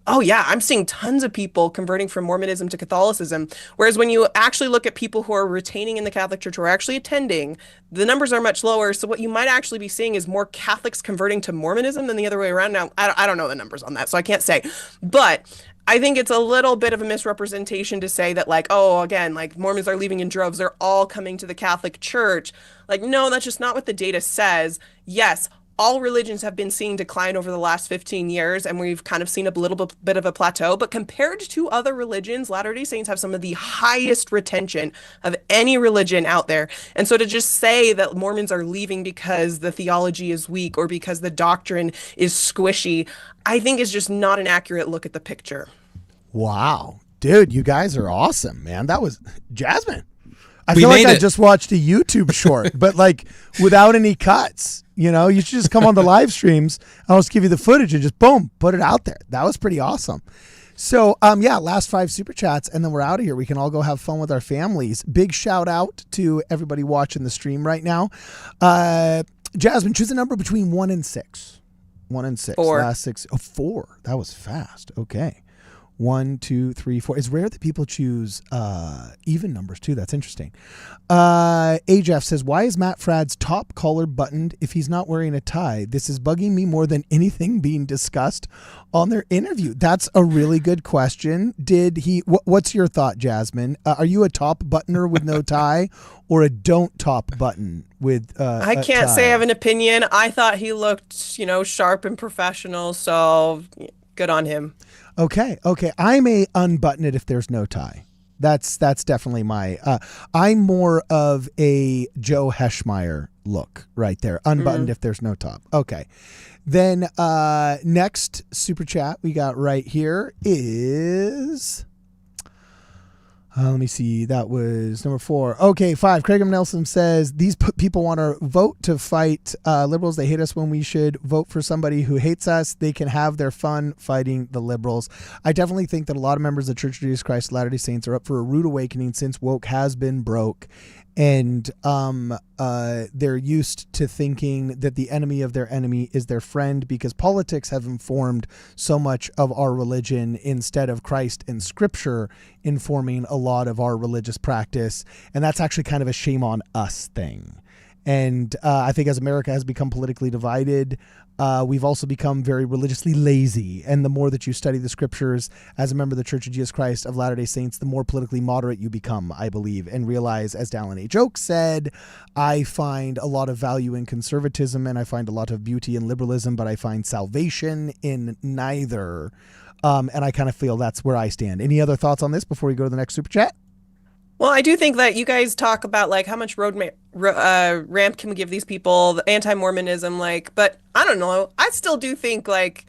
oh yeah, I'm seeing tons of people converting from Mormonism to Catholicism. Whereas when you actually look at people who are retaining in the Catholic Church, who are actually attending, the numbers are much lower. So what you might actually be seeing is more Catholics converting to Mormonism than the other way around. Now, I don't know the numbers on that, so I can't say. But I think it's a little bit of a misrepresentation to say that like, oh, again, like Mormons are leaving in droves. They're all coming to the Catholic Church. Like, no, that's just not what the data says. Yes, all religions have been seeing decline over the last 15 years, and we've kind of seen a little bit of a plateau. But compared to other religions, Latter-day Saints have some of the highest retention of any religion out there. And so to just say that Mormons are leaving because the theology is weak or because the doctrine is squishy, I think is just not an accurate look at the picture. Wow. Dude, you guys are awesome, man. That was Jasmine. I feel like I just watched a YouTube short, but like without any cuts. You know, you should just come on the live streams. I'll just give you the footage and just boom, put it out there. That was pretty awesome. So, last 5 super chats, and then we're out of here. We can all go have fun with our families. Big shout out to everybody watching the stream right now. Jasmine, choose a number between 1 and 6. 1 and 6. 4. Last 6. Oh, 4. That was fast. Okay. 1, 2, 3, 4. It's rare that people choose even numbers too. That's interesting. AJF says, why is Matt Fradd's top collar buttoned if he's not wearing a tie? This is bugging me more than anything being discussed on their interview. That's a really good question. Did he, what's your thought, Jasmine? Are you a top buttoner with no tie or a don't top button with I can't say I have an opinion. I thought he looked, sharp and professional. So good on him. Okay. I may unbutton it if there's no tie. That's definitely my. I'm more of a Joe Heschmeyer look right there. Unbuttoned if there's no top. Okay. Then next super chat we got right here is. Let me see. That was number 4. Okay, 5. Craig M. Nelson says, these people want to vote to fight liberals. They hate us when we should vote for somebody who hates us. They can have their fun fighting the liberals. I definitely think that a lot of members of the Church of Jesus Christ of Latter-day Saints are up for a rude awakening since woke has been broke. And they're used to thinking that the enemy of their enemy is their friend because politics have informed so much of our religion instead of Christ and Scripture informing a lot of our religious practice. And that's actually kind of a shame on us thing. And I think as America has become politically divided, we've also become very religiously lazy. And the more that you study the scriptures as a member of the Church of Jesus Christ of Latter-day Saints, the more politically moderate you become, I believe, and realize, as Dallin H. Oaks said, I find a lot of value in conservatism and I find a lot of beauty in liberalism, but I find salvation in neither. And I kind of feel that's where I stand. Any other thoughts on this before we go to the next super chat? Well, I do think that you guys talk about like how much ramp can we give these people, the anti-Mormonism, like, but I don't know. I still do think like,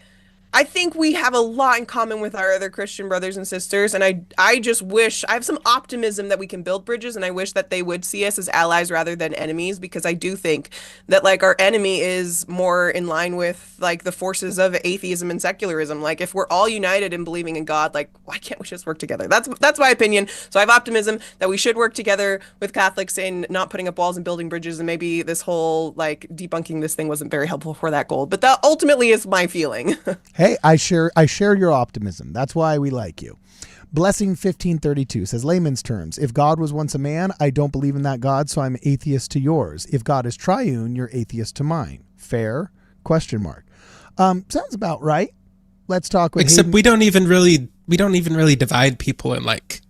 I think we have a lot in common with our other Christian brothers and sisters. And I just wish, I have some optimism that we can build bridges. And I wish that they would see us as allies rather than enemies, because I do think that like our enemy is more in line with like the forces of atheism and secularism. Like if we're all united in believing in God, like why can't we just work together? That's my opinion. So I have optimism that we should work together with Catholics in not putting up walls and building bridges. And maybe this whole like debunking this thing wasn't very helpful for that goal, but that ultimately is my feeling. Hey, I share your optimism. That's why we like you. Blessing 1532 says, layman's terms, if God was once a man, I don't believe in that God, so I'm atheist to yours. If God is triune, you're atheist to mine. Fair? Question mark. Sounds about right. Let's talk with Except Hayden. we don't even really divide people in like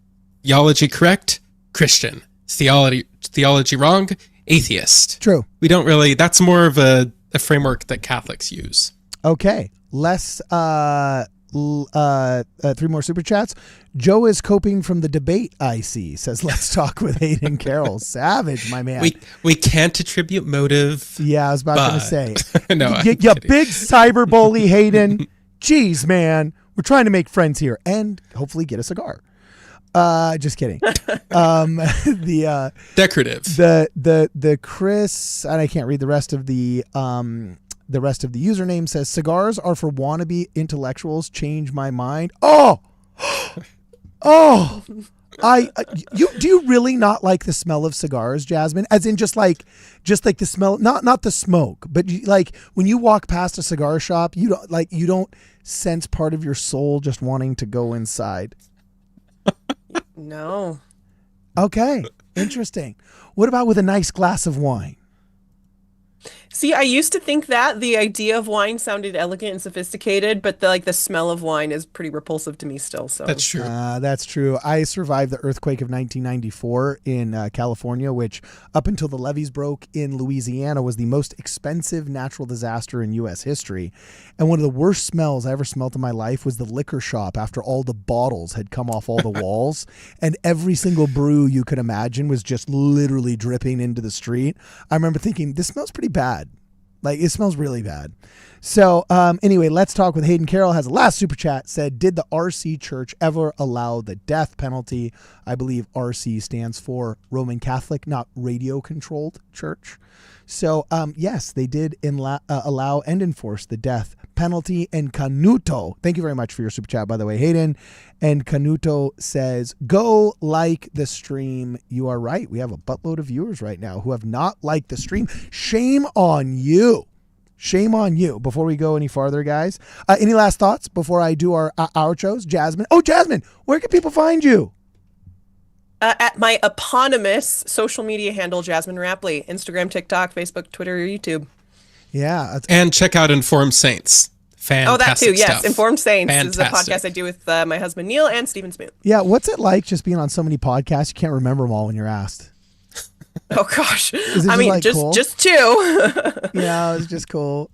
theology correct, Christian, theology wrong, atheist. True. We don't really, that's more of a framework that Catholics use. Okay. Less 3 more super chats. Joe is coping from the debate, I see. Says, let's talk with Hayden Carroll. Savage, my man. We can't attribute motive. Yeah, I was about to say. No, you big cyber bully, Hayden. Jeez, man. We're trying to make friends here and hopefully get a cigar. Just kidding. The decorative. The Chris, and I can't read the rest of the username, says cigars are for wannabe intellectuals. Change my mind. Oh, do you really not like the smell of cigars, Jasmine? As in just like the smell, not the smoke, but like when you walk past a cigar shop, you don't sense part of your soul just wanting to go inside. No. Okay. Interesting. What about with a nice glass of wine? See, I used to think that the idea of wine sounded elegant and sophisticated, but the smell of wine is pretty repulsive to me still. So That's true. That's true. I survived the earthquake of 1994 in California, which up until the levees broke in Louisiana was the most expensive natural disaster in U.S. history. And one of the worst smells I ever smelled in my life was the liquor shop after all the bottles had come off all the walls and every single brew you could imagine was just literally dripping into the street. I remember thinking, this smells pretty bad. Like, it smells really bad. So anyway, let's talk with Hayden Carroll. Has a last super chat, said, did the RC Church ever allow the death penalty? I believe RC stands for Roman Catholic, not radio-controlled church. So yes, they did allow and enforce the death penalty. And Canuto, thank you very much for your super chat, by the way, Hayden. And Canuto says, go like the stream. You are right. We have a buttload of viewers right now who have not liked the stream. Shame on you. Shame on you. Before we go any farther, guys, any last thoughts before I do our outros? Jasmine. Oh, Jasmine, where can people find you? At my eponymous social media handle, Jasmine Rapley, Instagram, TikTok, Facebook, Twitter, YouTube. Yeah. And check out Informed Saints. Fantastic Oh, that too. Yes. stuff. Informed Saints Fantastic. is a podcast I do with my husband, Neil, and Stephen Smoot. Yeah. What's it like just being on so many podcasts? You can't remember them all when you're asked. Oh, gosh. Is it I mean, like cool? just two. Yeah, it's just cool.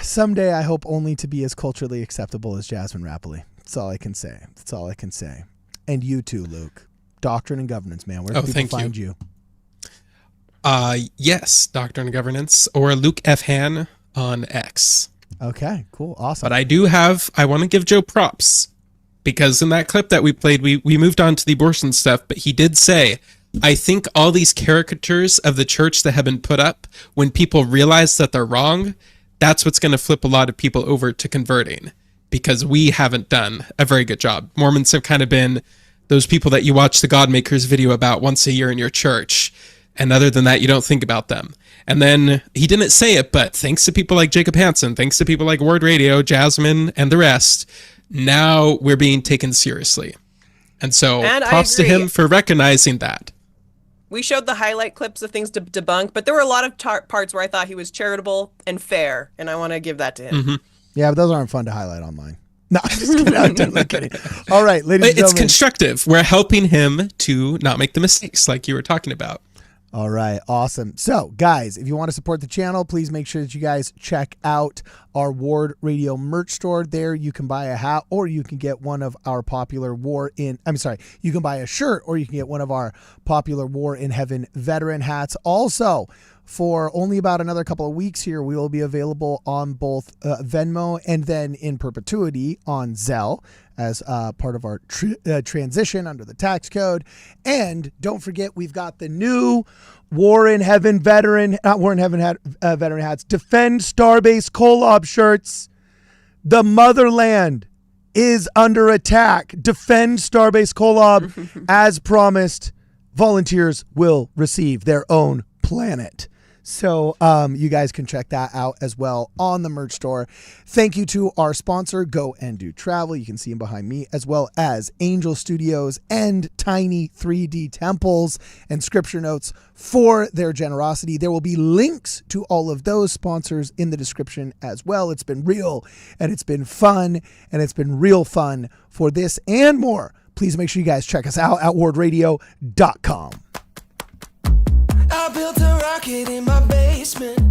Someday I hope only to be as culturally acceptable as Jasmine Rapley. That's all I can say. And you too, Luke. Doctrine and Governance, man. Where can people find you? Yes, Doctrine and Governance or Luke F. Han on X. Okay, cool. Awesome. But I want to give Joe props because in that clip that we played, we moved on to the abortion stuff, but he did say, I think all these caricatures of the church that have been put up, when people realize that they're wrong, that's what's going to flip a lot of people over to converting, because we haven't done a very good job. Mormons have kind of been those people that you watch the Godmakers video about once a year in your church, and other than that, you don't think about them. And then he didn't say it, but thanks to people like Jacob Hansen, thanks to people like Word Radio, Jasmine, and the rest, now we're being taken seriously. And so props to him for recognizing that. We showed the highlight clips of things to debunk, but there were a lot of parts where I thought he was charitable and fair, and I want to give that to him. Mm-hmm. Yeah, but those aren't fun to highlight online. No, I'm just kidding. I'm totally kidding. All right, ladies and gentlemen. It's constructive. We're helping him to not make the mistakes like you were talking about. All right, awesome. So, guys, if you want to support the channel, please make sure that you guys check out our Ward Radio merch store. There you can buy a hat, or you can get one of our popular you can buy a shirt, or you can get one of our popular War in Heaven veteran hats. Also, for only about another couple of weeks here, we will be available on both Venmo and then in perpetuity on Zelle as part of our transition under the tax code. And don't forget, we've got the new War in Heaven veteran hats, Defend Starbase Kolob shirts. The motherland is under attack. Defend Starbase Kolob. As promised, volunteers will receive their own planet. So you guys can check that out as well on the merch store. Thank you to our sponsor, Go and Do Travel. You can see them behind me, as well as Angel Studios and Tiny 3D Temples and Scripture Notes for their generosity. There will be links to all of those sponsors in the description as well. It's been real, and it's been fun, and it's been real fun for this and more. Please make sure you guys check us out at wardradio.com. I built a rocket in my basement.